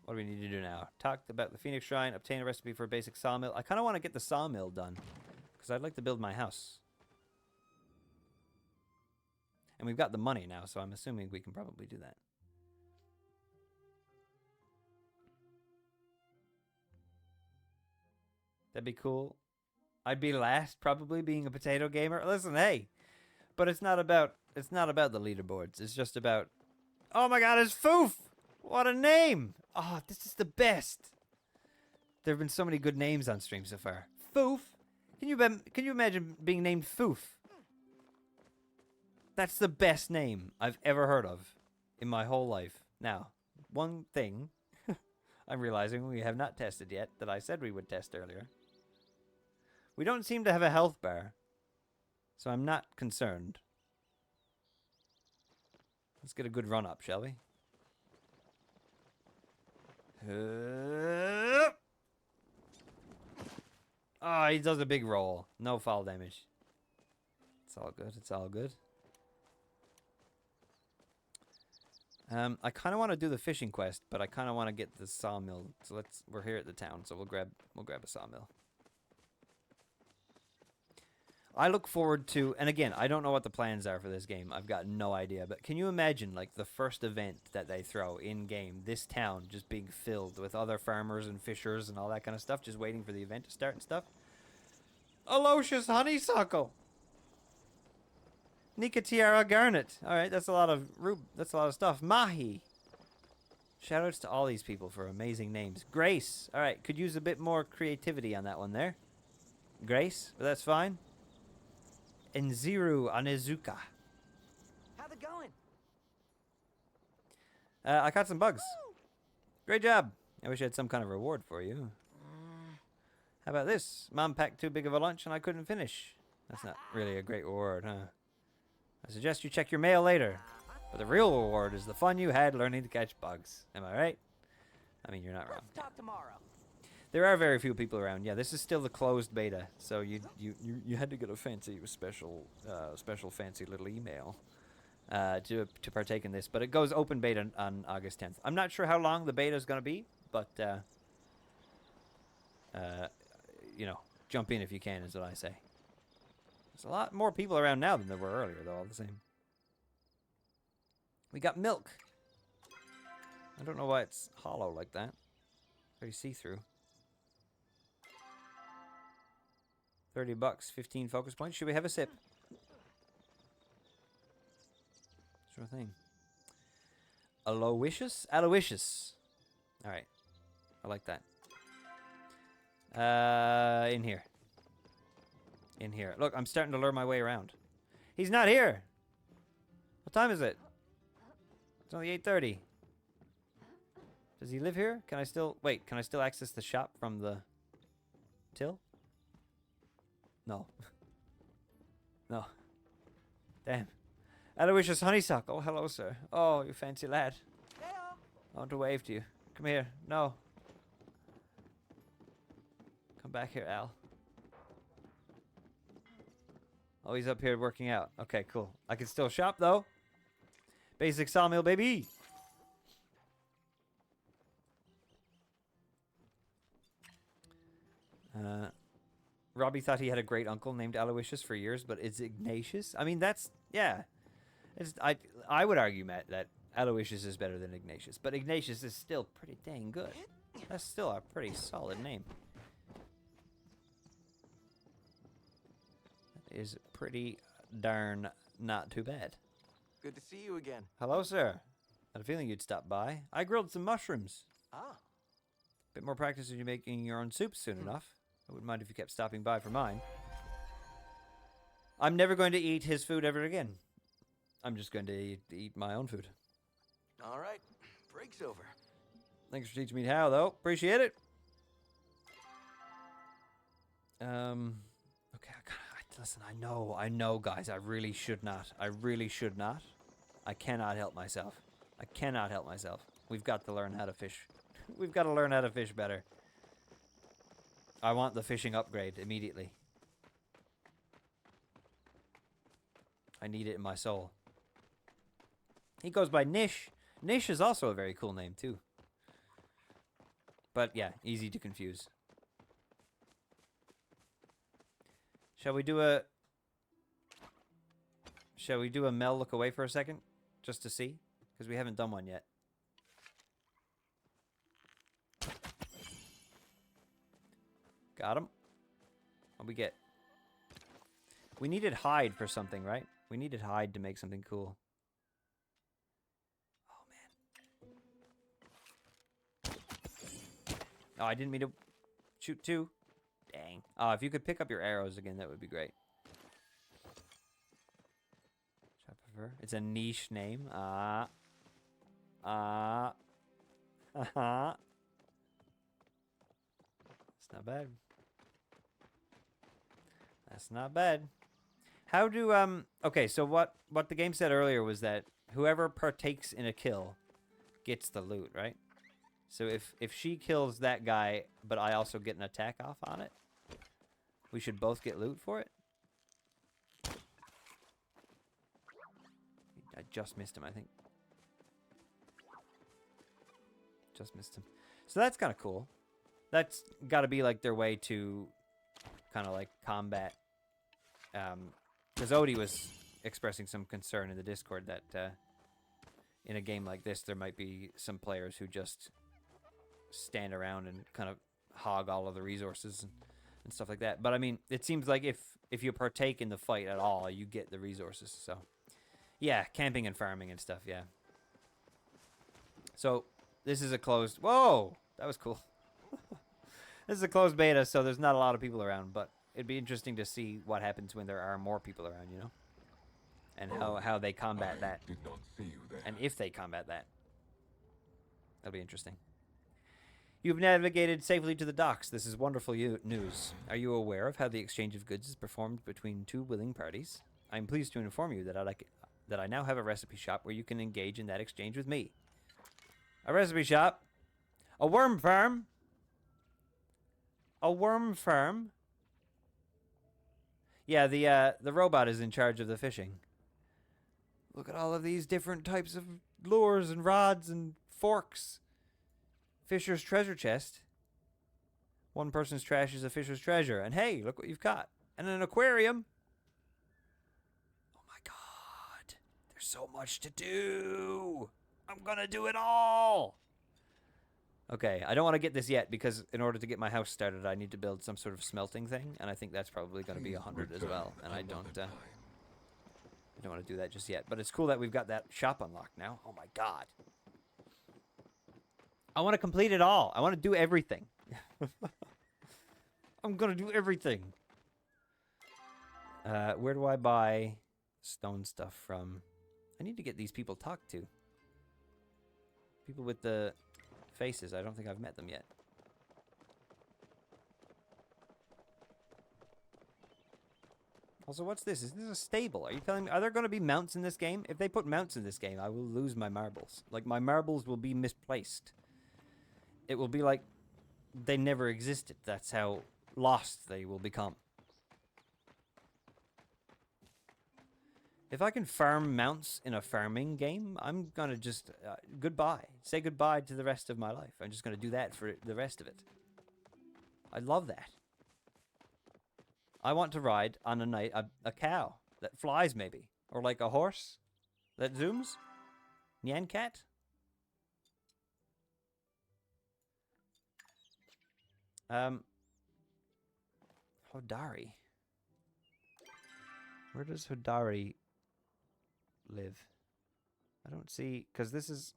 What do we need to do now? Talk about the Phoenix Shrine. Obtain a recipe for a basic sawmill. I kind of want to get the sawmill done because I'd like to build my house. And we've got the money now, so I'm assuming we can probably do that. That'd be cool. I'd be last, probably, being a potato gamer. Listen, hey, but it's not about the leaderboards. It's just about, oh my god, it's Foof! What a name! Oh, this is the best. There have been so many good names on stream so far. Foof? Can you imagine being named Foof? That's the best name I've ever heard of in my whole life. Now, one thing I'm realizing we have not tested yet that I said we would test earlier. We don't seem to have a health bar, so I'm not concerned. Let's get a good run up, shall we? Oh, he does a big roll. No fall damage. It's all good. It's all good. I kind of want to do the fishing quest, but I kind of want to get the sawmill. So we're here at the town, so we'll grab a sawmill. I look forward to, and again, I don't know what the plans are for this game. I've got no idea, but can you imagine like the first event that they throw in game, this town just being filled with other farmers and fishers and all that kind of stuff, just waiting for the event to start and stuff? Aloysius honeysuckle. Nicotera garnet. All right, that's a lot of that's a lot of stuff. Mahi. Shoutouts to all these people for amazing names. Grace. All right, could use a bit more creativity on that one there. Grace, but that's fine. Enziru Anezuka. How's it going? I caught some bugs. Great job. I wish I had some kind of reward for you. How about this? Mom packed too big of a lunch and I couldn't finish. That's not really a great reward, huh? I suggest you check your mail later. But the real reward is the fun you had learning to catch bugs. Am I right? I mean, you're not wrong. Let's talk tomorrow. There are very few people around. Yeah, this is still the closed beta, so you had to get a fancy special fancy little email to partake in this. But it goes open beta on August 10th. I'm not sure how long the beta is going to be, but you know, jump in if you can is what I say. There's a lot more people around now than there were earlier, though. All the same. We got milk. I don't know why it's hollow like that. Very see-through. $30, 15 focus points. Should we have a sip? Sure thing. Aloysius? Aloysius. All right. I like that. In here. In here. Look, I'm starting to learn my way around. He's not here. What time is it? It's only 8:30. Does he live here? Can I still... Wait, can I still access the shop from the... till? No. No. Damn. Aloysius Honeysuckle. Oh, hello, sir. Oh, you fancy lad. I want to wave to you. Come here. No. Come back here, Al. Oh, he's up here working out. Okay, cool. I can still shop, though. Basic sawmill, baby. Robbie thought he had a great uncle named Aloysius for years, but it's Ignatius. I mean, that's... Yeah. I would argue, Matt, that Aloysius is better than Ignatius, but Ignatius is still pretty dang good. That's still a pretty solid name. That is pretty darn not too bad. Good to see you again. Hello, sir. I had a feeling you'd stop by. I grilled some mushrooms. Ah. Bit more practice when you're making your own soup soon enough. I wouldn't mind if you kept stopping by for mine. I'm never going to eat his food ever again. I'm just going to eat my own food. All right. Break's over. Thanks for teaching me how, though. Appreciate it. Okay, listen, I know, guys. I really should not. I cannot help myself. We've got to learn how to fish. We've got to learn how to fish better. I want the fishing upgrade immediately. I need it in my soul. He goes by Nish. Nish is also a very cool name, too. But, yeah, easy to confuse. Shall we do a Mel look away for a second? Just to see? Because we haven't done one yet. Got him. What'd we get? We needed hide for something, right? We needed hide to make something cool. Oh, man. Oh, I didn't mean to shoot two. Dang. Oh, if you could pick up your arrows again, that would be great. It's a niche name. It's not bad. That's not bad. How do okay, so what the game said earlier was that whoever partakes in a kill gets the loot, right? So if she kills that guy, but I also get an attack off on it, we should both get loot for it? just missed him, I think. Just missed him. So that's kind of cool. That's got to be like their way to kind of like combat. Because Odie was expressing some concern in the Discord that in a game like this, there might be some players who just stand around and kind of hog all of the resources and stuff like that. But I mean, it seems like if you partake in the fight at all, you get the resources. So yeah, camping and farming and stuff, yeah. So this is a closed... Whoa! That was cool. This is a closed beta, so there's not a lot of people around, but it'd be interesting to see what happens when there are more people around, you know? And how they combat that. Did not see you there. And if they combat that. That'll be interesting. You've navigated safely to the docks. This is wonderful news. Are you aware of how the exchange of goods is performed between two willing parties? I'm pleased to inform you that I now have a recipe shop where you can engage in that exchange with me. A recipe shop? A worm farm? A worm farm? Yeah, the robot is in charge of the fishing. Look at all of these different types of lures and rods and forks. Fisher's treasure chest. One person's trash is a fisher's treasure. And hey, look what you've got. And an aquarium. Oh my god. There's so much to do. I'm gonna do it all. Okay, I don't want to get this yet because in order to get my house started, I need to build some sort of smelting thing. And I think that's probably going to be 100 as well. And I don't want to do that just yet. But it's cool that we've got that shop unlocked now. Oh my god. I want to complete it all. I want to do everything. I'm going to do everything. Where do I buy stone stuff from? I need to get these people talked to. People with the faces. I don't think I've met them yet. Also, what's this? Is this a stable? Are you telling me, are there going to be mounts in this game? If they put mounts in this game, I will lose my marbles. Like, my marbles will be misplaced. It will be like they never existed. That's how lost they will become. If I can farm mounts in a farming game, I'm going to just... goodbye. Say goodbye to the rest of my life. I'm just going to do that for the rest of it. I love that. I want to ride on a cow that flies, maybe. Or like a horse that zooms. Nyan cat. Hodari. Where does Hodari live? I don't see, because this is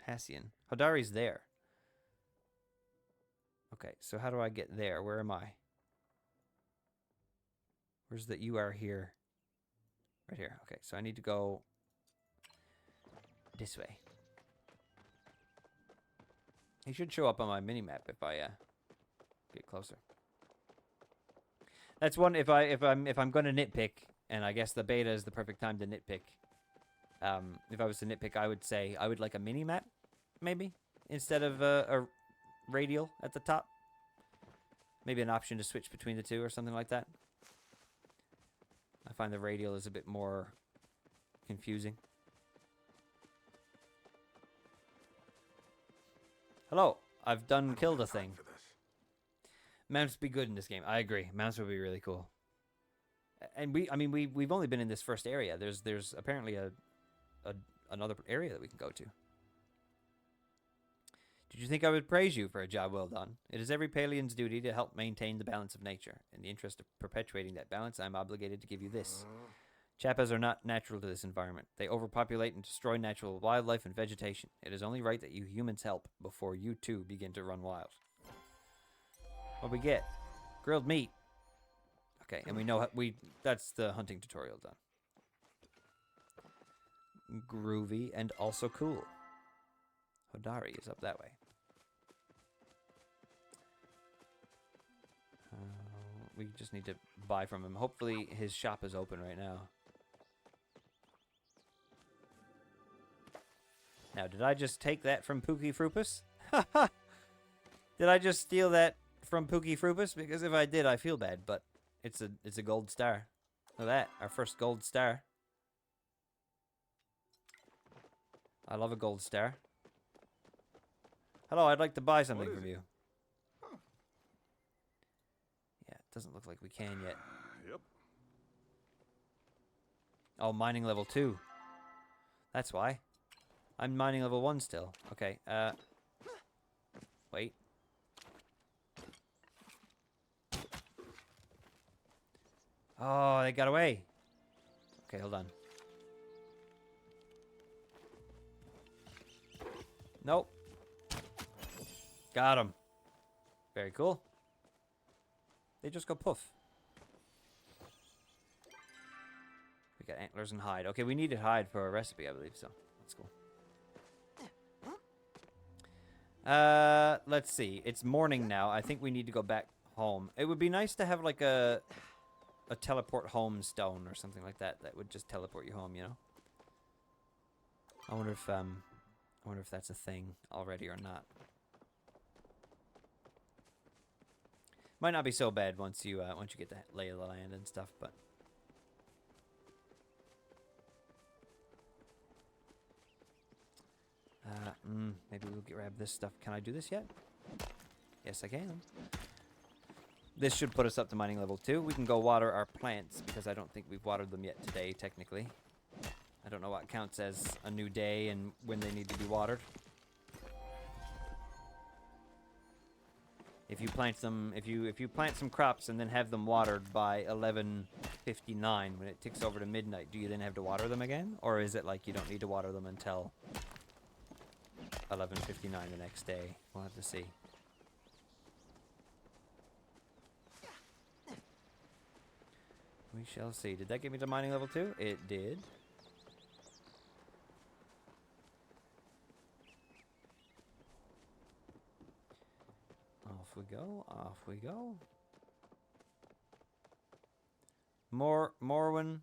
Hassian. Hodari's there. Okay, so how do I get there? Where am I? Where's the you are here? Right here. Okay, so I need to go this way. He should show up on my mini-map if I get closer. That's one if I'm going to nitpick, and I guess the beta is the perfect time to nitpick. If I was to nitpick, I would say I would like a mini-map, maybe, instead of a radial at the top. Maybe an option to switch between the two or something like that. I find the radial is a bit more confusing. Hello, I've done killed a thing. Mounts be good in this game. I agree. Mounts would be really cool. And we've only been in this first area. There's apparently another area that we can go to. Did you think I would praise you for a job well done? It is every Palian's duty to help maintain the balance of nature. In the interest of perpetuating that balance, I am obligated to give you this. Chappas are not natural to this environment. They overpopulate and destroy natural wildlife and vegetation. It is only right that you humans help before you too begin to run wild. What we get? Grilled meat. Okay, and we know how that's the hunting tutorial done. Groovy and also cool. Hodari is up that way. We just need to buy from him. Hopefully his shop is open right now. Now, did I just take that from Pookie Fruipus? Did I just steal that from Pookie Fruipus? Because if I did, I feel bad, but it's a gold star. Look at that, our first gold star. I love a gold star. Hello, I'd like to buy something is from it? you. Yeah, it doesn't look like we can yet. Yep. Oh, mining level 2. That's why. I'm mining level 1 still. Okay, wait. Oh, they got away. Okay, hold on. Nope. Got him. Very cool. They just go poof. We got antlers and hide. Okay, we needed hide for a recipe, I believe, so that's cool. Let's see. It's morning now. I think we need to go back home. It would be nice to have like a teleport home stone or something like that that would just teleport you home, you know? I wonder if that's a thing already or not. Might not be so bad once you get the lay of the land and stuff, but maybe we'll grab this stuff. Can I do this yet? Yes, I can. This should put us up to mining level 2. We can go water our plants because I don't think we've watered them yet today, technically. I don't know what counts as a new day and when they need to be watered. If you plant them, if you plant some crops and then have them watered by 11:59 when it ticks over to midnight, do you then have to water them again, or is it like you don't need to water them until 11:59 the next day? We'll have to see. We shall see. Did that get me to mining level 2? It did. Off we go, off we go. Morwen.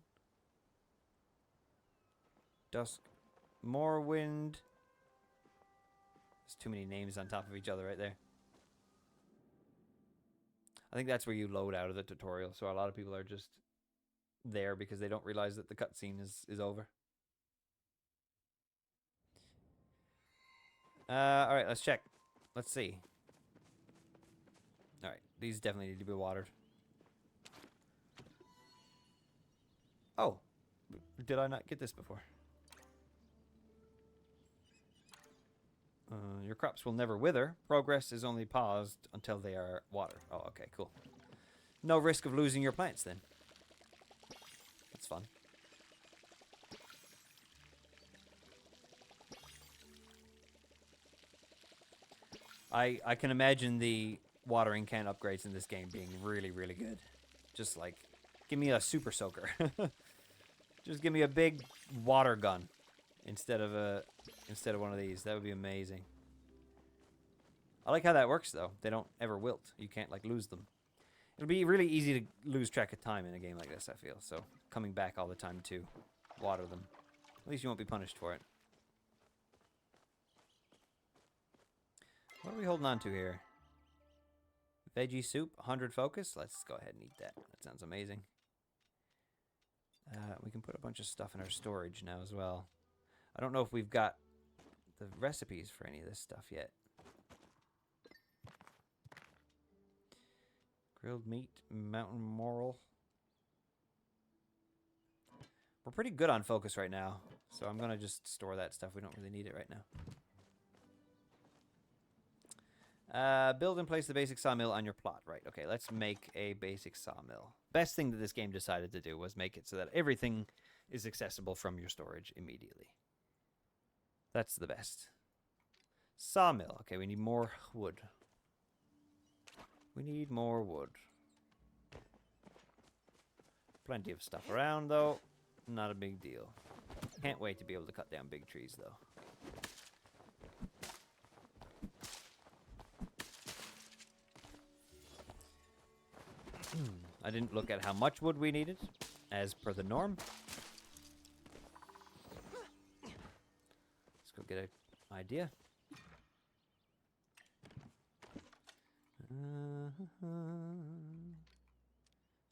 Dusk. Morwind. There's too many names on top of each other right there. I think that's where you load out of the tutorial, so a lot of people are just there because they don't realize that the cutscene is over. Alright, let's check. Let's see. Alright, these definitely need to be watered. Oh, did I not get this before? Your crops will never wither. Progress is only paused until they are watered. Oh, okay, cool. No risk of losing your plants then. That's fun. I can imagine the watering can upgrades in this game being really, really good. Just like, give me a super soaker. Just give me a big water gun instead of one of these. That would be amazing. I like how that works though. They don't ever wilt. You can't like lose them. It'll be really easy to lose track of time in a game like this, I feel. So coming back all the time to water them. At least you won't be punished for it. What are we holding on to here? Veggie soup, 100 focus. Let's go ahead and eat that. That sounds amazing. We can put a bunch of stuff in our storage now as well. I don't know if we've got the recipes for any of this stuff yet. Grilled meat, mountain morel. We're pretty good on focus right now, so I'm going to just store that stuff. We don't really need it right now. Build and place the basic sawmill on your plot. Right, okay, let's make a basic sawmill. Best thing that this game decided to do was make it so that everything is accessible from your storage immediately. That's the best. Sawmill. Okay, we need more wood. We need more wood. Plenty of stuff around, though. Not a big deal. Can't wait to be able to cut down big trees, though. I didn't look at how much wood we needed, as per the norm. Let's go get an idea.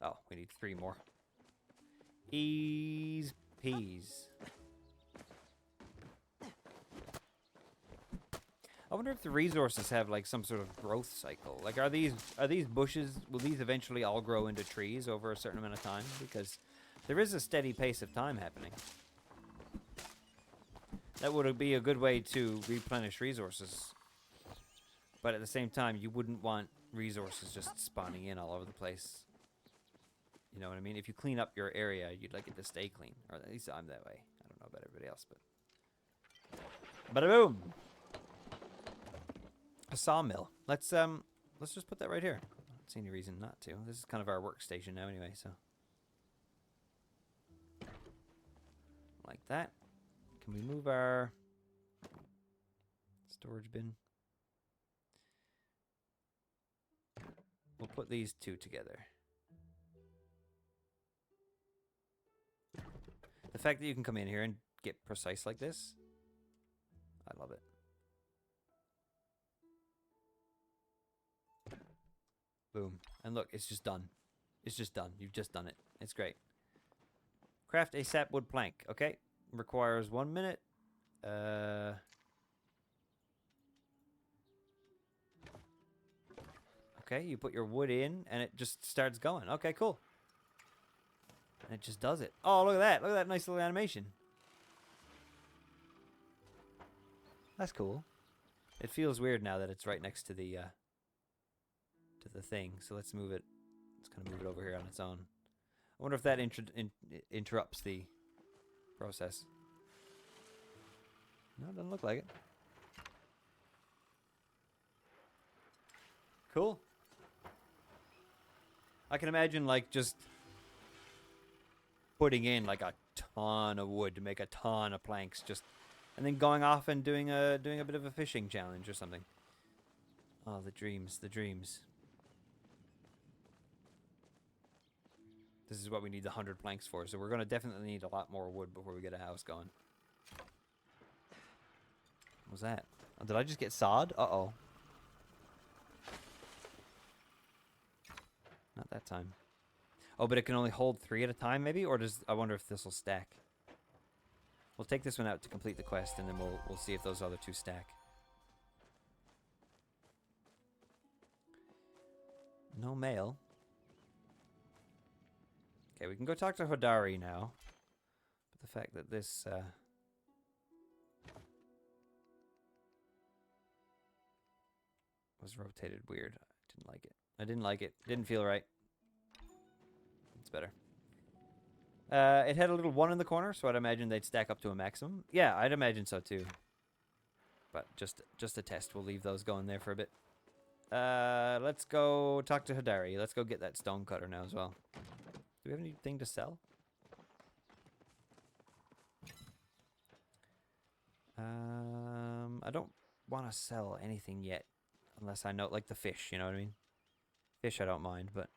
Oh, we need 3 more. Ease peas. I wonder if the resources have like some sort of growth cycle. Like, are these bushes? Will these eventually all grow into trees over a certain amount of time? Because there is a steady pace of time happening. That would be a good way to replenish resources. But at the same time, you wouldn't want resources just spawning in all over the place. You know what I mean? If you clean up your area, you'd like it to stay clean. Or at least I'm that way. I don't know about everybody else, but... Bada boom! A sawmill. Let's just put that right here. I don't see any reason not to. This is kind of our workstation now anyway, so... Like that. Can we move our... storage bin? We'll put these two together. The fact that you can come in here and get precise like this, I love it. Boom. And look, it's just done. It's just done. You've just done it. It's great. Craft a sapwood plank. Okay. Requires 1 minute. Okay, you put your wood in and it just starts going. Okay, cool. And it just does it. Oh, look at that. Look at that nice little animation. That's cool. It feels weird now that it's right next to the thing. So let's move it. Let's kind of move it over here on its own. I wonder if that interrupts the process. No, it doesn't look like it. Cool. I can imagine like just putting in like a ton of wood to make a ton of planks, just and then going off and doing a bit of a fishing challenge or something. Oh, the dreams, the dreams. This is what we need the 100 planks for, so we're going to definitely need a lot more wood before we get a house going. What was that? Oh, did I just get sawed? Uh-oh. Not that time. Oh, but it can only hold 3 at a time, maybe? Or does... I wonder if this will stack. We'll take this one out to complete the quest, and then we'll see if those other 2 stack. No mail. Okay, we can go talk to Hodari now. But the fact that this... was rotated weird. I didn't like it. I didn't like it. Didn't feel right. It's better. It had a little 1 in the corner, so I'd imagine they'd stack up to a maximum. Yeah, I'd imagine so too. But just a test. We'll leave those going there for a bit. Let's go talk to Hodari. Let's go get that stone cutter now as well. Do we have anything to sell? I don't want to sell anything yet. Unless I know, like the fish, you know what I mean? Fish I don't mind, but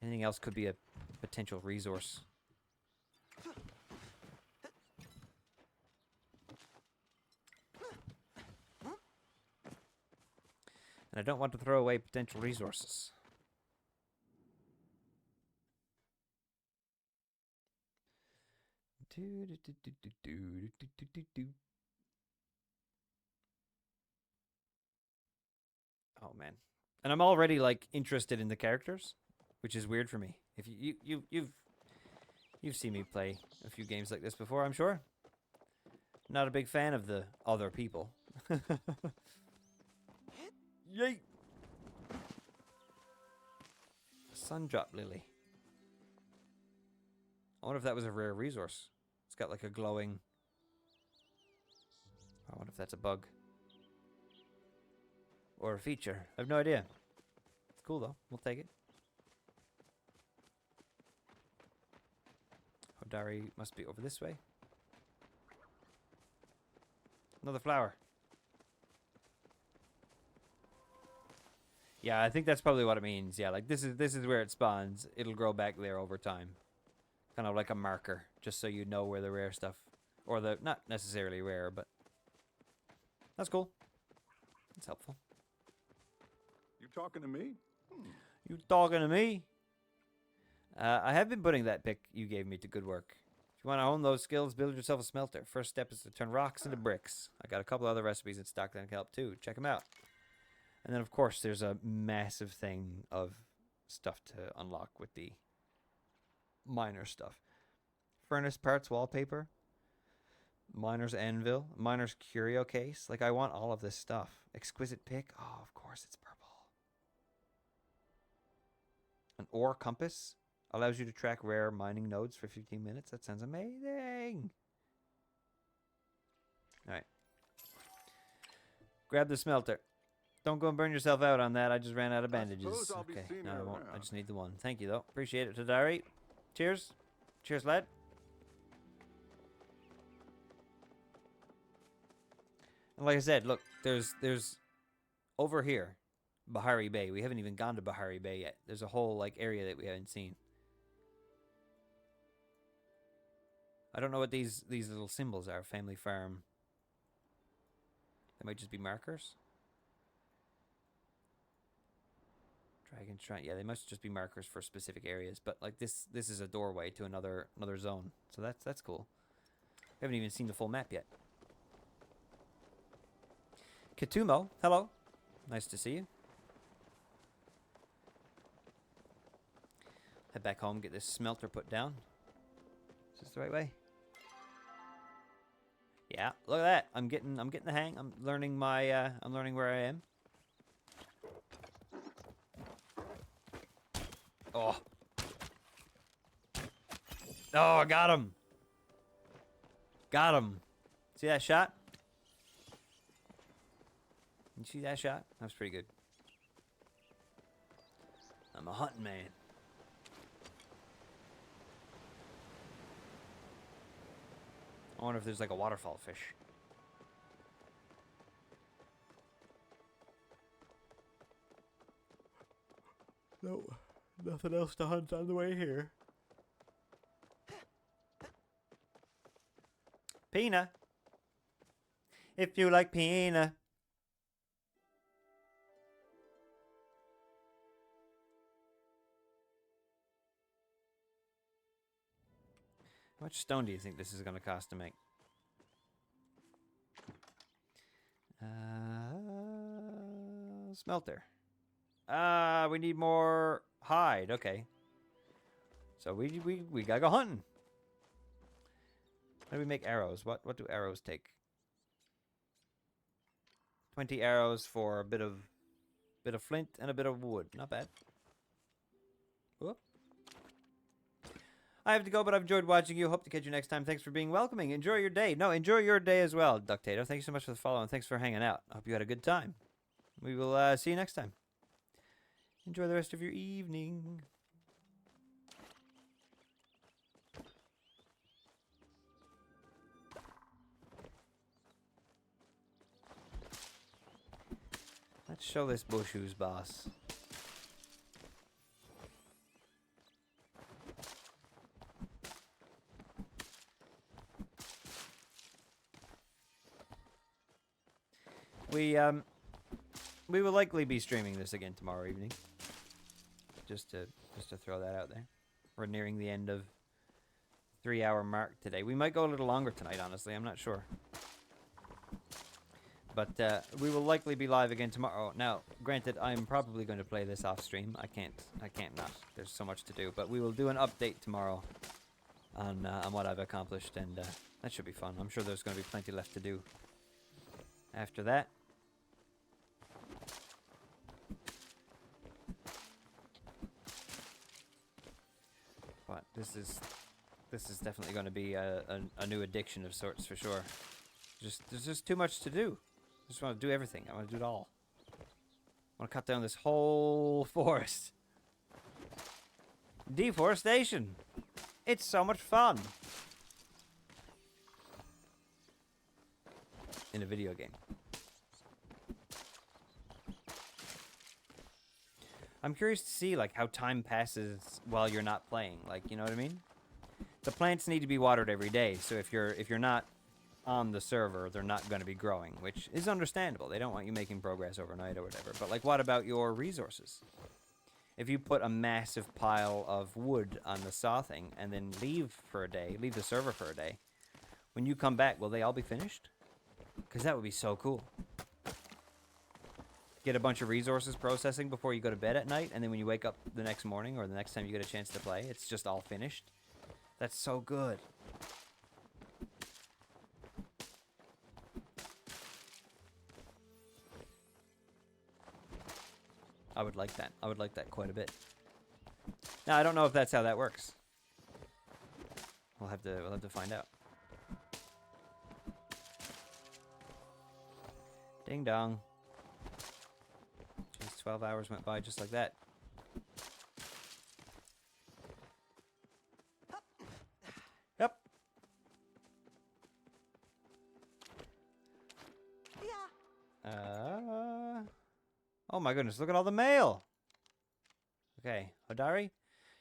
anything else could be a potential resource. And I don't want to throw away potential resources. Oh man, and I'm already like interested in the characters, which is weird for me. If you've seen me play a few games like this before, I'm sure. Not a big fan of the other people. Yay! Sundrop lily. I wonder if that was a rare resource. It's got like a glowing... I wonder if that's a bug. Or a feature. I have no idea. It's cool though. We'll take it. Hodari must be over this way. Another flower. Yeah, I think that's probably what it means. Yeah, like this is where it spawns. It'll grow back there over time. Kind of like a marker, just so you know where the rare stuff, or the not necessarily rare, but that's cool. That's helpful. You talking to me? You talking to me? I have been putting that pick you gave me to good work. If you want to hone those skills, build yourself a smelter. First step is to turn rocks into bricks. I got a couple other recipes in stock that can help too. Check them out. And then, of course, there's a massive thing of stuff to unlock with the miner stuff. Furnace parts, wallpaper, miner's anvil, miner's curio case. Like, I want all of this stuff. Exquisite pick. Oh, of course, it's purple. An ore compass. Allows you to track rare mining nodes for 15 minutes. That sounds amazing. All right. Grab the smelter. Don't go and burn yourself out on that. I just ran out of bandages. suppose I'll be Okay, seeing no, you I won't. I around. just need the one. Thank you, though. Appreciate it, Tadari. Cheers. Cheers, lad. And like I said, look, there's over here, Bahari Bay. We haven't even gone to Bahari Bay yet. There's a whole like area that we haven't seen. I don't know what these little symbols are. Family farm. They might just be markers. Dragon shrine. Yeah, they must just be markers for specific areas. But like this is a doorway to another zone. So that's cool. We haven't even seen the full map yet. Katumo, hello. Nice to see you. Head back home, get this smelter put down. Is this the right way? Yeah, look at that. I'm getting the hang. I'm learning I'm learning where I am. Oh. Oh, I got him. Got him. See that shot? You see that shot? That was pretty good. I'm a hunting man. I wonder if there's like a waterfall fish. No, nothing else to hunt on the way here. Pina. If you like Pina. How much stone do you think this is going to cost to make? Smelter. We need more hide. Okay. So we gotta go hunting. How do we make arrows? What do arrows take? 20 arrows for a bit of flint and a bit of wood. Not bad. Whoop. I have to go, but I've enjoyed watching you. Hope to catch you next time. Thanks for being welcoming. Enjoy your day. No, enjoy your day as well, Ductator. Thank you so much for the follow, and thanks for hanging out. I hope you had a good time. We will see you next time. Enjoy the rest of your evening. Let's show this bush who's boss. We will likely be streaming this again tomorrow evening. Just to throw that out there. We're nearing the end of 3-hour mark today. We might go a little longer tonight, honestly. I'm not sure. But we will likely be live again tomorrow. Now, granted, I'm probably going to play this off stream. I can't not. There's so much to do. But we will do an update tomorrow on what I've accomplished, and that should be fun. I'm sure there's going to be plenty left to do after that. But this is definitely going to be a new addiction of sorts for sure. There's just too much to do. I just want to do everything. I want to do it all. I want to cut down this whole forest. Deforestation. It's so much fun. In a video game. I'm curious to see like how time passes while you're not playing. Like, you know what I mean? The plants need to be watered every day. So if you're not on the server, they're not going to be growing, which is understandable. They don't want you making progress overnight or whatever. But like, what about your resources? if you put a massive pile of wood on the saw thing and then leave for a day, leave the server for a day, when you come back, will they all be finished? Because that would be so cool. Get a bunch of resources processing before you go to bed at night, and then when you wake up the next morning or the next time you get a chance to play, it's just all finished. That's so good. I would like that. I would like that quite a bit. Now, I don't know if that's how that works. We'll have to find out. Ding dong. Jeez, 12 hours went by just like that. Yep. Oh my goodness, look at all the mail. Okay, Hodari?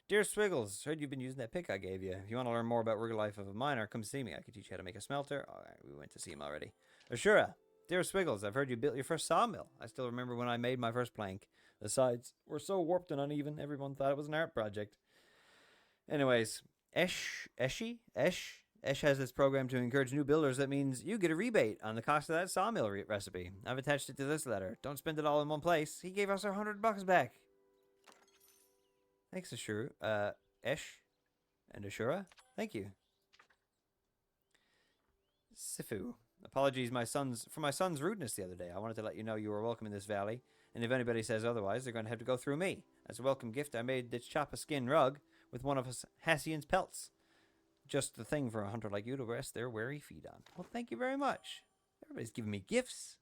Dear Swiggles, heard you've been using that pick I gave you. If you want to learn more about rugged life of a miner, come see me. I can teach you how to make a smelter. Alright, we went to see him already. Ashura, dear Swiggles, I've heard you built your first sawmill. I still remember when I made my first plank. The sides were so warped and uneven, everyone thought it was an art project. Anyways, Esh has this program to encourage new builders. That means you get a rebate on the cost of that sawmill recipe. I've attached it to this letter. Don't spend it all in one place. He gave us our $100 back. Thanks, Ashura. Esh and Ashura. Thank you. Sifu. Apologies for my son's rudeness the other day. I wanted to let you know you were welcome in this valley, and if anybody says otherwise, they're going to have to go through me. As a welcome gift, I made this choppa skin rug with one of Hassian's pelts. Just the thing for a hunter like you to rest their weary feet on. Well, thank you very much. Everybody's giving me gifts.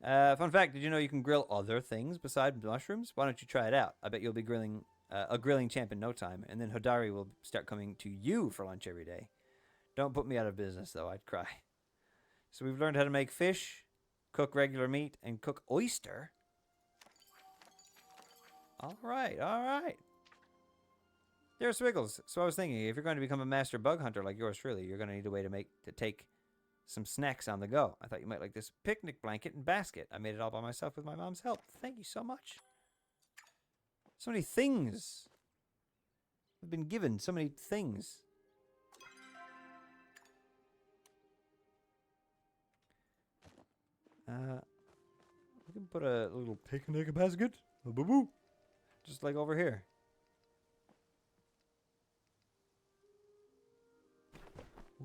Fun fact, did you know you can grill other things besides mushrooms? Why don't you try it out? I bet you'll be grilling a grilling champ in no time, and then Hodari will start coming to you for lunch every day. Don't put me out of business, though. I'd cry. So we've learned how to make fish, cook regular meat, and cook oyster. All right, all right. Dear Swiggles, so I was thinking, if you're going to become a master bug hunter like yours truly, you're going to need a way to take some snacks on the go. I thought you might like this picnic blanket and basket. I made it all by myself with my mom's help. Thank you so much. So many things. I've been given so many things. We can put a little picnic basket. Boo-boo. Just like over here.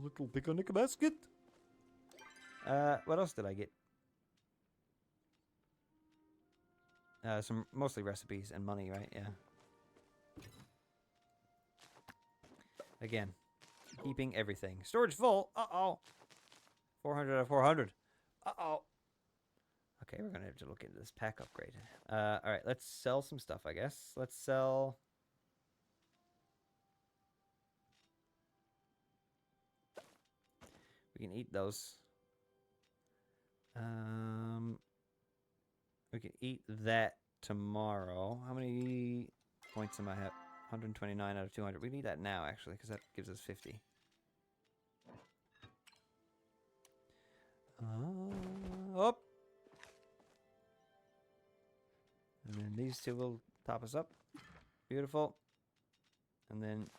Little picnic basket. What else did I get? Some mostly recipes and money, right? Yeah. Again, keeping everything. Storage full. Uh-oh. 400 out of 400. Uh-oh. Okay, we're going to have to look into this pack upgrade. All right, let's sell some stuff, I guess. Let's sell... We can eat those. We can eat that tomorrow. How many points am I at? 129 out of 200. We need that now, actually, because that gives us 50. Up. And then these two will top us up. Beautiful. And then...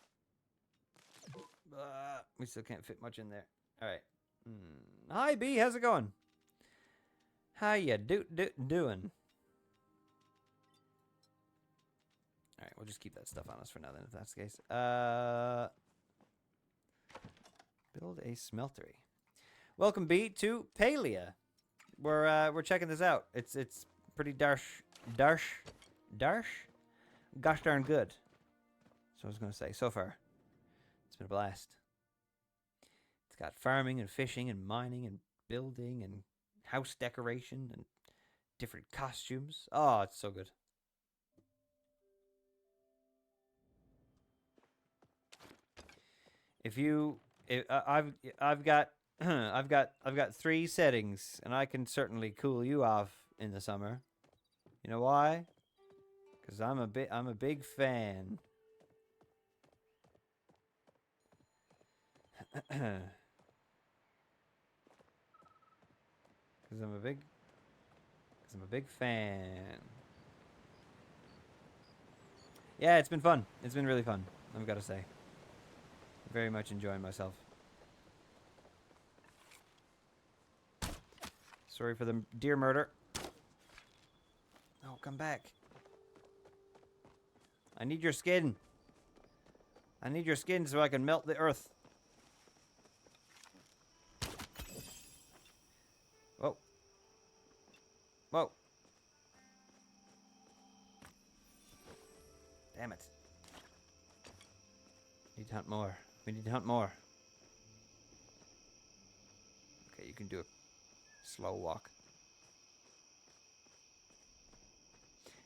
we still can't fit much in there. Alright. Hi, B. How's it going? How ya doing? Alright, we'll just keep that stuff on us for now then, if that's the case. Build a smeltery. Welcome, B, to Palia. We're checking this out. It's pretty gosh darn good. So I was gonna say, so far. It's been a blast. It's got farming and fishing and mining and building and house decoration and different costumes. Oh, it's so good. I've got I've got 3 settings, and I can certainly cool you off in the summer. You know why? Because I'm a big fan. Because I'm a big fan. Yeah, it's been fun. It's been really fun, I've got to say. Very much enjoying myself. Sorry for the deer murder. Oh, come back. I need your skin. I need your skin so I can melt the earth. Whoa. Whoa. Damn it. Need to hunt more. We need to hunt more. Okay, you can do a slow walk.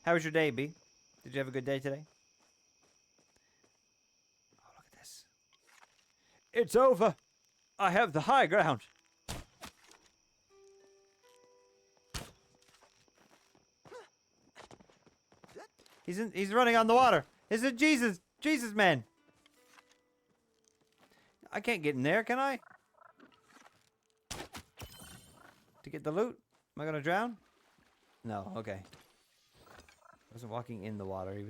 How was your day, B? Did you have a good day today? Oh, look at this. It's over. I have the high ground. He's running on the water. Is it Jesus? Jesus, man. I can't get in there, can I? To get the loot? Am I gonna drown? No, okay. He wasn't walking in the water. He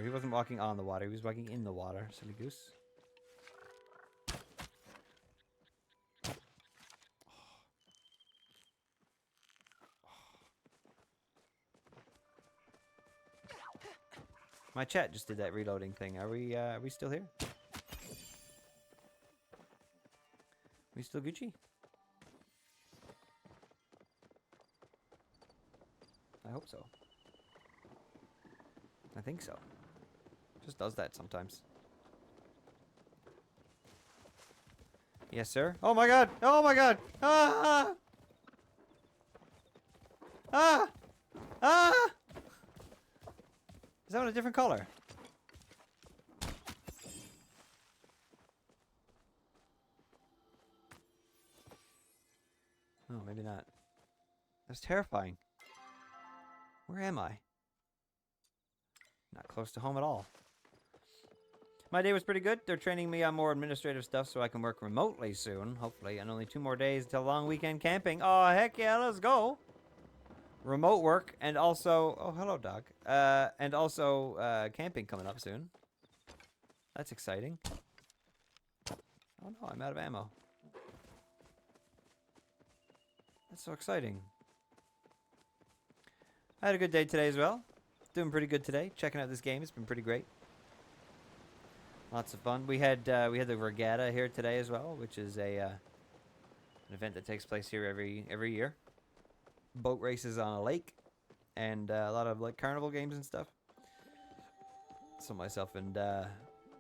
wasn't walking on the water. He was walking in the water. Silly goose. My chat just did that reloading thing. Are we still here? We still Gucci? I hope so. I think so. Just does that sometimes. Yes, sir. Oh my god! Oh my god! Ah! Ah! Ah! Is that one a different color? Oh, maybe not. That's terrifying. Where am I? Not close to home at all. My day was pretty good. They're training me on more administrative stuff so I can work remotely soon, hopefully. And only 2 more days until long weekend camping. Oh, heck yeah, let's go. Remote work and also... Oh, hello, dog. And also camping coming up soon. That's exciting. Oh, no, I'm out of ammo. That's so exciting. I had a good day today as well. Doing pretty good today. Checking out this game. It's been pretty great. Lots of fun. We had the regatta here today as well, which is an event that takes place here every year. Boat races on a lake, and a lot of like carnival games and stuff. So myself and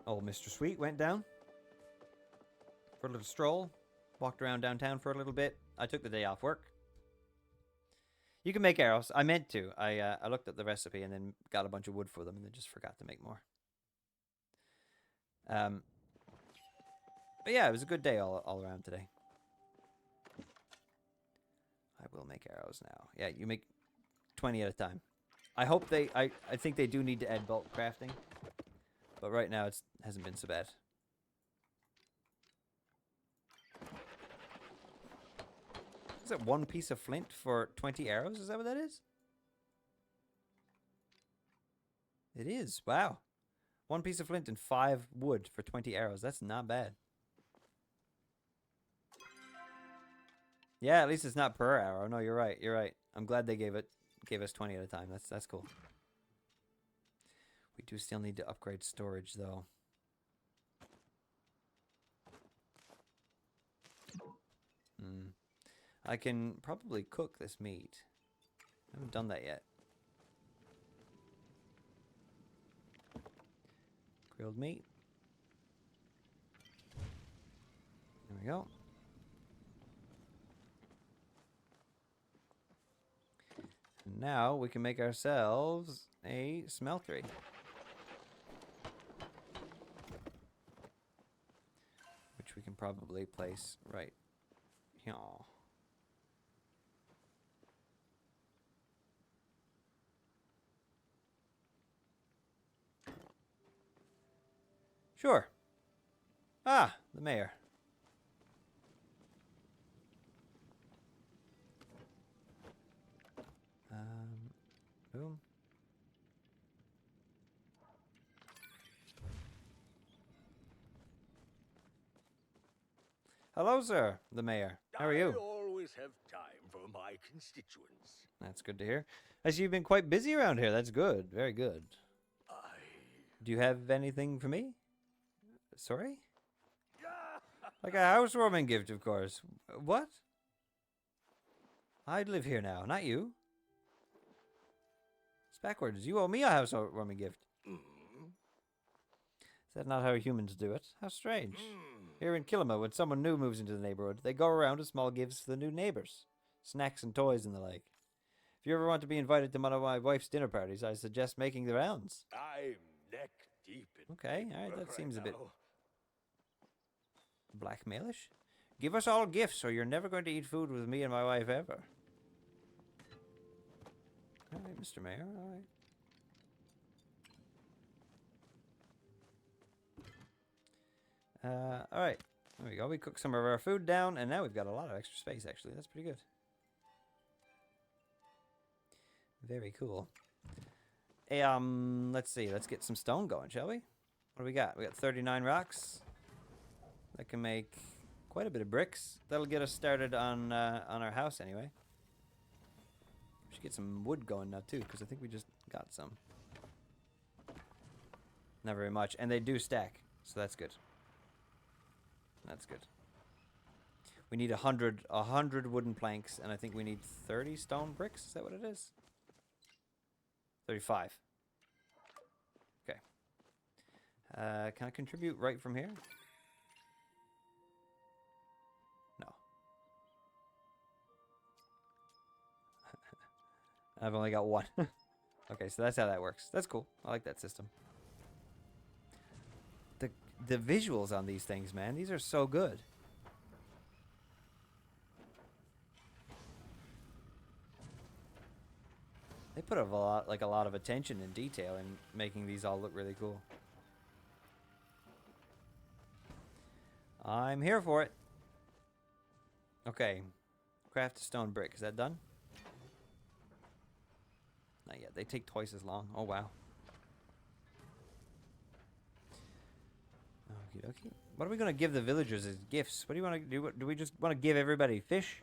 old Mr. Sweet went down for a little stroll. Walked around downtown for a little bit. I took the day off work. You can make arrows. I meant to. I looked up the recipe and then got a bunch of wood for them and then just forgot to make more. But yeah, it was a good day all around today. I will make arrows now. Yeah, you make 20 at a time. I hope I think they do need to add bulk crafting. But right now it hasn't been so bad. Is that 1 piece of flint for 20 arrows? Is that what that is? It is. Wow. 1 piece of flint and 5 wood for 20 arrows. That's not bad. Yeah, at least it's not per arrow. No, you're right. You're right. I'm glad they gave us 20 at a time. That's cool. We do still need to upgrade storage though. I can probably cook this meat. I haven't done that yet. Grilled meat. There we go. And now we can make ourselves a smeltery. Which we can probably place right here. Sure. Ah, the mayor. Boom. Hello, sir, the mayor. How are I you? always have time for my constituents. That's good to hear. I see you've been quite busy around here. That's good. Very good. I... Do you have anything for me? Sorry? Like a housewarming gift, of course. What? I'd live here now, not you. It's backwards. You owe me a housewarming gift. Is that not how humans do it? How strange. Here in Kilima, when someone new moves into the neighborhood, they go around with small gifts for the new neighbors. Snacks and toys and the like. If you ever want to be invited to one of my wife's dinner parties, I suggest making the rounds. I'm neck deep in Okay, alright, paperwork that seems a bit now. blackmailish. Give us all gifts or you're never going to eat food with me and my wife ever. Alright, Mr. Mayor, alright. Alright. There we go. We cooked some of our food down, and now we've got a lot of extra space, actually. That's pretty good. Very cool. Hey, let's see. Let's get some stone going, shall we? What do we got? We got 39 rocks. That can make quite a bit of bricks. That'll get us started on our house, anyway. We should get some wood going now, too, because I think we just got some. Not very much. And they do stack, so that's good. That's good. We need 100 wooden planks, and I think we need 30 stone bricks. Is that what it is? 35. Okay. Can I contribute right from here? No. I've only got one. Okay, so that's how that works. That's cool. I like that system. The visuals on these things, man, these are so good. They put a lot of attention and detail in making these all look really cool. I'm here for it. Okay. Craft a stone brick. Is that done? Not yet. They take twice as long. Oh, wow. Okie dokie. What are we going to give the villagers as gifts? What do you want to do? Do we just want to give everybody fish?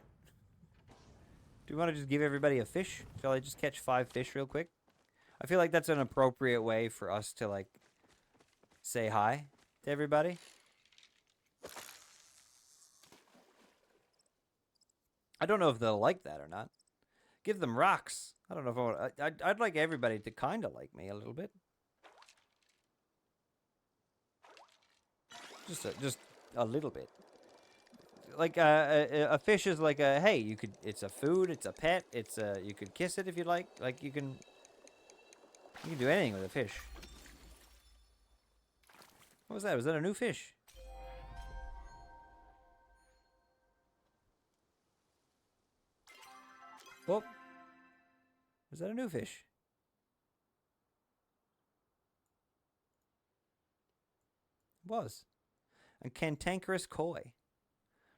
Do we want to just give everybody a fish? Shall I just catch 5 fish real quick? I feel like that's an appropriate way for us to, like, say hi to everybody. I don't know if they'll like that or not. Give them rocks. I don't know if I want... I'd like everybody to kind of like me a little bit. Just a little bit. Like a fish is like a hey, you could. It's a food. It's a pet. It's a you could kiss it if you'd like. Like you can do anything with a fish. What was that? Was that a new fish? Whoop. Was that a new fish? It was. A cantankerous koi.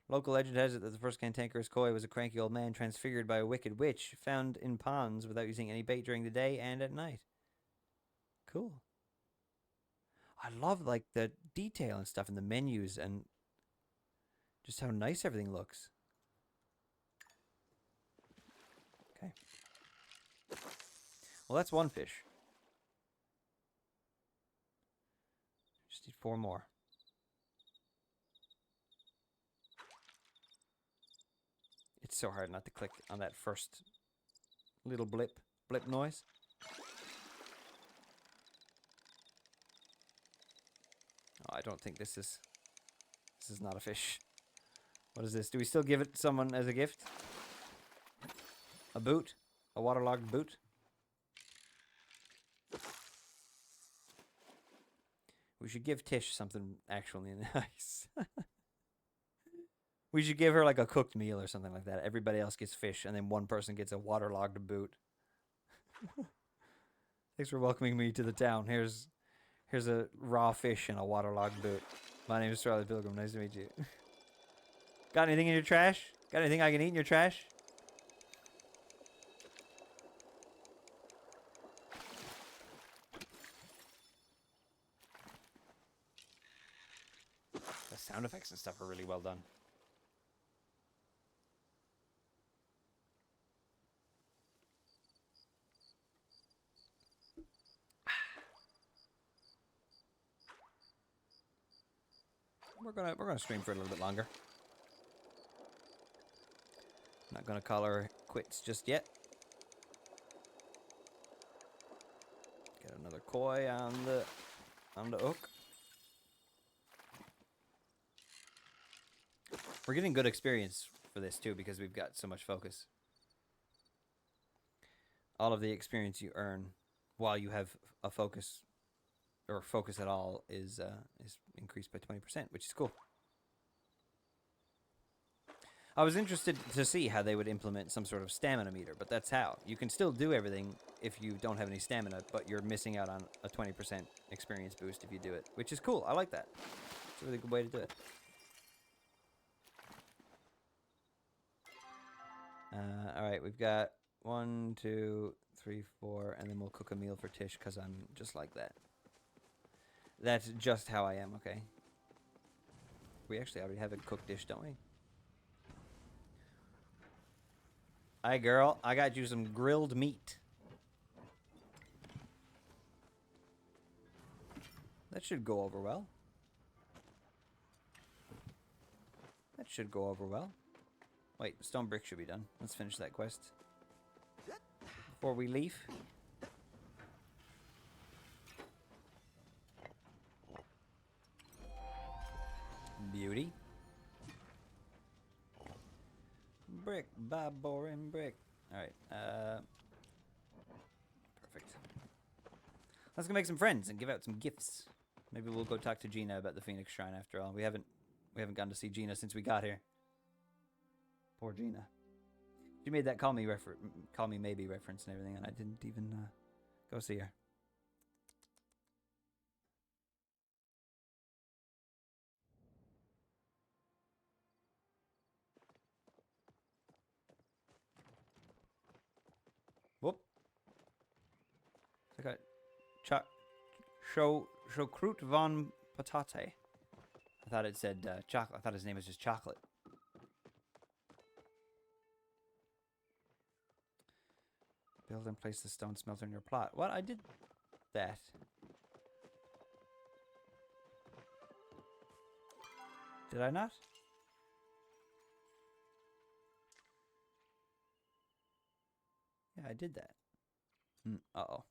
Local legend has it that the first cantankerous koi was a cranky old man transfigured by a wicked witch, found in ponds without using any bait during the day and at night. Cool. I love, like, the detail and stuff in the menus and just how nice everything looks. Okay. Well, that's one fish. Just need 4 more. It's so hard not to click on that first little blip noise. Oh, I don't think this is not a fish. What is this? Do we still give it to someone as a gift? A boot? A waterlogged boot? We should give Tish something actually nice. We should give her like a cooked meal or something like that. Everybody else gets fish, and then one person gets a waterlogged boot. Thanks for welcoming me to the town. Here's a raw fish and a waterlogged boot. My name is Charlie Pilgrim. Nice to meet you. Got anything in your trash? Got anything I can eat in your trash? The sound effects and stuff are really well done. we're gonna stream for a little bit longer. Not gonna call her quits just yet. Get another koi on the hook. We're getting good experience for this too because we've got so much focus. All of the experience you earn while you have a focus or focus at all is increased by 20%, which is cool. I was interested to see how they would implement some sort of stamina meter, but that's how. You can still do everything if you don't have any stamina, but you're missing out on a 20% experience boost if you do it, which is cool. I like that. It's a really good way to do it. Alright, we've got 1, 2, 3, 4, and then we'll cook a meal for Tish because I'm just like that. That's just how I am, okay? We actually already have a cooked dish, don't we? Hi, girl. I got you some grilled meat. That should go over well. That should go over well. Wait, the stone brick should be done. Let's finish that quest before we leave. Beauty. Brick by boring brick. Alright, perfect. Let's go make some friends and give out some gifts. Maybe we'll go talk to Gina about the Phoenix Shrine after all. We haven't gone to see Gina since we got here. Poor Gina. She made that call me maybe reference and everything, and I didn't even go see her. Whoop. I got Chokrut von Patate. I thought it said chocolate. I thought his name was just Chocolate. Build and place the stone smelter in your plot. What? I did that. Did I not? Yeah, I did that. Uh-oh.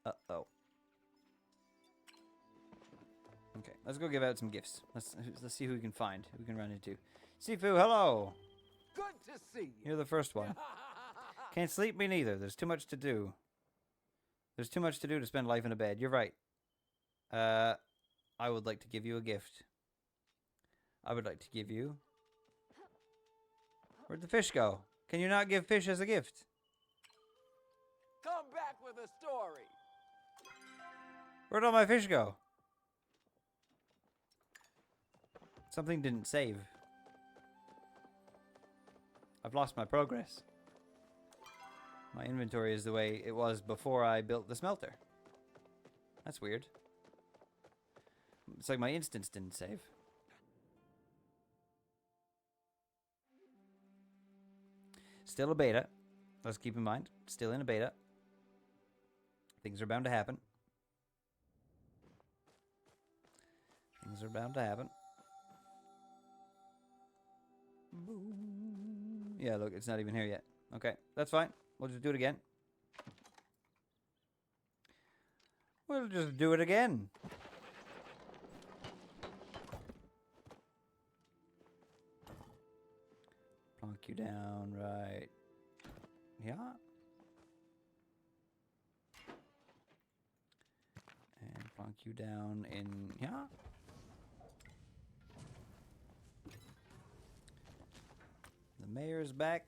Uh-oh. Okay, let's go give out some gifts. Let's see who we can find, who we can run into. Sifu, hello! Good to see you. You're the first one. Can't sleep, me neither. There's too much to do. There's too much to do to spend life in a bed. You're right. I would like to give you a gift. I would like to give you... Where'd the fish go? Can you not give fish as a gift? Come back with a story. Where'd all my fish go? Something didn't save. I've lost my progress. My inventory is the way it was before I built the smelter. That's weird. It's like my instance didn't save. Still a beta. Let's keep in mind. Still in a beta. Things are bound to happen. Things are bound to happen. Boom. Yeah, look, it's not even here yet. Okay, that's fine. We'll just do it again. We'll just do it again. Plonk you down right. Yeah. And plonk you down in here. The mayor's back.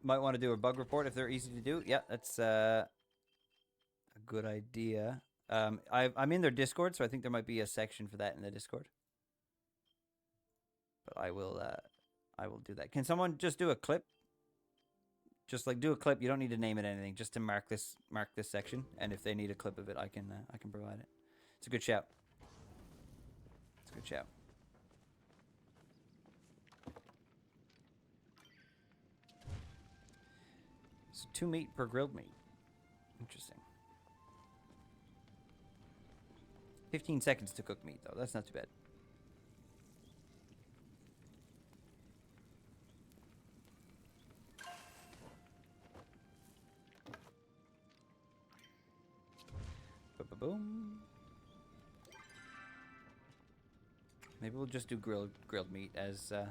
Might want to do a bug report if they're easy to do. Yeah, that's a good idea. I'm in their Discord, so I think there might be a section for that in the Discord. But I will do that. Can someone just do a clip? Just like do a clip. You don't need to name it anything. Just to mark this section. And if they need a clip of it, I can provide it. It's a good shout. It's a good shout. So 2 meat per grilled meat. Interesting. 15 seconds to cook meat, though. That's not too bad. Boom. Maybe we'll just do grilled meat as. I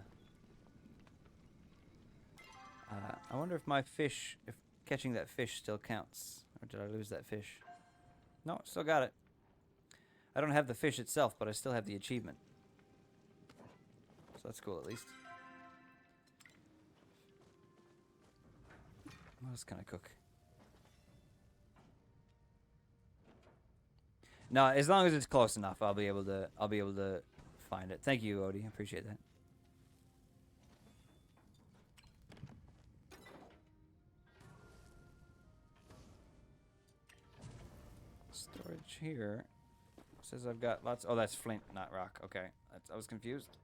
wonder if my fish, if catching that fish still counts, or did I lose that fish? No, still got it. I don't have the fish itself, but I still have the achievement. So that's cool, at least. What else can I cook? No, as long as it's close enough, I'll be able to find it. Thank you, Odie. I appreciate that. Storage here. Says I've got lots. Oh, that's flint, not rock. Okay, I was confused.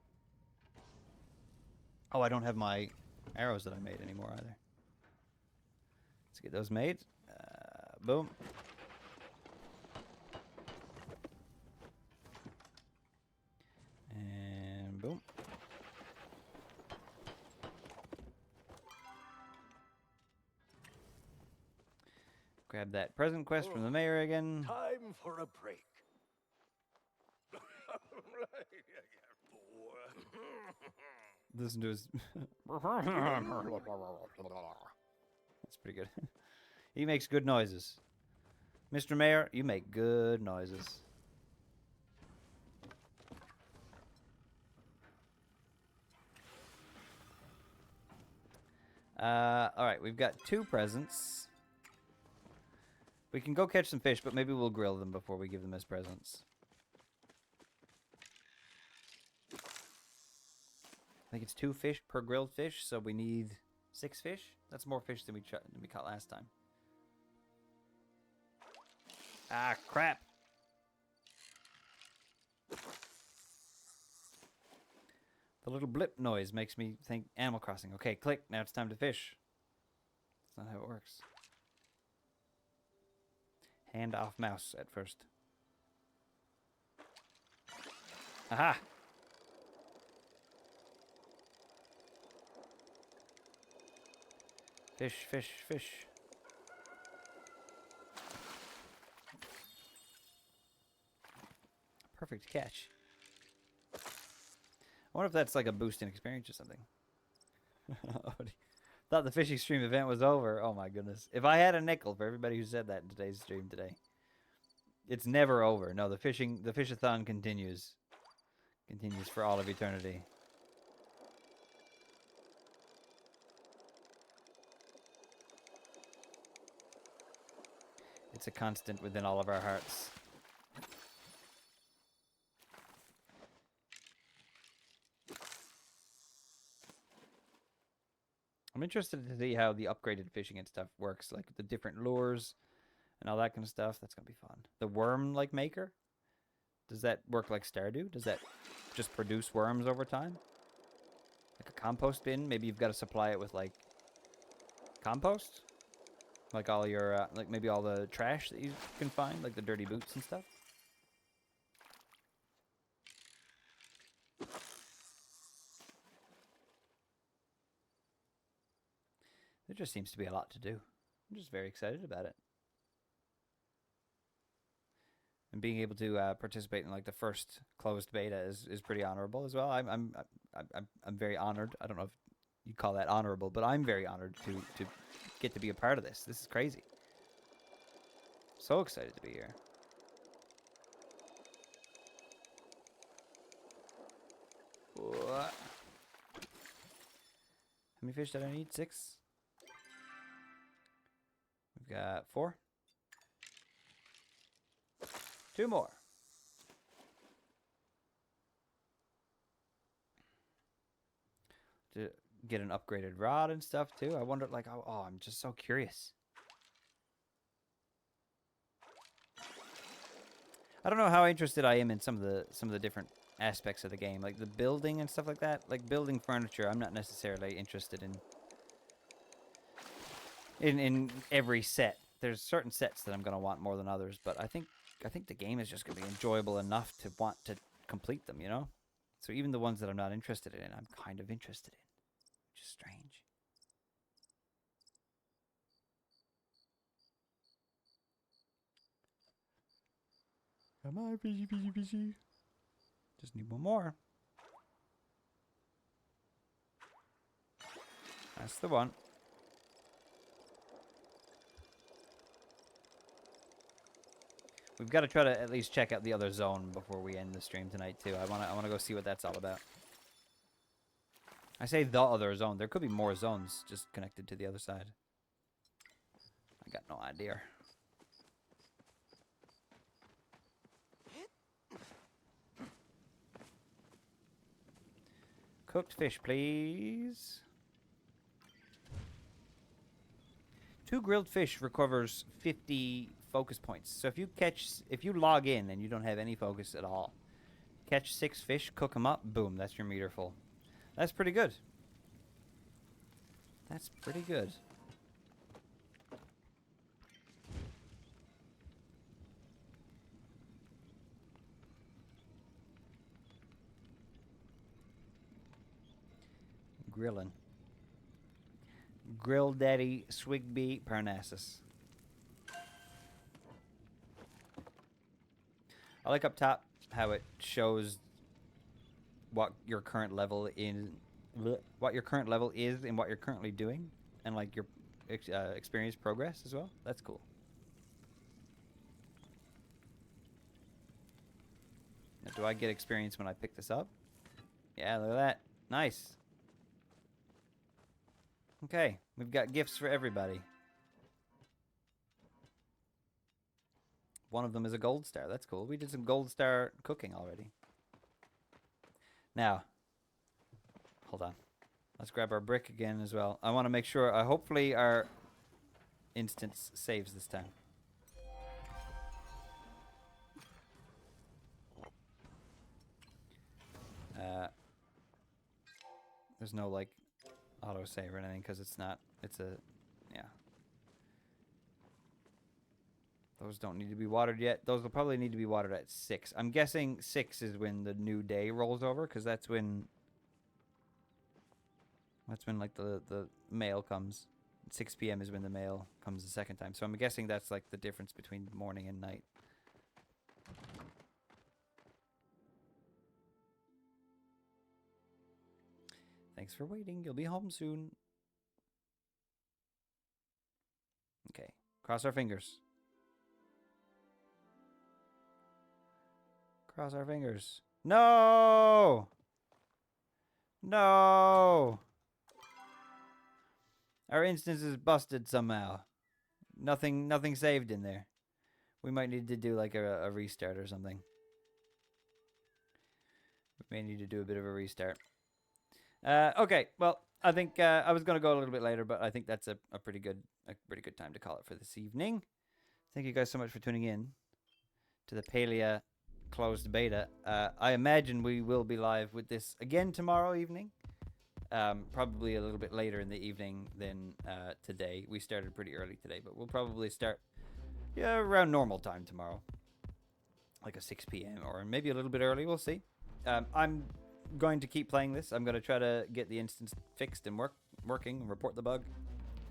Oh, I don't have my arrows that I made anymore either. Let's get those made. Boom. And boom. Grab that present quest from the mayor again. Time for a break. Listen to his. That's pretty good. He makes good noises. Mr. Mayor, you make good noises. Alright, we've got 2 presents. We can go catch some fish, but maybe we'll grill them before we give them as presents. I think it's 2 fish per grilled fish, so we need 6 fish. That's more fish than we caught last time. Ah, crap. The little blip noise makes me think Animal Crossing. Okay, click. Now it's time to fish. That's not how it works. Hand off mouse at first. Aha! Fish, fish, fish. Perfect catch. I wonder if that's like a boost in experience or something. Thought the fishing stream event was over. Oh my goodness. If I had a nickel for everybody who said that in today's stream today. It's never over. No, the fishathon continues. Continues for all of eternity. It's a constant within all of our hearts. I'm interested to see how the upgraded fishing and stuff works, like the different lures and all that kind of stuff. That's gonna be fun. The worm like maker, does that work like Stardew? Does that just produce worms over time? Like a compost bin? Maybe you've got to supply it with like compost, like all your like maybe all the trash that you can find, like the dirty boots and stuff. There just seems to be a lot to do. I'm just very excited about it. And being able to participate in like the first closed beta is pretty honorable as well. I'm very honored. I don't know if you call that honorable, but I'm very honored to get to be a part of this. This is crazy. So excited to be here. What? How many fish did I need? 6? We've got 4. 2 more. To get an upgraded rod and stuff too. I wonder, like, oh, I'm just so curious. I don't know how interested I am in some of the different aspects of the game, like the building and stuff like that. Like building furniture, I'm not necessarily interested in every set. There's certain sets that I'm gonna want more than others, but I think I think the game is just gonna be enjoyable enough to want to complete them, you know? So even the ones that I'm not interested in, I'm kind of interested in. Which is strange. Come on, fishy, fishy, fishy. Just need one more. That's the one. We've got to try to at least check out the other zone before we end the stream tonight too. I wanna go see what that's all about. I say the other zone. There could be more zones just connected to the other side. I got no idea. Cooked fish, please. 2 grilled fish recovers 50 focus points. So if you log in and you don't have any focus at all, catch 6 fish, cook them up, boom, that's your meter full. That's pretty good. That's pretty good. Grilling. Grill Daddy Swigby Parnassus. I like up top how it shows what your current level in what your current level is and what you're currently doing, and like your experience progress as well. That's cool. Now, do I get experience when I pick this up? Yeah, look at that. Nice. Okay, we've got gifts for everybody. One of them is a gold star. That's cool. We did some gold star cooking already. Now, hold on. Let's grab our brick again as well. I want to make sure, hopefully our instance saves this time. There's no, like, autosave or anything because it's not, yeah. Those don't need to be watered yet. Those will probably need to be watered at 6. I'm guessing 6 is when the new day rolls over, because that's when like the mail comes. 6 p.m. is when the mail comes the second time. So I'm guessing that's like the difference between morning and night. Thanks for waiting. You'll be home soon. Okay. Cross our fingers. Cross our fingers. No! No! Our instance is busted somehow. Nothing saved in there. We might need to do like a restart or something. We may need to do a bit of a restart. Okay, well, I think I was going to go a little bit later, but I think that's a pretty good time to call it for this evening. Thank you guys so much for tuning in to the Palia closed beta. I imagine we will be live with this again tomorrow evening. Probably a little bit later in the evening than today. We started pretty early today, but we'll probably start around normal time tomorrow. Like a 6 p.m. or maybe a little bit early, we'll see. I'm going to keep playing this. I'm going to try to get the instance fixed and working and report the bug.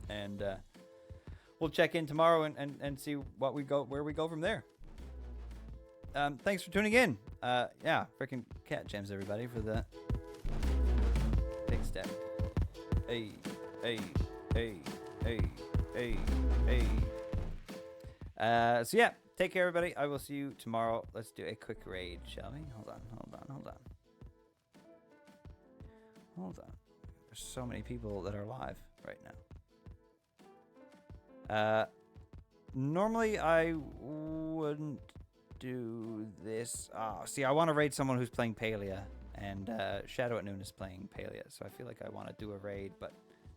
And we'll check in tomorrow and see where we go from there. Thanks for tuning in. Yeah, freaking cat gems, everybody, for the big step. Hey. So yeah, take care, everybody. I will see you tomorrow. Let's do a quick raid, shall we? Hold on. There's so many people that are live right now. Normally I wouldn't do this. See, I want to raid someone who's playing Palia, and Shadow at Noon is playing Palia, so I feel like I want to do a raid, but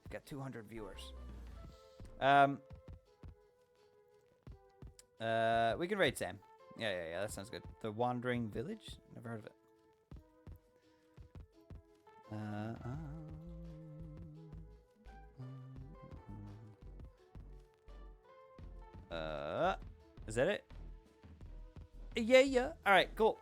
I've got 200 viewers. We can raid Sam. Yeah, that sounds good. The Wandering Village? Never heard of it. Is that it? Yeah. All right, cool.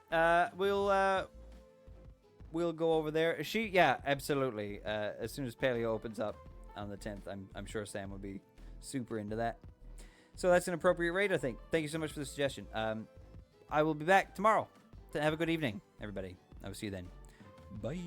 We'll go over there. Yeah, absolutely. As soon as Palia opens up on the 10th, I'm sure Sam would be super into that. So that's an appropriate raid, I think. Thank you so much for the suggestion. I will be back tomorrow. Have a good evening, everybody. I will see you then. Bye.